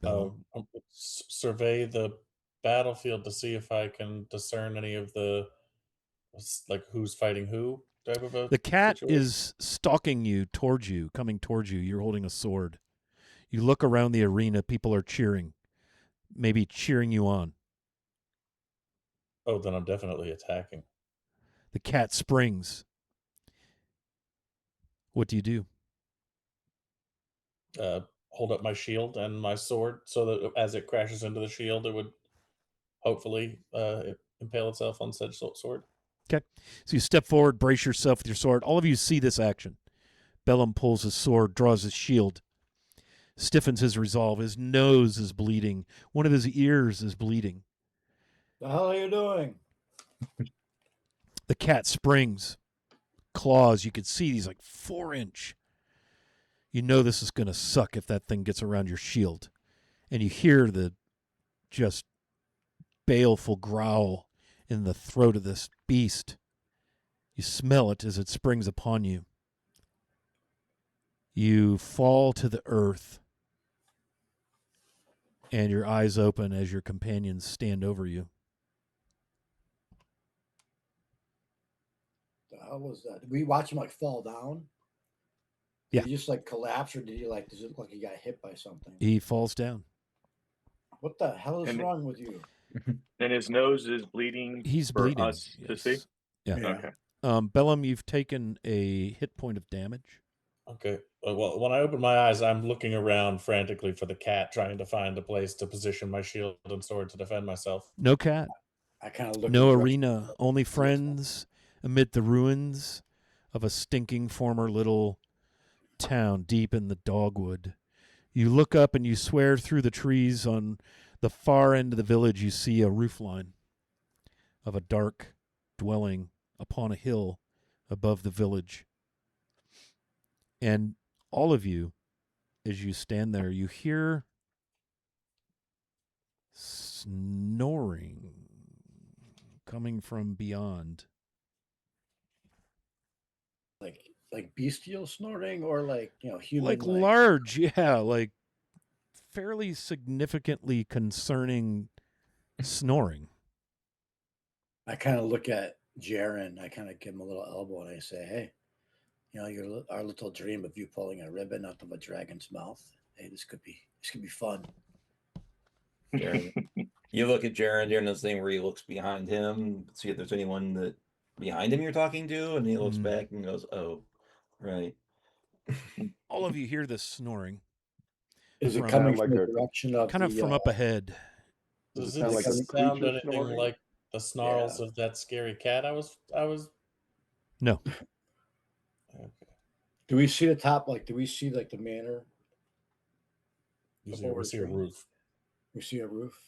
Bellum? Survey the battlefield to see if I can discern any of the, like, who's fighting who type of a The cat situation. is stalking you, coming towards you. You're holding a sword. You look around the arena. People are cheering, maybe cheering you on. Oh, then I'm definitely attacking. The cat springs. What do you do? Hold up my shield and my sword so that as it crashes into the shield, it would hopefully impale itself on said sword. Okay. So you step forward, brace yourself with your sword. All of you see this action. Bellum pulls his sword, draws his shield, stiffens his resolve. His nose is bleeding. One of his ears is bleeding. The hell are you doing? The cat springs, claws. You could see these like 4-inch. You know this is going to suck if that thing gets around your shield. And you hear the just baleful growl in the throat of this beast. You smell it as it springs upon you. You fall to the earth, and your eyes open as your companions stand over you. The hell was that? Did we watch him like fall down? Did Yeah. he just like collapse, or did he like? Does it look like he got hit by something? He falls down. What the hell is And- wrong with you? And his nose is bleeding. He's for bleeding. us to see. Yeah. Okay. Bellum, you've taken a hit point of damage. Okay. Well, when I open my eyes, I'm looking around frantically for the cat, trying to find a place to position my shield and sword to defend myself. No cat. I kind of look. No in the arena. direction- Only friends amid the ruins of a stinking former little town deep in the dogwood. You look up and you swear through the trees on the far end of the village you see a roofline of a dark dwelling upon a hill above the village. And all of you, as you stand there, you hear snoring coming from beyond. like bestial snorting, or like human, Like large, yeah, like fairly significantly concerning snoring. I kind of look at Jaren. I kind of give him a little elbow and I say, "Hey, our little dream of you pulling a ribbon out of a dragon's mouth. Hey, this could be fun." Jaren. You look at Jaren doing this thing where he looks behind him, see if there's anyone that behind him you're talking to, and he looks back and goes, "Oh, right." All of you hear this snoring. Is it From- coming Like from the a- direction of kind of the, from up ahead. Does it it sound like a sound creature anything snoring? like the snarls of that scary cat? I was. No. Okay. Do we see the top? Like, do we see like the manor? Usually we see a Forward roof. We see a roof.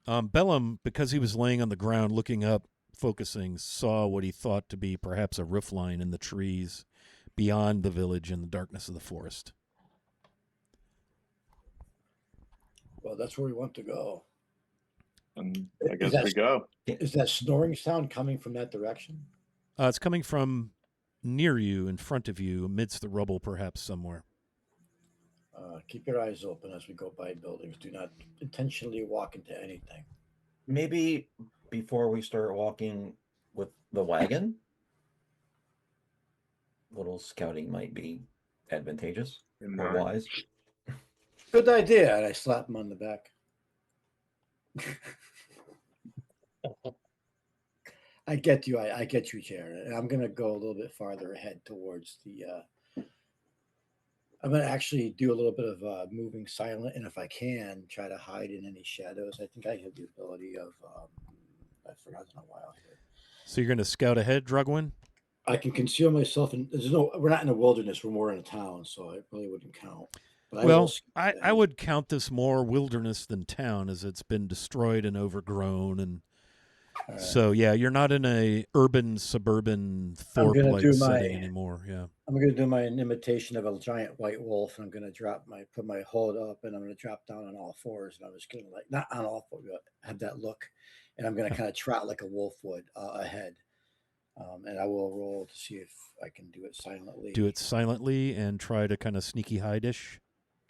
Bellum, because he was laying on the ground looking up, focusing, saw what he thought to be perhaps a roof line in the trees beyond the village in the darkness of the forest. Well, that's where we want to go. And I Is guess that- we go. Is that snoring sound coming from that direction? It's coming from near you, in front of you, amidst the rubble, perhaps somewhere. Keep your eyes open as we go by buildings. Do not intentionally walk into anything. Maybe before we start walking with the wagon, little scouting might be advantageous And, or wise. Good idea. And I slap him on the back. I get you. I get you, Jared. And I'm going to go a little bit farther ahead towards the. I'm going to actually do a little bit of moving silent, and if I can, try to hide in any shadows. I think I have the ability of. I forgot in a while here. So you're going to scout ahead, Drugwin? I can conceal myself, and there's no. We're not in a wilderness. We're more in a town, so it really wouldn't count. But Well, I would count this more wilderness than town, as it's been destroyed and overgrown, and so yeah, you're not in a urban suburban Thorpe-like setting anymore. Yeah, I'm going to do my imitation of a giant white wolf, and I'm going to put my hood up, and I'm going to drop down on all fours, and I'm just going to not on all fours, but have that look, and I'm going to kind of trot like a wolf would ahead. And I will roll to see if I can do it silently. Do it silently and try to kind of sneaky hide-ish.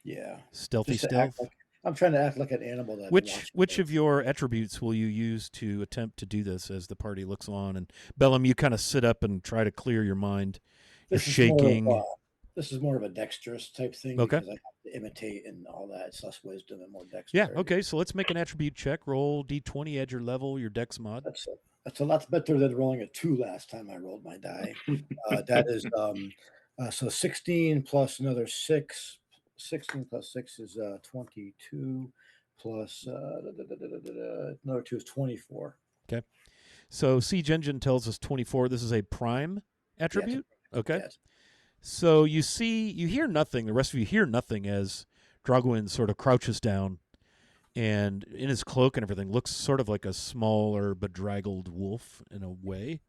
Yeah. Stealthy stealth. I'm trying to act like an animal. Which of your attributes will you use to attempt to do this as the party looks on? And Bellum, you kind of sit up and try to clear your mind. You're shaking. This is more of a dexterous type thing. Okay. Because I have to imitate and all that. It's less wisdom and more dexterity. Yeah, okay. So let's make an attribute check. Roll D20 at your level, your dex mod. That's a lot better than rolling a 2 last time I rolled my die. That is so 16 plus another 6. 16 plus 6 is 22 plus another 2 is 24. Okay. So Siege Engine tells us 24. This is a prime attribute? Yes. Okay. Yes. So you hear nothing. The rest of you hear nothing as Dragwin sort of crouches down and in his cloak and everything looks sort of like a smaller, bedraggled wolf in a way.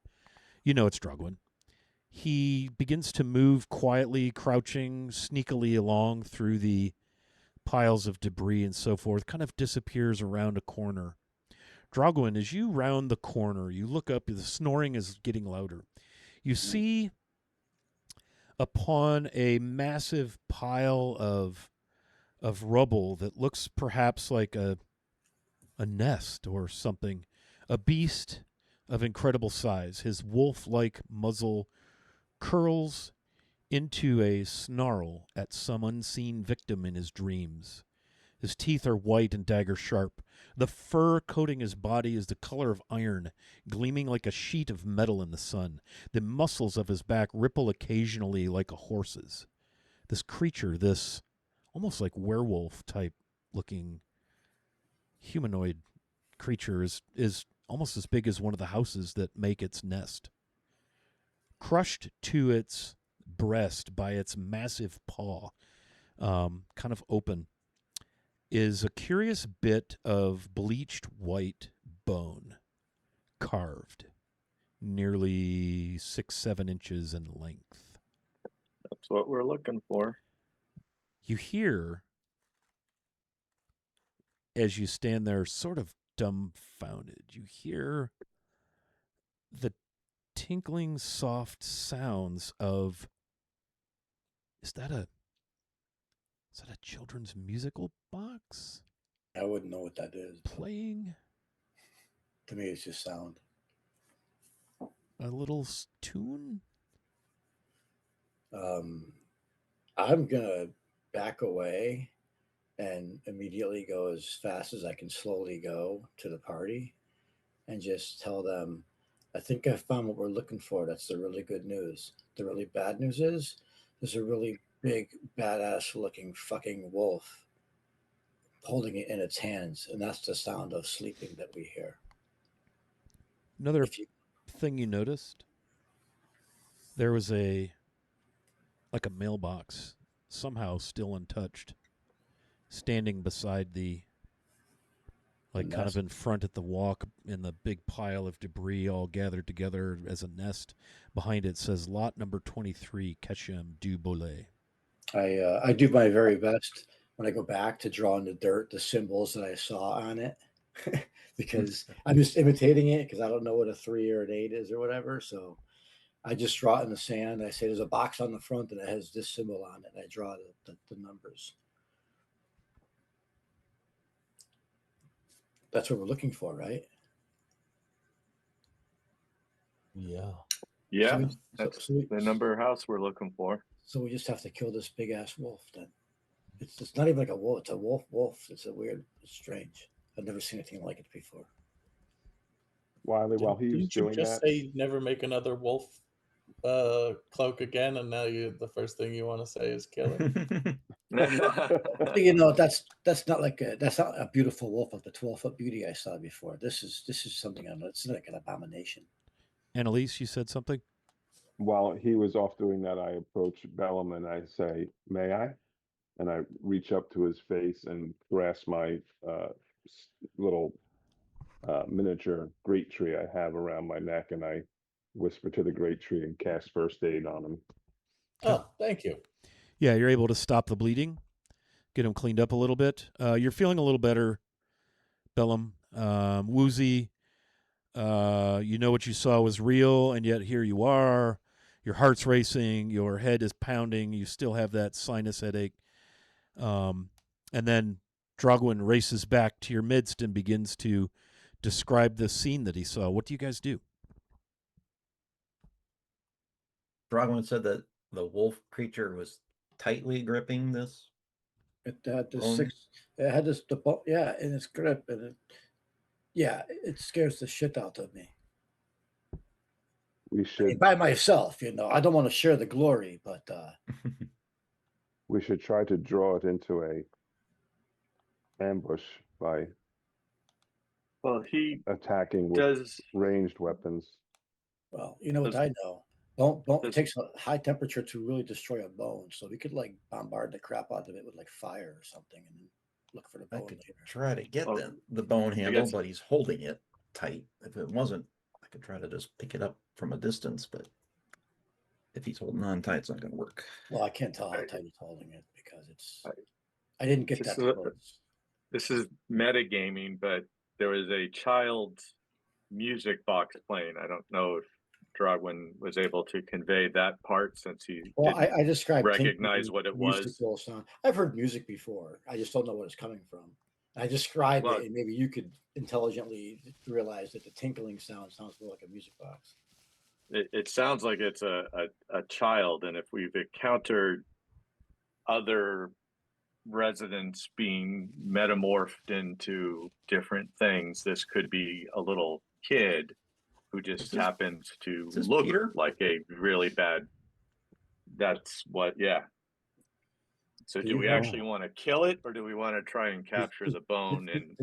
You know it's Drugwin. He begins to move quietly, crouching, sneakily along through the piles of debris and so forth, kind of disappears around a corner. Dragwin, as you round the corner, you look up, the snoring is getting louder. You see upon a massive pile of rubble that looks perhaps like a nest or something, a beast of incredible size. His wolf-like muzzle curls into a snarl at some unseen victim in his dreams. His teeth are white and dagger sharp. The fur coating his body is the color of iron, gleaming like a sheet of metal in the sun. The muscles of his back ripple occasionally like a horse's. This creature, this almost like werewolf type looking humanoid creature is almost as big as one of the houses that make its nest. Crushed to its breast by its massive paw, kind of open, is a curious bit of bleached white bone, carved, nearly 6-7 inches in length. That's what we're looking for. You hear, as you stand there sort of dumbfounded, you hear the tinkling soft sounds of, is that a children's musical box I wouldn't know what that is. playing To me, it's just sound. a little tune? I'm gonna back away and immediately go as fast as I can slowly go to the party and just tell them, I think I found what we're looking for. That's the really good news. The really bad news is there's a really big, badass looking fucking wolf holding it in its hands, and that's the sound of sleeping that we hear. Another thing you noticed, there was a mailbox, somehow still untouched, standing beside the, kind of in front at the walk in the big pile of debris all gathered together as a nest. Behind it says lot number 23, Keshem du Bolet. I do my very best when I go back to draw in the dirt the symbols that I saw on it because I'm just imitating it because I don't know what a 3 or an 8 is or whatever. So I just draw it in the sand. I say there's a box on the front that has this symbol on it. And I draw the numbers. That's what we're looking for, right? Yeah. Yeah, we- that's so we- the number house we're looking for. So we just have to kill this big ass wolf then. It's not even like a wolf. It's a wolf. It's a weird, it's strange. I've never seen anything like it before. Wiley, while he was Didn't you doing just that, say you'd never make another wolf cloak again, and now the first thing you want to say is kill it? You know, that's not like that's not a beautiful wolf like the 12-foot beauty I saw before. This is something I know. It's like an abomination. Annalise, you said something? while he was off doing that, I approach Bellum and I say, "May I?" And I reach up to his face and grasp my little miniature great tree I have around my neck, and I whisper to the great tree and cast first aid on him. Oh, thank you. Yeah, you're able to stop the bleeding, get him cleaned up a little bit. You're feeling a little better, Bellum. Woozy, you know what you saw was real, and yet here you are. Your heart's racing, your head is pounding, you still have that sinus headache. And then Drogwin races back to your midst and begins to describe the scene that he saw. What do you guys do? Drogwin said that the wolf creature was tightly gripping this. It had this Bone? it had this yeah, in its grip, and it scares the shit out of me. We I mean, should by myself, you know. I don't want to share the glory, but we should try to draw it into a ambush by Well, he attacking with does. ranged weapons. well, you know what Does- I know. Bone it does- takes a high temperature to really destroy a bone, so we could like bombard the crap out of it with like fire or something, and then look for the I bone could later. try to get Oh, the bone handle, guess- but he's holding it tight. If it wasn't, I could try to just pick it up from a distance, but if he's holding on tight, it's not going to work. Well, I can't tell how Right. tight he's holding it because it's. Right. I didn't get This that is a- close. This is metagaming, but there was a child's music box playing. I don't know if Drogwin was able to convey that part since he Well, didn't I described recognize tinkling, what it was. musical sound. I've heard music before. I just don't know what it's coming from. I describe Well- it, and maybe you could intelligently realize that the tinkling sound sounds more like a music box. It sounds like it's a child, and if we've encountered other residents being metamorphed into different things, this could be a little kid who just Is this- happens to is this look Peter? like a really bad. That's what, yeah. So do we Peter? actually want to kill it, or do we want to try and capture the bone and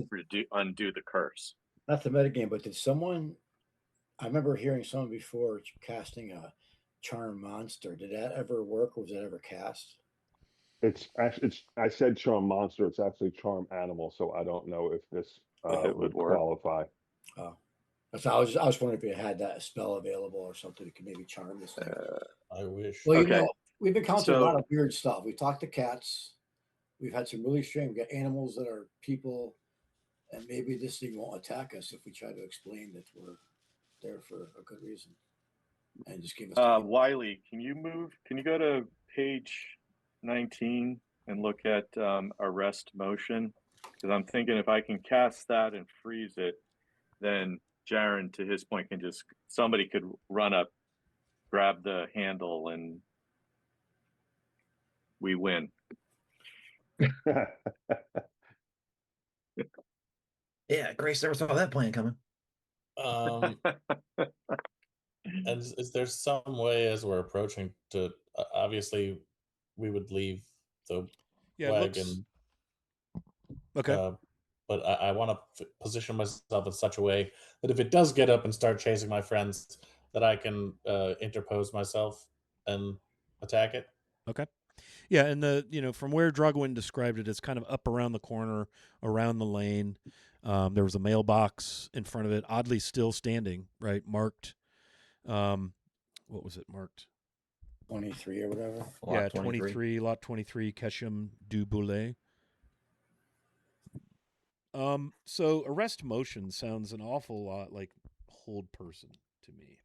undo the curse? Not the metagame, but did someone? I remember hearing someone before casting a charm monster. Did that ever work, or was that ever cast? It's actually, I said charm monster. It's actually charm animal. So I don't know if this If it would would work. qualify. Oh, so I was wondering if you had that spell available or something that could maybe charm this thing. I wish. Well, you Okay. know, we've encountered a lot So- of weird stuff. We talked to cats. We've had some really strange. We got animals that are people, and maybe this thing won't attack us if we try to explain that we're there for a good reason, and just give us. Wiley, can you go to page 19 and look at arrest motion? Because I'm thinking if I can cast that and freeze it, then Jaren, to his point, somebody could run up, grab the handle, and we win. Yeah, Grace never saw that plan coming. And is there some way as we're approaching to obviously we would leave the Yeah, it wagon, looks okay. but I want to position myself in such a way that if it does get up and start chasing my friends, that I can interpose myself and attack it. Yeah, and from where Drogwin described it, it's kind of up around the corner, around the lane. There was a mailbox in front of it, oddly still standing, right? Marked. What was it marked? 23 or whatever. Yeah, 23, lot 23, Kesham du Boulay. So arrest motion sounds an awful lot like hold person to me.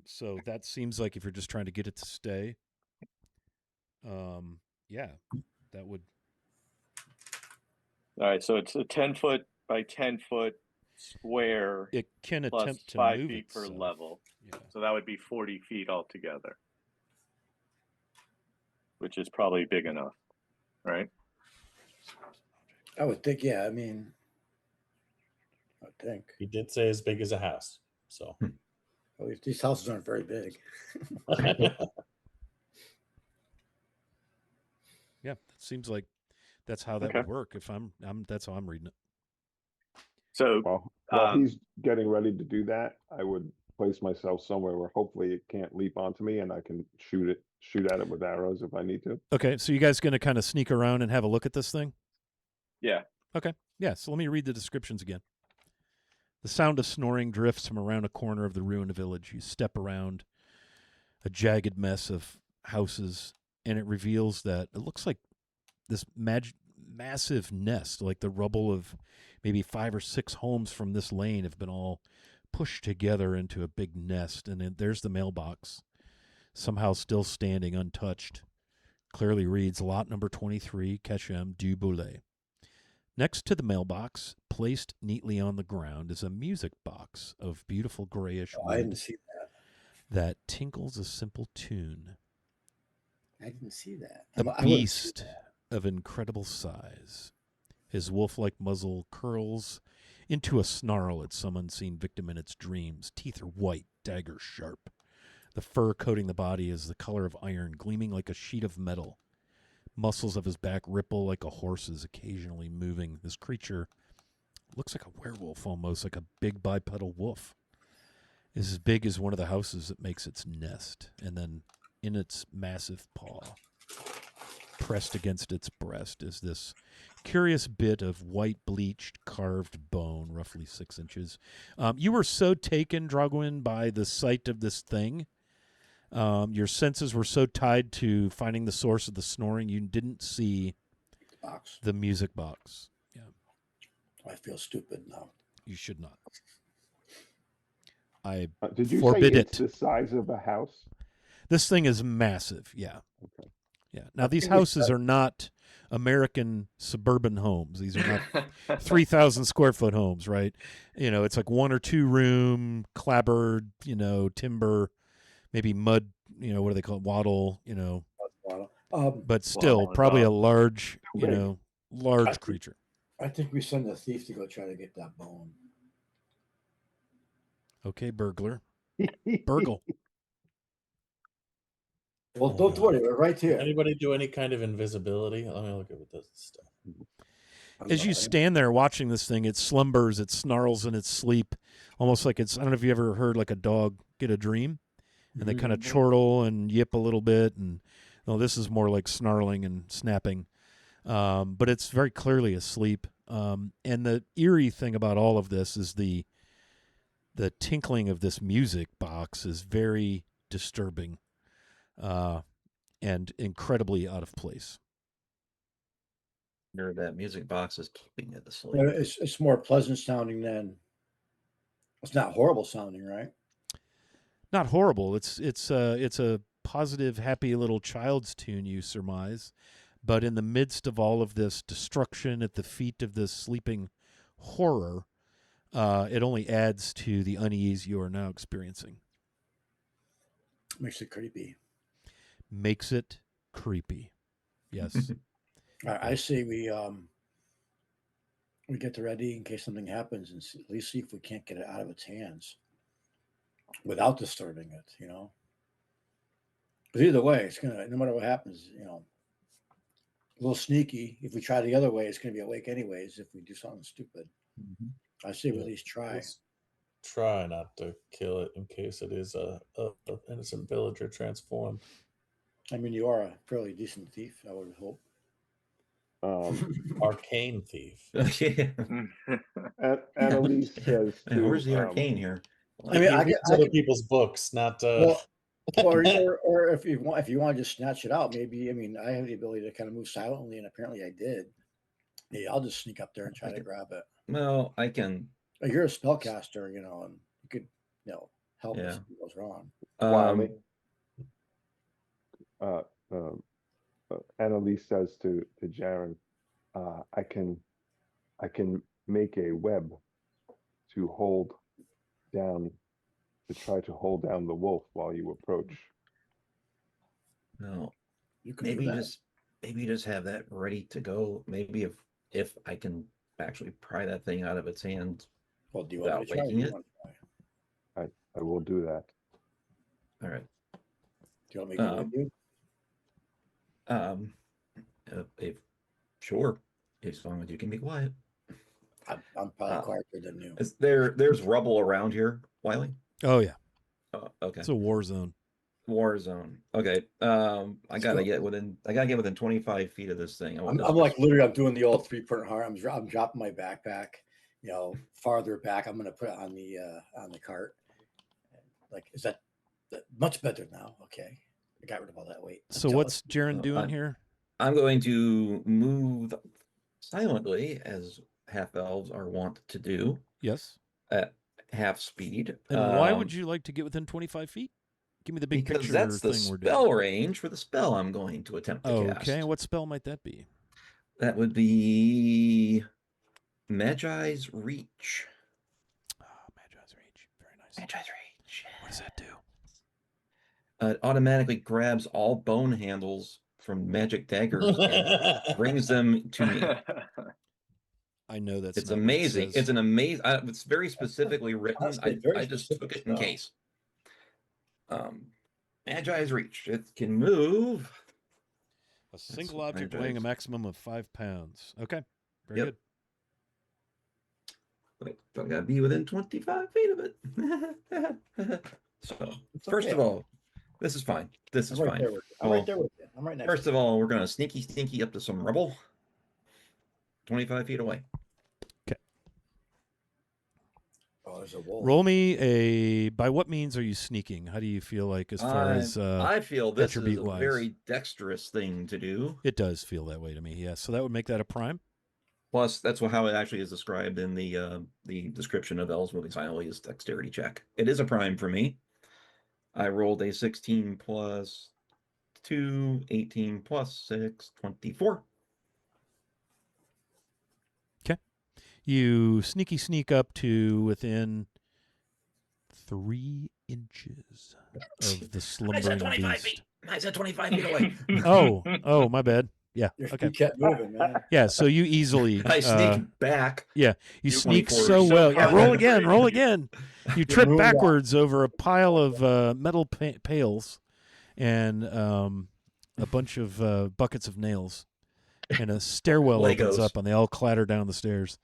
So that seems like if you're just trying to get it to stay, yeah, that would. All right, so it's a 10-foot by 10-foot square It can plus attempt to 5 move feet per itself. level. Yeah. So that would be 40 feet altogether, which is probably big enough, right? I would think, yeah. I mean, I would think. He did say as big as a house. So Well, these houses aren't very big. Yeah, that seems like that's how that Okay. would work. If I'm that's how I'm reading it. So While he's getting ready to do that, I would place myself somewhere where hopefully it can't leap onto me, and I can shoot at it with arrows if I need to. Okay, so you guys going to kind of sneak around and have a look at this thing? yeah, Okay. Yeah, so let me read the descriptions again. The sound of snoring drifts from around a corner of the ruined village. You step around a jagged mess of houses, and it reveals that it looks like this massive nest, like the rubble of maybe 5 or 6 homes from this lane have been all pushed together into a big nest. And then there's the mailbox, somehow still standing untouched. Clearly reads lot number 23, Ketchum du Boulet. Next to the mailbox, placed neatly on the ground, is a music box of beautiful grayish Oh, wood I didn't see that. that tinkles a simple tune. I didn't see that. A I wouldn't see beast that. of incredible size. His wolf-like muzzle curls into a snarl at some unseen victim in its dreams. Teeth are white, dagger sharp. The fur coating the body is the color of iron, gleaming like a sheet of metal. Muscles of his back ripple like a horse's, occasionally moving. This creature looks like a werewolf almost, like a big bipedal wolf. Is as big as one of the houses that makes its nest, and then in its massive paw, pressed against its breast, is this curious bit of white bleached carved bone, roughly 6 inches. You were so taken, Drogwin, by the sight of this thing. Your senses were so tied to finding the source of the snoring, you didn't see Box. the music box. Yeah, I feel stupid now. you should not. I Did you say forbid it's it. the size of a house? This thing is massive. Yeah. Okay. Yeah. Now, I these think we houses are not American suburban homes. These are not 3,000 square foot homes, right? You know, it's like 1 or 2 room, clapboard, timber, maybe mud, what do they call it? Wattle, but still Wattle and probably a bottom. large, Big. large creature. I think we send a thief to go try to get that bone. Okay, burglar. Burgle. Well, Oh, don't God. worry, we're right here. Anybody do any kind of invisibility? Let me look at what this stuff. As you stand there watching this thing, it slumbers, it snarls in its sleep, almost like it's, I don't know if you ever heard like a dog get a dream, and they kind of chortle and yip a little bit, and this is more like snarling and snapping, but it's very clearly asleep. And the eerie thing about all of this is the tinkling of this music box is very disturbing, and incredibly out of place. That music box is keeping it asleep. It's more pleasant sounding than. It's not horrible sounding, right? Not horrible. It's a positive, happy little child's tune, you surmise, but in the midst of all of this destruction at the feet of this sleeping horror, it only adds to the unease you are now experiencing. Makes it creepy. Makes it creepy. Yes. I say we get ready in case something happens, and at least see if we can't get it out of its hands without disturbing it. Because either way, it's gonna. No matter what happens, a little sneaky. If we try the other way, it's gonna be awake anyways. If we do something stupid, I say we at least try. Just try not to kill it in case it is a innocent villager transformed. I mean, you are a fairly decent thief, I would hope. Arcane thief. Annalise says to, Where's the arcane here? I mean, I read get other people's books, not. Well, or if you want to just snatch it out, maybe. I mean, I have the ability to kind of move silently, and apparently I did. Yeah, I'll just sneak up there and try to Okay. grab it. Well, I can. You're a spellcaster, and you could, help Yeah. if something goes wrong. Wiley. Um, Annalise says to Jaren, I can make a web to try to hold down the wolf while you approach. no, You can do maybe that. just have that ready to go. Maybe if I can actually pry that thing out of its hand Well, do you want me without to try? waking You it. want to try? I will do that. All right. Do you want me to go with you? If sure, as long as you can be quiet. I'm probably quieter than you. There's rubble around here, Wiley? Oh yeah, Oh, okay. it's a war zone. War zone. Okay. I gotta get within 25 feet of this thing. I'm like literally, I'm doing the old 3-point harm. I'm dropping my backpack, farther back. I'm gonna put it on the cart. Like, is that much better now? Okay, I got rid of all that weight. So what's Jaren doing here? I'm going to move silently, as half elves are wont to do. Yes. At half speed. And why would you like to get within 25 feet? Give me the big because picture that's the thing we're doing. spell range for the spell I'm going to attempt to cast. Okay, what spell might that be? That would be Magi's Reach. Magi's Reach. Very nice. Magi's Reach. What does that do? It automatically grabs all bone handles from magic daggers and brings them to me. I know that's It's not amazing. What it says. It's an amazing. It's very specifically written. I just took it in case. Magi's Reach. It can move. A single object weighing a maximum of 5 pounds. Okay, very Yep. good. But I gotta be within 25 feet of it. So, first of all, this is fine. This is fine. I'm right there with you. I'm right next. First of all, we're gonna sneaky up to some rubble. 25 feet away. Okay. Oh, there's a wolf. Roll me by what means are you sneaking? How do you feel like as far as I feel this is a attribute-wise? very dexterous thing to do. It does feel that way to me, yes. So that would make that a prime? Plus, that's how it actually is described in the description of Elves Moving Silently is dexterity check. It is a prime for me. I rolled a 16 plus 2, 18 plus 6, 24. Okay. You sneak up to within 3 inches of the slumbering beast. Feet. I said 25 feet away. Oh, my bad. Yeah. Okay. You kept moving, man. Yeah, so you easily I sneak back. Yeah, you sneak 24. so well. Yeah, roll again, roll Crazy. again. You trip backwards over a pile of metal pails and a bunch of buckets of nails, and a stairwell opens Legos. up, and they all clatter down the stairs.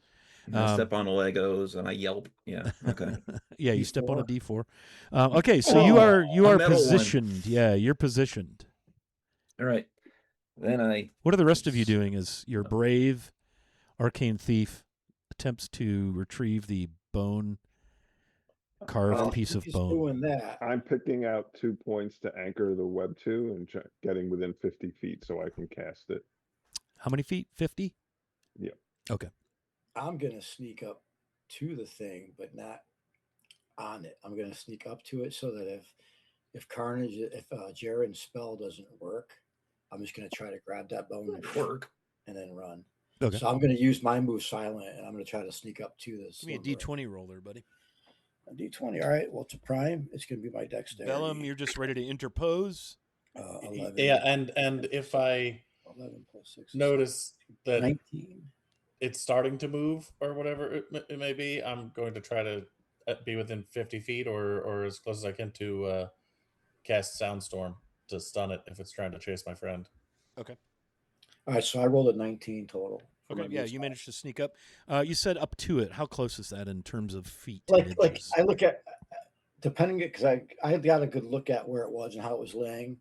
I step on the Legos and I yelp. Yeah. Okay. Yeah, you step on a D4. Okay, so you are metal positioned. one. Yeah, you're positioned. All right. Then What are the rest of you doing? Is your brave arcane thief attempts to retrieve the bone carved piece of He's bone? doing that. I'm picking out 2 points to anchor the web to and getting within 50 feet so I can cast it. How many feet? 50? Yeah. Okay. I'm gonna sneak up to the thing, but not on it. I'm gonna sneak up to it so that if Jaren's spell doesn't work, I'm just gonna try to grab that bone and then run. Okay. So I'm gonna use my move silent, and I'm gonna try to sneak up to this. Give me a D20 roller, buddy. A D20. All right. Well, it's a prime. It's gonna be my dexterity. Bellum, you're just ready to interpose. 11. Yeah, and if I 11 plus 6. notice that 19. it's starting to move or whatever it may be, I'm going to try to be within 50 feet or as close as I can to cast Soundstorm to stun it if it's trying to chase my friend. Okay. All right. So I rolled a 19 total. Okay. Yeah, you managed to sneak up. You said up to it. How close is that in terms of feet? Like I look at, depending, because I got a good look at where it was and how it was laying.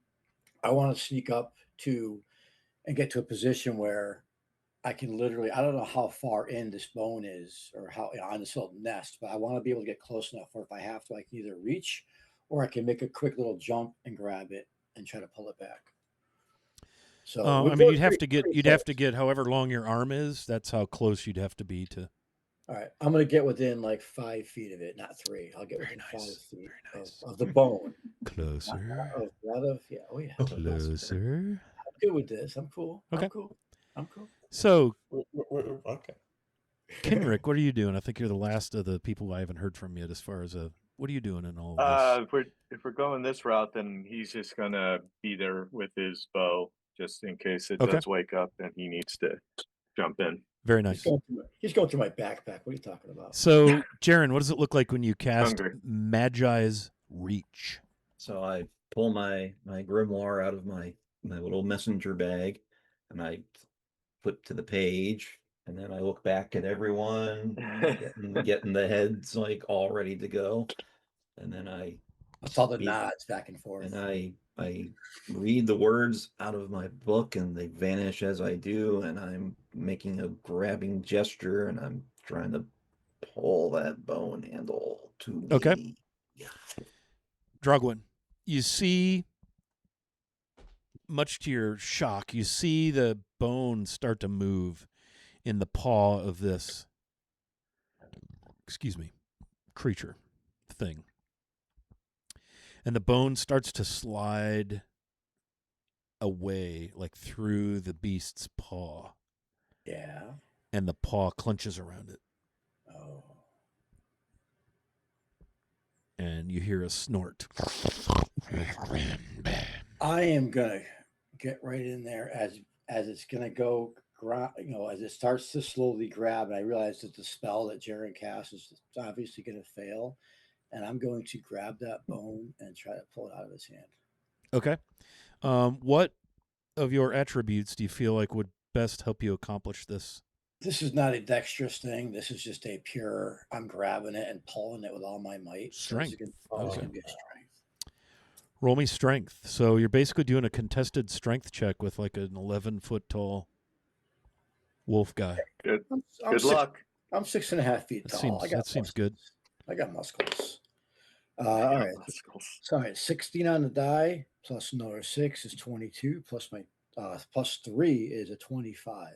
I want to sneak up to and get to a position where I can literally, I don't know how far in this bone is or how on this little nest, but I want to be able to get close enough where if I have to, I can either reach or I can make a quick little jump and grab it and try to pull it back. So I mean, you'd have to get however long your arm is. That's how close you'd have to be to. All right, I'm going to get within like 5 feet of it, not 3. I'll get Very within nice. 5 feet Very nice. of the bone. Closer. Yeah. Oh yeah. Closer. I'm good with this. I'm cool. Okay. I'm cool. So, Okay. Kenrick, what are you doing? I think you're the last of the people I haven't heard from yet. As far as what are you doing in all of this? If we're going this route, then he's just gonna be there with his bow, just in case it Okay. does wake up and he needs to jump in. Very nice. He's going through my backpack. What are you talking about? So, Jaren, what does it look like when you cast Hungry. Magi's Reach? So I pull my grimoire out of my little messenger bag, and I flip to the page, and then I look back at everyone, getting the heads like all ready to go, and then I saw the nods back and forth, and I read the words out of my book, and they vanish as I do, and I'm making a grabbing gesture, and I'm trying to pull that bone handle to me. Okay. Drugwin, you see, much to your shock, you see the bone start to move in the paw of this, creature, thing. And the bone starts to slide away, like through the beast's paw. Yeah. And the paw clenches around it. Oh. And you hear a snort. I am gonna get right in there as it's gonna go. As it starts to slowly grab, and I realize that the spell that Jaren casts is obviously going to fail, and I'm going to grab that bone and try to pull it out of his hand. Okay. What of your attributes do you feel like would best help you accomplish this? This is not a dexterous thing. This is just a pure, I'm grabbing it and pulling it with all my might. Strength. So it's going to be a strength. Roll me strength. So you're basically doing a contested strength check with like an 11-foot tall wolf guy. Good. I'm Good luck. I'm 6.5 feet tall. That seems good. I got muscles. All right. So, all right, 16 on the die plus another 6 is 22. Plus my plus 3 is a 25.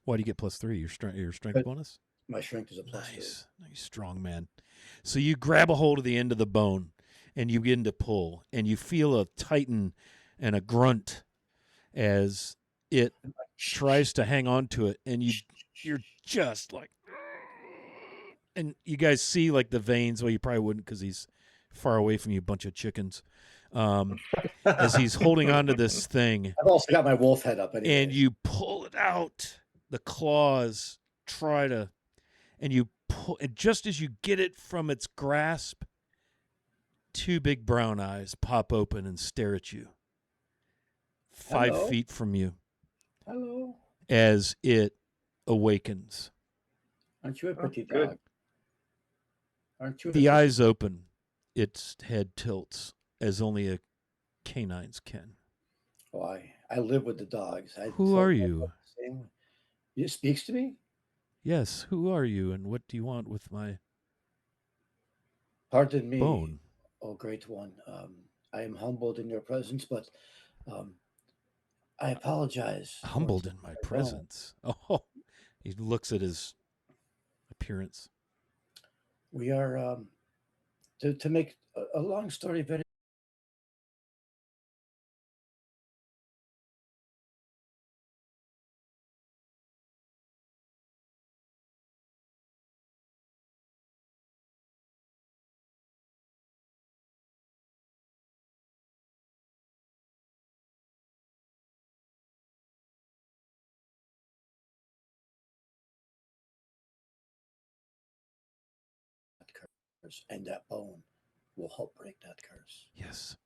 Why do you get plus 3? Your strength bonus? My strength is a plus 3. Nice, strong man. So you grab a hold of the end of the bone, and you begin to pull, and you feel a tighten and a grunt as it tries to hang on to it, and you're just like, and you guys see like the veins. Well, you probably wouldn't because he's far away from you, bunch of chickens. As he's holding on to this thing. I've also got my wolf head up anyway. And you pull it out. The claws try to, and you pull, and just as you get it from its grasp, 2 big brown eyes pop open and stare at you. 5 feet from you. Hello. As it awakens. Aren't you a pretty dog? Aren't you? The eyes open. Its head tilts as only a canine's can. Oh, I live with the dogs. Who are you? It speaks to me? Yes. Who are you, and what do you want with my Pardon me, bone? Oh, great one. I am humbled in your presence, but I apologize. Humbled in my presence? Oh, he looks at his appearance. We are, to make a long story very curse, and that bone will help break that curse. Yes.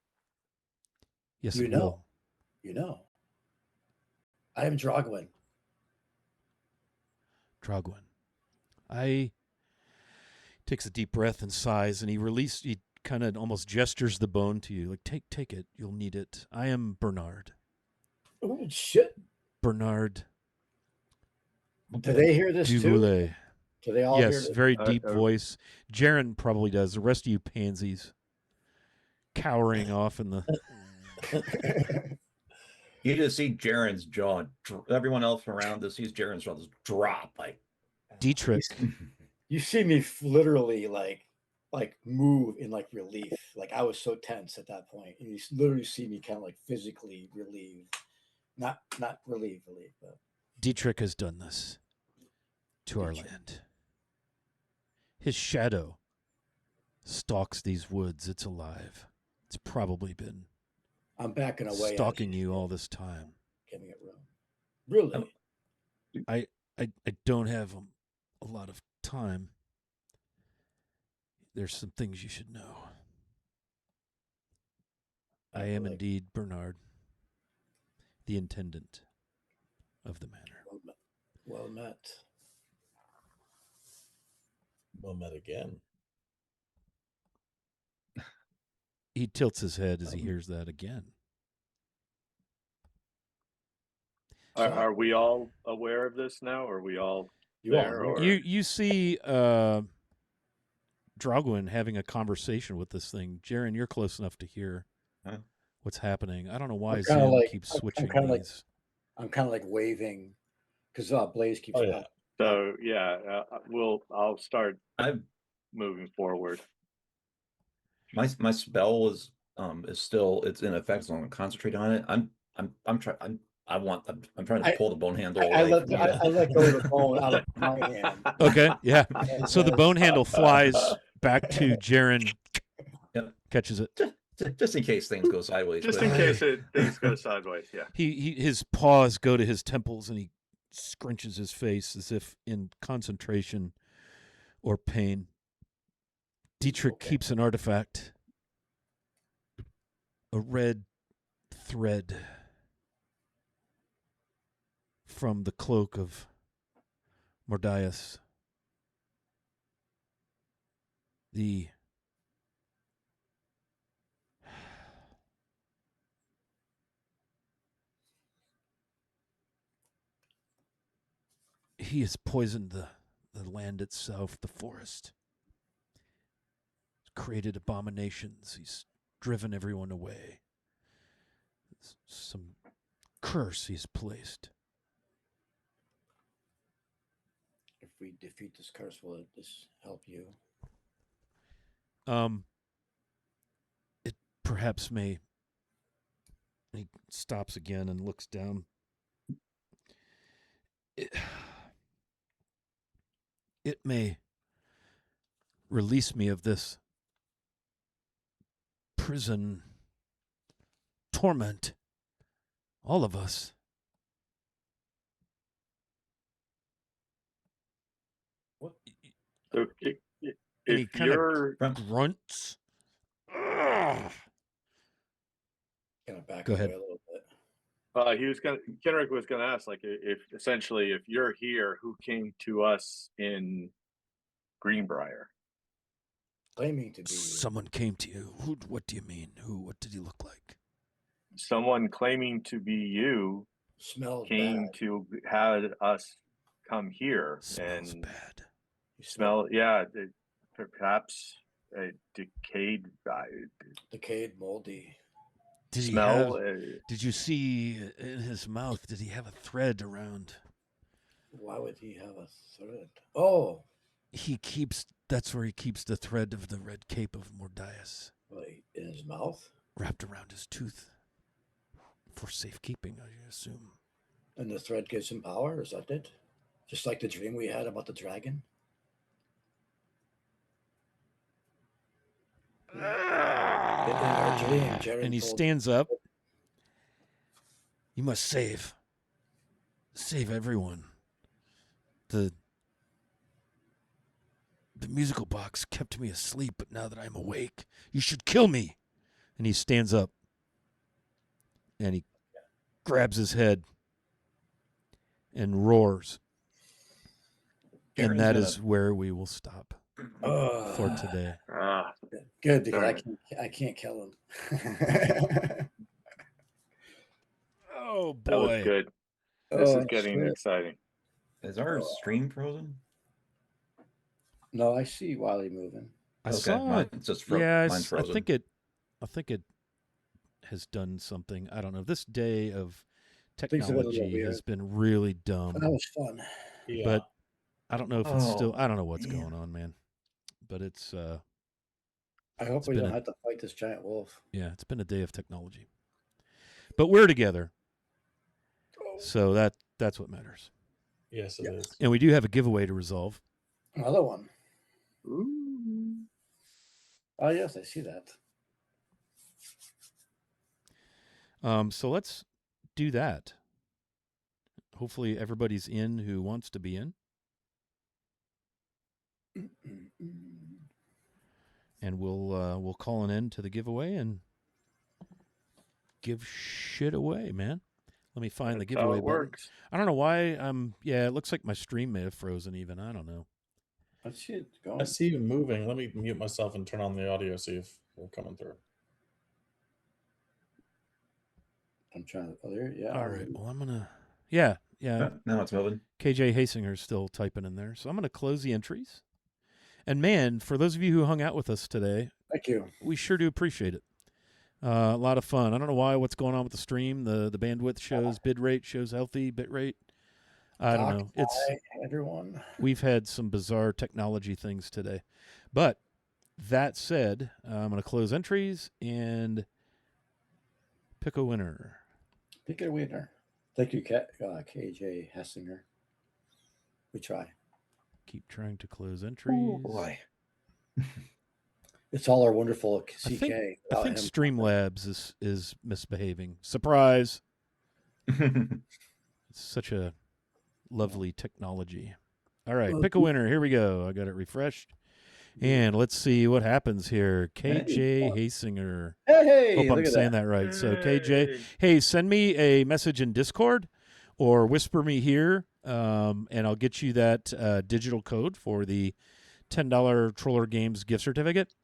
Yes, You it know. will. You know. I am Drogwin. Drogwin. He takes a deep breath and sighs, and he kind of almost gestures the bone to you, like, take it, you'll need it. I am Bernard. Oh, shit. Bernard. Do they hear this Dugoulet. too? Do they all hear Yes, this? very deep voice. Jaren probably does. The rest of you pansies cowering off in the... You just see Jaren's jaw. Everyone else around us sees Jaren's jaw just drop. Like Dietrich, You see me literally like move in like relief. Like I was so tense at that point, and you literally see me kind of like physically relieved, not relieved, but Dietrich has done this to our Dietrich. land. His shadow stalks these woods. It's alive. It's probably been I'm backing away. stalking you all this time. Giving it room. Really? I don't have a lot of time. There's some things you should know. I am like- indeed Bernard, the intendant of the manor. Well met. Well met again. He tilts his head as he hears that again. Are we all aware of this now? Are we all You all there? knew. Or You see Dragwin having a conversation with this thing. Jaren, you're close enough to hear Huh? what's happening. I don't know why I'm kinda Zoom like- keeps I'm switching kinda like- these. I'm kind of like waving because Blaze keeps. Oh, yeah. so? Yeah, I'll start I've moving forward. my spell is still it's in effect, so I'm gonna concentrate on it. I'm trying to pull the bone handle I away let from you. I let go of the bone out of my hand. Okay, yeah. So the bone handle flies back to Jaren, Yep. catches it. Just in case things go sideways. Just but- in case things go sideways. Yeah. His paws go to his temples and he scrunches his face as if in concentration or pain. Dietrich Okay. keeps an artifact, a red thread from the cloak of Mordias. He has poisoned the land itself, the forest. He's created abominations. He's driven everyone away. Some curse he's placed. If we defeat this curse, will this help you? It perhaps may. He stops again and looks down. It may release me of this prison torment. All of us. So And he if kinda you're grunts. Ugh. Kind of back Go away ahead. a little bit. Kenrick was gonna ask, like, if essentially if you're here, who came to us in Greenbriar? Claiming to be Someone came to you. What do you mean? What did he look like? Someone claiming to be you smells came bad. to had us come here Smells and bad. You perhaps a decayed decayed, moldy. Did he smell. have? Did you see in his mouth? Did he have a thread around? Why would he have a thread? Oh, He keeps. That's where he keeps the thread of the red cape of Mordias wait, in his mouth? wrapped around his tooth for safekeeping, I assume. And the thread gives him power? Is that it? Just like the dream we had about the dragon? In our dream, Jared And he told- stands up. You must save everyone. The musical box kept me asleep, but now that I'm awake, you should kill me. And he stands up and he grabs his head and roars. Jaren's And that gonna- is where we will stop for today. Good, because Alright. I can't kill him. Oh boy. That was good. This Oh, is getting shit. exciting. Is our stream frozen? No, I see Wiley moving. I Okay, saw it. mine's just Yeah, mine's I frozen. think it has done something. I don't know. This day of Things have been a little technology has weird. been really That dumb. was fun. Yeah. But I don't know if it's still. Oh, I don't know what's man. going on, man. But it's I hope It's we been don't a- have to fight this giant wolf. yeah, it's been a day of technology. But we're together, so that's what matters. Yes, it is. Yes. And we do have a giveaway to resolve. Another one. Ooh. Oh, yes, I see that. So let's do that. Hopefully everybody's in who wants to be in, and we'll call an end to the giveaway and give shit away, man. Let me find the That's how giveaway it button. works. I don't know why. Yeah, it looks like my stream may have frozen. Even I don't know. I see it I going. see you moving. Let me mute myself and turn on the audio, see if we're coming through. I'm trying to. Oh, there. Yeah. All right. Well, I'm gonna. Yeah. Now it's moving. KJ Hasinger's still typing in there, so I'm gonna close the entries. And man, for those of you who hung out with us today, Thank you. we sure do appreciate it. A lot of fun. I don't know what's going on with the stream. The bandwidth shows, bid rate shows healthy, bit rate. I don't know. Hi, everyone. We've had some bizarre technology things today. But that said, I'm going to close entries and pick a winner. Pick a winner. Thank you, KJ Hessinger. We try. Keep trying to close entries. Oh, boy. It's all our wonderful CK. I think without him. Streamlabs is misbehaving. Surprise. It's such a lovely technology. All right, pick a winner. Here we go. I got it refreshed. And let's see what happens here. KJ Hasinger. Hey, Hope look I'm at saying that. that right. So KJ, Hey. hey, send me a message in Discord or whisper me here, and I'll get you that digital code for the $10 Troller Games gift certificate.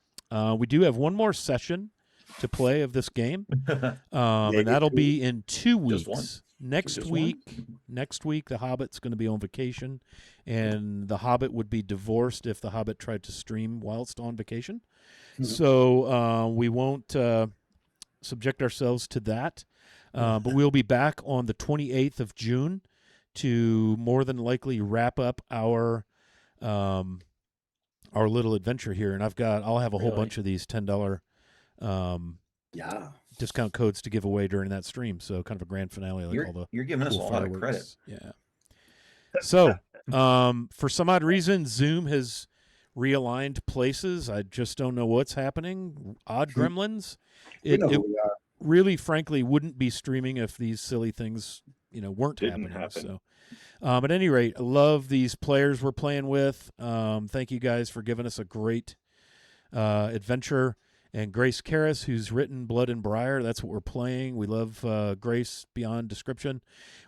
We do have one more session to play of this game, and that'll be in 2 Just one? weeks. Next Just week, one? the Hobbit's going to be on vacation, and the Hobbit would be divorced if the Hobbit tried to stream whilst on vacation. Mhm. So we won't subject ourselves to that, but we'll be back on the 28th of June to more than likely wrap up our little adventure here. And I'll have a whole Really? bunch of these $10 Yeah. discount codes to give away during that stream. So kind of a grand finale, like all the You're giving us cool a lot of fireworks. credit. Yeah. So, for some odd reason, Zoom has realigned places. I just don't know what's happening. Odd gremlins. We know It who we are. really, frankly, wouldn't be streaming if these silly things, weren't Didn't happening. happen. So, at any rate, I love these players we're playing with. Thank you guys for giving us a great adventure. And Grace Carras, who's written Blood and Briar, that's what we're playing. We love Grace beyond description.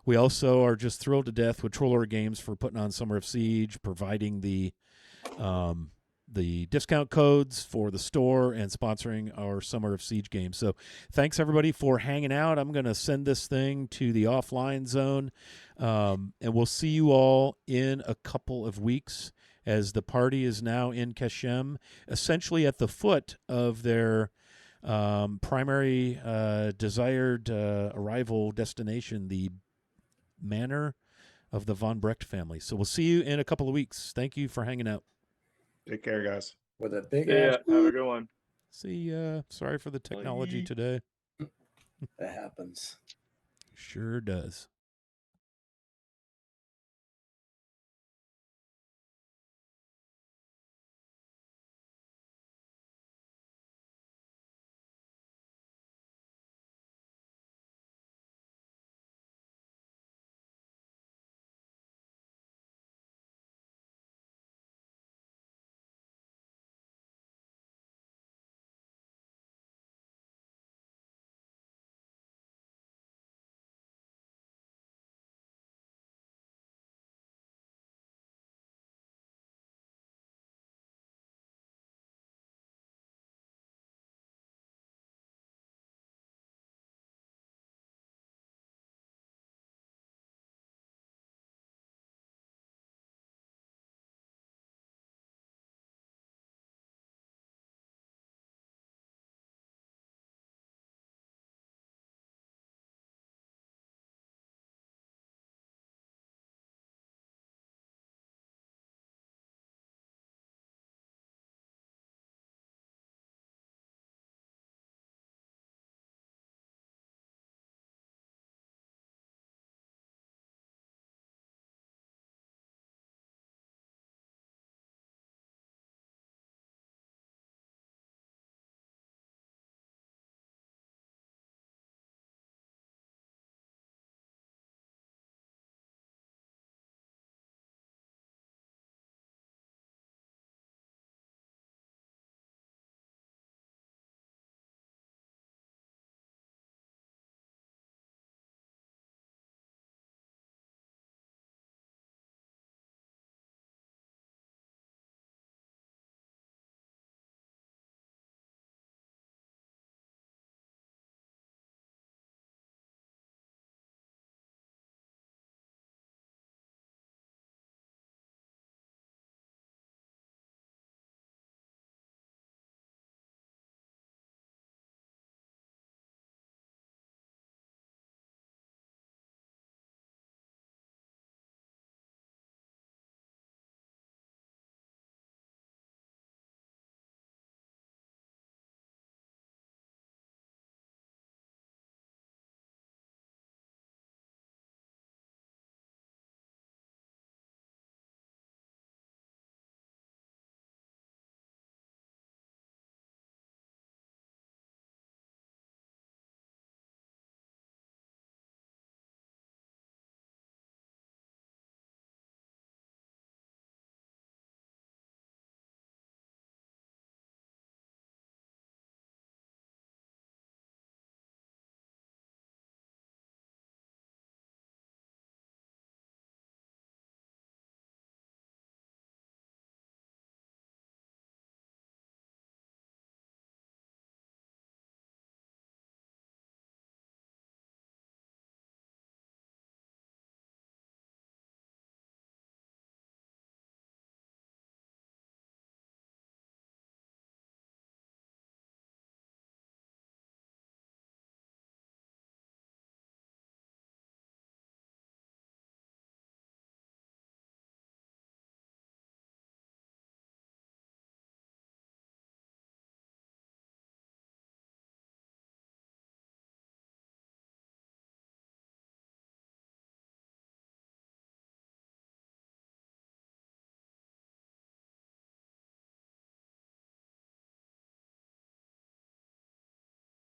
We also are just thrilled to death with Troller Games for putting on Summer of Siege, providing the discount codes for the store and sponsoring our Summer of Siege game. So thanks, everybody, for hanging out. I'm going to send this thing to the offline zone, and we'll see you all in a couple of weeks as the party is now in Keshem, essentially at the foot of their primary desired arrival destination, the manor of the Von Brecht family. So we'll see you in a couple of weeks. Thank you for hanging out. Take care, guys. With a big Yeah, ass. have a good one. See ya. Sorry for the technology Bye. today. That happens. Sure does.